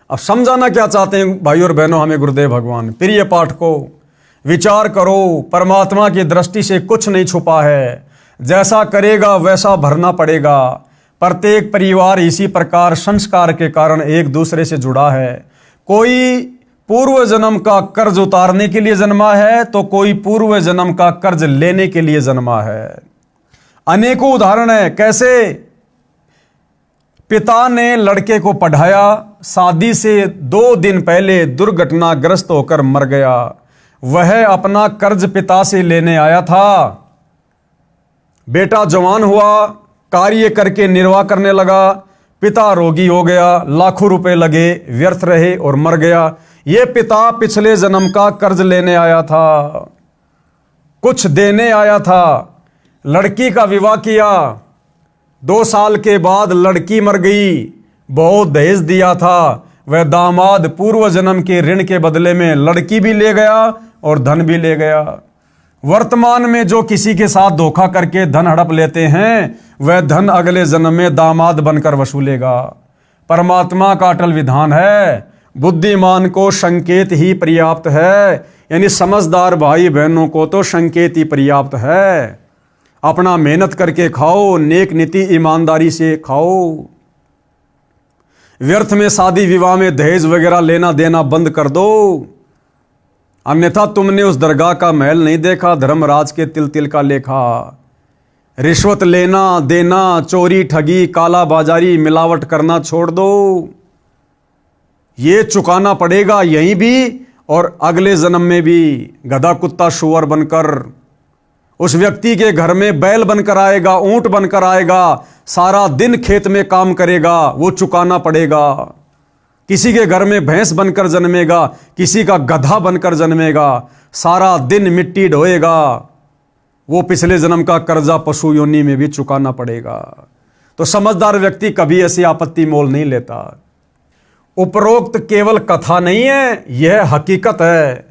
अब समझाना क्या चाहते हैं भाई और बहनों हमें गुरुदेव भगवान? प्रिय पाठ को विचार करो, परमात्मा की दृष्टि से कुछ नहीं छुपा है। जैसा करेगा वैसा भरना पड़ेगा। प्रत्येक परिवार इसी प्रकार संस्कार के कारण एक दूसरे से जुड़ा है। कोई पूर्व जन्म का कर्ज उतारने के लिए जन्मा है तो कोई पूर्व जन्म का कर्ज लेने के लिए जन्मा है। अनेकों उदाहरण है। कैसे? पिता ने लड़के को पढ़ाया, शादी से 2 दिन पहले दुर्घटनाग्रस्त होकर मर गया। वह अपना कर्ज पिता से लेने आया था। बेटा जवान हुआ, कार्य करके निर्वाह करने लगा। पिता रोगी हो गया, लाखों रुपए लगे, व्यर्थ रहे और मर गया। ये पिता पिछले जन्म का कर्ज लेने आया था, कुछ देने आया था। लड़की का विवाह किया, 2 साल के बाद लड़की मर गई, बहुत दहेज दिया था। वह दामाद पूर्व जन्म के ऋण के बदले में लड़की भी ले गया और धन भी ले गया। वर्तमान में जो किसी के साथ धोखा करके धन हड़प लेते हैं, वह धन अगले जन्म में दामाद बनकर वसूलेगा। परमात्मा का अटल विधान है, बुद्धिमान को संकेत ही पर्याप्त है। यानी समझदार भाई बहनों को तो संकेत ही पर्याप्त है। अपना मेहनत करके खाओ, नेक नीति ईमानदारी से खाओ। व्यर्थ में शादी विवाह में दहेज वगैरह लेना देना बंद कर दो, अन्यथा तुमने उस दरगाह का महल नहीं देखा, धर्मराज के तिल तिल का लेखा। रिश्वत लेना देना, चोरी ठगी काला बाजारी मिलावट करना छोड़ दो। ये चुकाना पड़ेगा यहीं भी और अगले जन्म में भी। गधा कुत्ता शुअर बनकर उस व्यक्ति के घर में बैल बनकर आएगा, ऊंट बनकर आएगा, सारा दिन खेत में काम करेगा, वो चुकाना पड़ेगा। किसी के घर में भैंस बनकर जन्मेगा, किसी का गधा बनकर जन्मेगा, सारा दिन मिट्टी ढोएगा, वो पिछले जन्म का कर्जा पशु योनि में भी चुकाना पड़ेगा। तो समझदार व्यक्ति कभी ऐसी आपत्ति मोल नहीं लेता। उपरोक्त केवल कथा नहीं है, यह हकीकत है।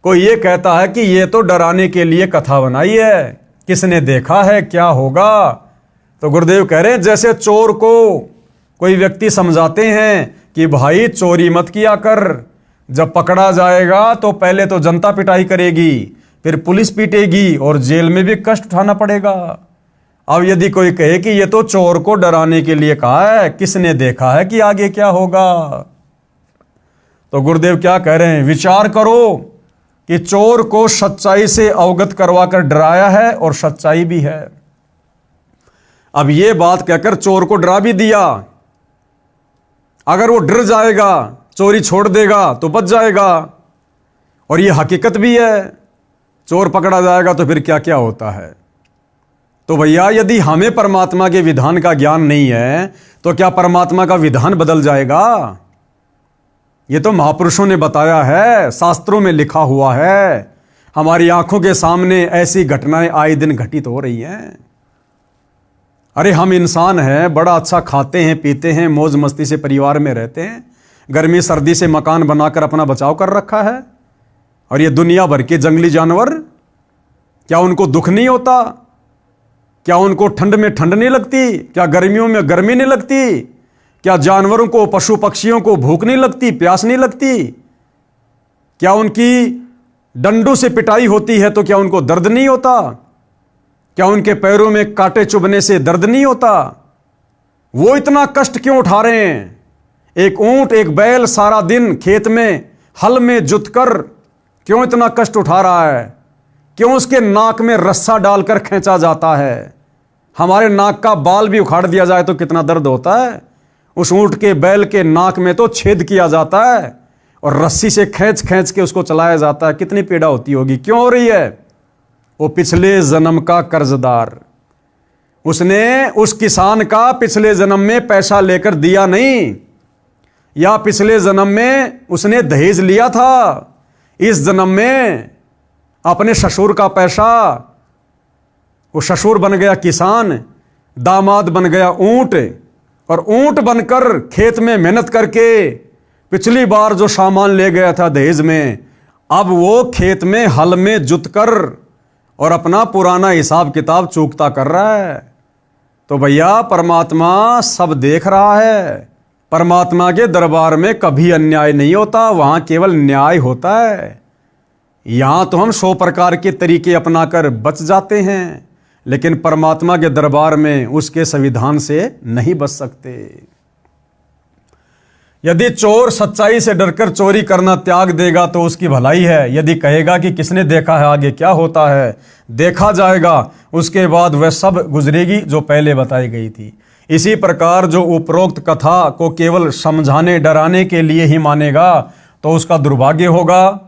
कोई ये कहता है कि ये तो डराने के लिए कथा बनाई है, किसने देखा है क्या होगा। तो गुरुदेव कह रहे हैं जैसे चोर को कोई व्यक्ति समझाते हैं कि भाई चोरी मत किया कर, जब पकड़ा जाएगा तो पहले तो जनता पिटाई करेगी, फिर पुलिस पीटेगी और जेल में भी कष्ट उठाना पड़ेगा। अब यदि कोई कहे कि ये तो चोर को डराने के लिए कहा है, किसने देखा है कि आगे क्या होगा। तो गुरुदेव क्या कह रहे हैं, विचार करो कि चोर को सच्चाई से अवगत करवाकर डराया है और सच्चाई भी है। अब यह बात कहकर चोर को डरा भी दिया, अगर वो डर जाएगा, चोरी छोड़ देगा तो बच जाएगा। और यह हकीकत भी है, चोर पकड़ा जाएगा तो फिर क्या क्या होता है। तो भैया यदि हमें परमात्मा के विधान का ज्ञान नहीं है तो क्या परमात्मा का विधान बदल जाएगा? ये तो महापुरुषों ने बताया है, शास्त्रों में लिखा हुआ है, हमारी आंखों के सामने ऐसी घटनाएं आए दिन घटित हो रही हैं। अरे हम इंसान हैं, बड़ा अच्छा खाते हैं पीते हैं, मौज मस्ती से परिवार में रहते हैं, गर्मी सर्दी से मकान बनाकर अपना बचाव कर रखा है। और ये दुनिया भर के जंगली जानवर, क्या उनको दुख नहीं होता? क्या उनको ठंड में ठंड नहीं लगती? क्या गर्मियों में गर्मी नहीं लगती? क्या जानवरों को, पशु पक्षियों को भूख नहीं लगती, प्यास नहीं लगती? क्या उनकी डंडों से पिटाई होती है तो क्या उनको दर्द नहीं होता? क्या उनके पैरों में कांटे चुभने से दर्द नहीं होता? वो इतना कष्ट क्यों उठा रहे हैं? एक ऊंट एक बैल सारा दिन खेत में हल में जुतकर क्यों इतना कष्ट उठा रहा है? क्यों उसके नाक में रस्सा डालकर खींचा जाता है? हमारे नाक का बाल भी उखाड़ दिया जाए तो कितना दर्द होता है। उस ऊंट के बैल के नाक में तो छेद किया जाता है और रस्सी से खींच खींच के उसको चलाया जाता है। कितनी पीड़ा होती होगी, क्यों हो रही है? वो पिछले जन्म का कर्जदार, उसने उस किसान का पिछले जन्म में पैसा लेकर दिया नहीं, या पिछले जन्म में उसने दहेज लिया था, इस जन्म में अपने ससुर का पैसा, वो ससुर बन गया किसान, दामाद बन गया ऊंट, और ऊंट बनकर खेत में मेहनत करके पिछली बार जो सामान ले गया था दहेज में, अब वो खेत में हल में जुतकर और अपना पुराना हिसाब किताब चूकता कर रहा है। तो भैया परमात्मा सब देख रहा है। परमात्मा के दरबार में कभी अन्याय नहीं होता, वहां केवल न्याय होता है। यहां तो हम 100 प्रकार के तरीके अपनाकर बच जाते हैं, लेकिन परमात्मा के दरबार में उसके संविधान से नहीं बच सकते। यदि चोर सच्चाई से डरकर चोरी करना त्याग देगा तो उसकी भलाई है। यदि कहेगा कि किसने देखा है आगे क्या होता है, देखा जाएगा, उसके बाद वह सब गुजरेगी जो पहले बताई गई थी। इसी प्रकार जो उपरोक्त कथा को केवल समझाने डराने के लिए ही मानेगा तो उसका दुर्भाग्य होगा।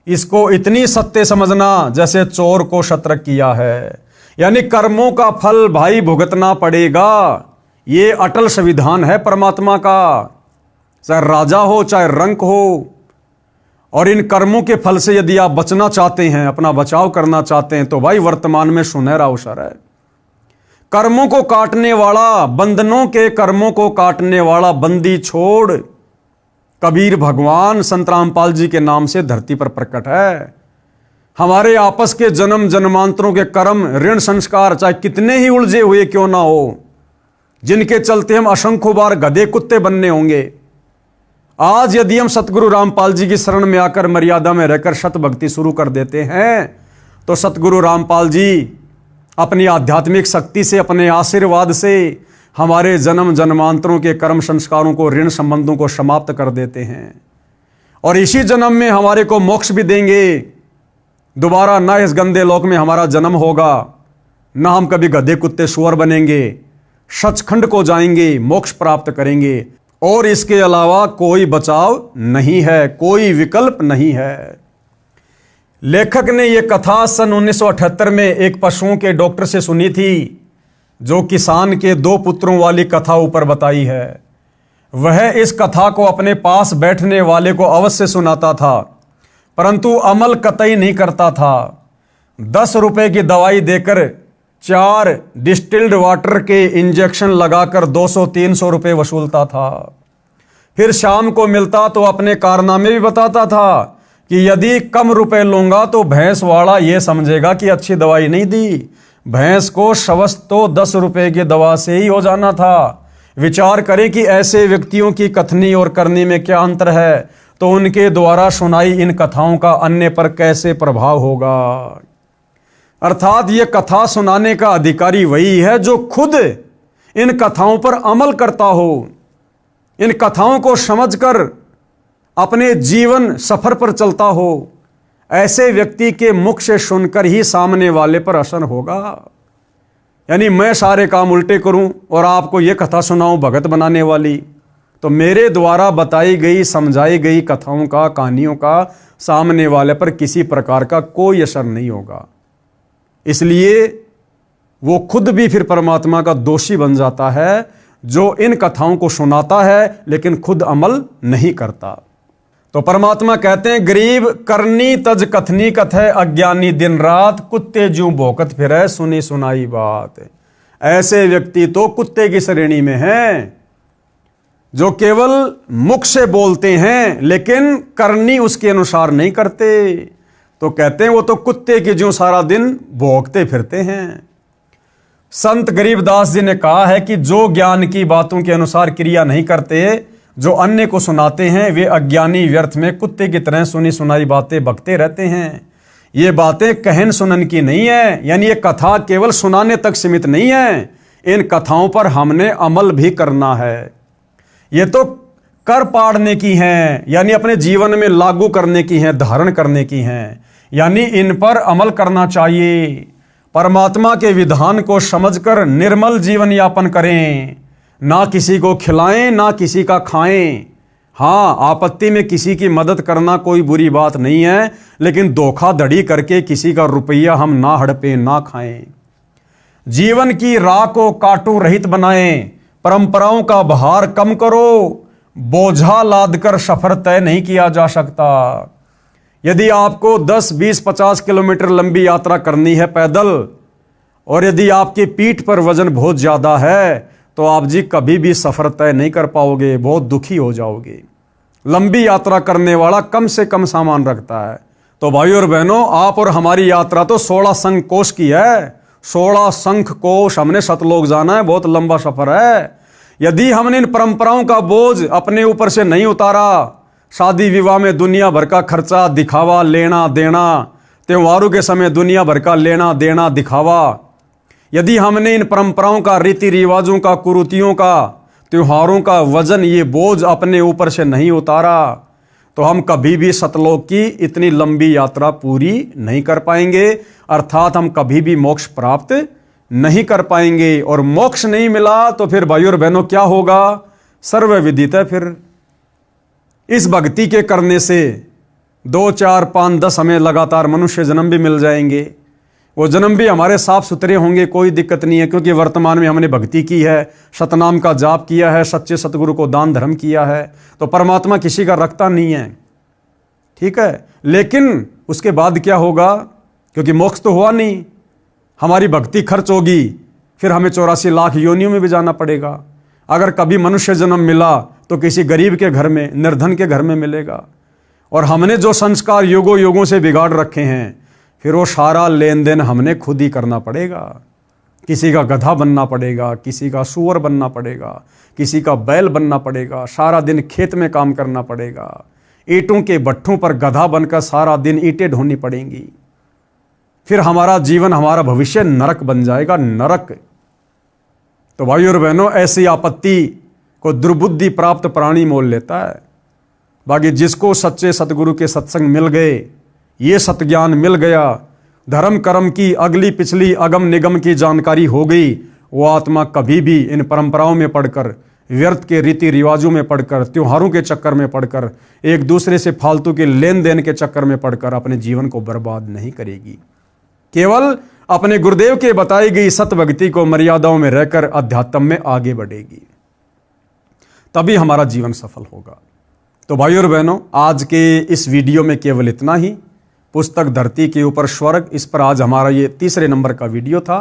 इसको इतनी सत्य समझना जैसे चोर को शतरक किया है। यानी कर्मों का फल भाई भुगतना पड़ेगा। ये अटल संविधान है परमात्मा का, चाहे राजा हो चाहे रंक हो। और इन कर्मों के फल से यदि आप बचना चाहते हैं, अपना बचाव करना चाहते हैं, तो भाई वर्तमान में सुनहरा अवसर है। कर्मों को काटने वाला, बंधनों के कर्मों को काटने वाला बंदी छोड़ कबीर भगवान संत रामपाल जी के नाम से धरती पर प्रकट है। हमारे आपस के जन्म जन्मांतरों के कर्म, ऋण संस्कार चाहे कितने ही उलझे हुए क्यों ना हो, जिनके चलते हम असंख्य बार गधे कुत्ते बनने होंगे, आज यदि हम सतगुरु रामपाल जी की शरण में आकर मर्यादा में रहकर सत भक्ति शुरू कर देते हैं, तो सतगुरु रामपाल जी अपनी आध्यात्मिक शक्ति से, अपने आशीर्वाद से हमारे जन्म जन्मांतरों के कर्म संस्कारों को, ऋण संबंधों को समाप्त कर देते हैं। और इसी जन्म में हमारे को मोक्ष भी देंगे। दोबारा ना इस गंदे लोक में हमारा जन्म होगा, ना हम कभी गधे कुत्ते सुअर बनेंगे, सचखंड को जाएंगे, मोक्ष प्राप्त करेंगे। और इसके अलावा कोई बचाव नहीं है, कोई विकल्प नहीं है। लेखक ने यह कथा सन 1978 में एक पशुओं के डॉक्टर से सुनी थी, जो किसान के 2 पुत्रों वाली कथा ऊपर बताई है। वह इस कथा को अपने पास बैठने वाले को अवश्य सुनाता था, परंतु अमल कतई नहीं करता था। 10 रुपए की दवाई देकर 4 डिस्टिल्ड वाटर के इंजेक्शन लगाकर 200-300 रुपए वसूलता था। फिर शाम को मिलता तो अपने कारनामे भी बताता था कि यदि कम रुपए लूंगा तो भैंस वाला यह समझेगा कि अच्छी दवाई नहीं दी। भैंस को स्वस्थ तो 10 रुपए की दवा से ही हो जाना था। विचार करें कि ऐसे व्यक्तियों की कथनी और करनी में क्या अंतर है, तो उनके द्वारा सुनाई इन कथाओं का अन्य पर कैसे प्रभाव होगा। अर्थात ये कथा सुनाने का अधिकारी वही है जो खुद इन कथाओं पर अमल करता हो, इन कथाओं को समझकर अपने जीवन सफर पर चलता हो। ऐसे व्यक्ति के मुख से सुनकर ही सामने वाले पर असर होगा। यानी मैं सारे काम उल्टे करूं और आपको ये कथा सुनाऊं भगत बनाने वाली, तो मेरे द्वारा बताई गई, समझाई गई कथाओं का, कहानियों का सामने वाले पर किसी प्रकार का कोई असर नहीं होगा। इसलिए वो खुद भी फिर परमात्मा का दोषी बन जाता है, जो इन कथाओं को सुनाता है लेकिन खुद अमल नहीं करता। तो परमात्मा कहते हैं, गरीब करनी तज कथनी कथय, अज्ञानी दिन रात कुत्ते ज्यों भौंकत फिरै, सुनी सुनाई बात। ऐसे व्यक्ति तो कुत्ते की श्रेणी में हैं, जो केवल मुख से बोलते हैं लेकिन करनी उसके अनुसार नहीं करते। तो कहते हैं वो तो कुत्ते की ज्यों सारा दिन भौंकते फिरते हैं। संत गरीबदास जी ने कहा है कि जो ज्ञान की बातों के अनुसार क्रिया नहीं करते, जो अन्य को सुनाते हैं, वे अज्ञानी व्यर्थ में कुत्ते की तरह सुनी सुनाई बातें बकते रहते हैं। ये बातें कहन सुनन की नहीं है, यानी ये कथा केवल सुनाने तक सीमित नहीं है, इन कथाओं पर हमने अमल भी करना है। ये तो कर पाड़ने की हैं, यानी अपने जीवन में लागू करने की हैं, धारण करने की हैं, यानी इन पर अमल करना चाहिए। परमात्मा के विधान को समझकर निर्मल जीवन यापन करें, ना किसी को खिलाएं ना किसी का खाएं। हाँ, आपत्ति में किसी की मदद करना कोई बुरी बात नहीं है, लेकिन धोखाधड़ी करके किसी का रुपया हम ना हड़पें ना खाएं। जीवन की राह को काटू रहित बनाएं, परंपराओं का भार कम करो, बोझा लादकर सफर तय नहीं किया जा सकता। यदि आपको 10, 20, 50 किलोमीटर लंबी यात्रा करनी है पैदल, और यदि आपकी पीठ पर वजन बहुत ज़्यादा है, तो आप जी कभी भी सफ़र तय नहीं कर पाओगे, बहुत दुखी हो जाओगे। लंबी यात्रा करने वाला कम से कम सामान रखता है। तो भाई और बहनों, आप और हमारी यात्रा तो 16 शंख कोश की है। 16 शंख कोश हमने सतलोक जाना है, बहुत लंबा सफ़र है। यदि हमने इन परंपराओं का बोझ अपने ऊपर से नहीं उतारा, शादी विवाह में दुनिया भर का खर्चा, दिखावा, लेना देना, त्योहारों के समय दुनिया भर का लेना देना, दिखावा, यदि हमने इन परंपराओं का, रीति रिवाजों का, कुरीतियों का, त्योहारों का वजन, ये बोझ अपने ऊपर से नहीं उतारा, तो हम कभी भी सतलोक की इतनी लंबी यात्रा पूरी नहीं कर पाएंगे। अर्थात हम कभी भी मोक्ष प्राप्त नहीं कर पाएंगे। और मोक्ष नहीं मिला तो फिर भाई और बहनों क्या होगा? सर्व विदित है। फिर इस भक्ति के करने से 2, 4, 5, 10 हमें लगातार मनुष्य जन्म भी मिल जाएंगे। वो जन्म भी हमारे साफ सुथरे होंगे, कोई दिक्कत नहीं है, क्योंकि वर्तमान में हमने भक्ति की है, सतनाम का जाप किया है, सच्चे सतगुरु को दान धर्म किया है, तो परमात्मा किसी का रखता नहीं है, ठीक है। लेकिन उसके बाद क्या होगा, क्योंकि मोक्ष तो हुआ नहीं, हमारी भक्ति खर्च होगी, फिर हमें 84 लाख योनियों में भी जाना पड़ेगा। अगर कभी मनुष्य जन्म मिला तो किसी गरीब के घर में, निर्धन के घर में मिलेगा। और हमने जो संस्कार युगों युगों से बिगाड़ रखे हैं, फिर वो सारा लेन देन हमने खुद ही करना पड़ेगा। किसी का गधा बनना पड़ेगा, किसी का सूअर बनना पड़ेगा, किसी का बैल बनना पड़ेगा, सारा दिन खेत में काम करना पड़ेगा, ईंटों के भट्ठों पर गधा बनकर सारा दिन ईंटें ढोनी पड़ेंगी। फिर हमारा जीवन, हमारा भविष्य नरक बन जाएगा, नरक। तो भाइयों और बहनों, ऐसी आपत्ति को दुर्बुद्धि प्राप्त प्राणी मोल लेता है। बाकी जिसको सच्चे सतगुरु के सत्संग मिल गए, ये सतज्ञान मिल गया, धर्म कर्म की अगली पिछली अगम निगम की जानकारी हो गई, वो आत्मा कभी भी इन परंपराओं में पढ़कर, व्यर्थ के रीति रिवाजों में पढ़कर, त्योहारों के चक्कर में पढ़कर, एक दूसरे से फालतू के लेन देन के चक्कर में पढ़कर अपने जीवन को बर्बाद नहीं करेगी। केवल अपने गुरुदेव के बताई गई सत भक्ति को मर्यादाओं में रहकर अध्यात्म में आगे बढ़ेगी, तभी हमारा जीवन सफल होगा। तो भाइयों और बहनों, आज के इस वीडियो में केवल इतना ही। पुस्तक धरती के ऊपर स्वर्ग, इस पर आज हमारा ये 3रे नंबर का वीडियो था।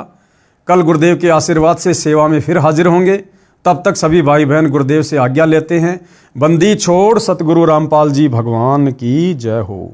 कल गुरुदेव के आशीर्वाद से सेवा में फिर हाजिर होंगे। तब तक सभी भाई बहन गुरुदेव से आज्ञा लेते हैं। बंदी छोड़ सतगुरु रामपाल जी भगवान की जय हो।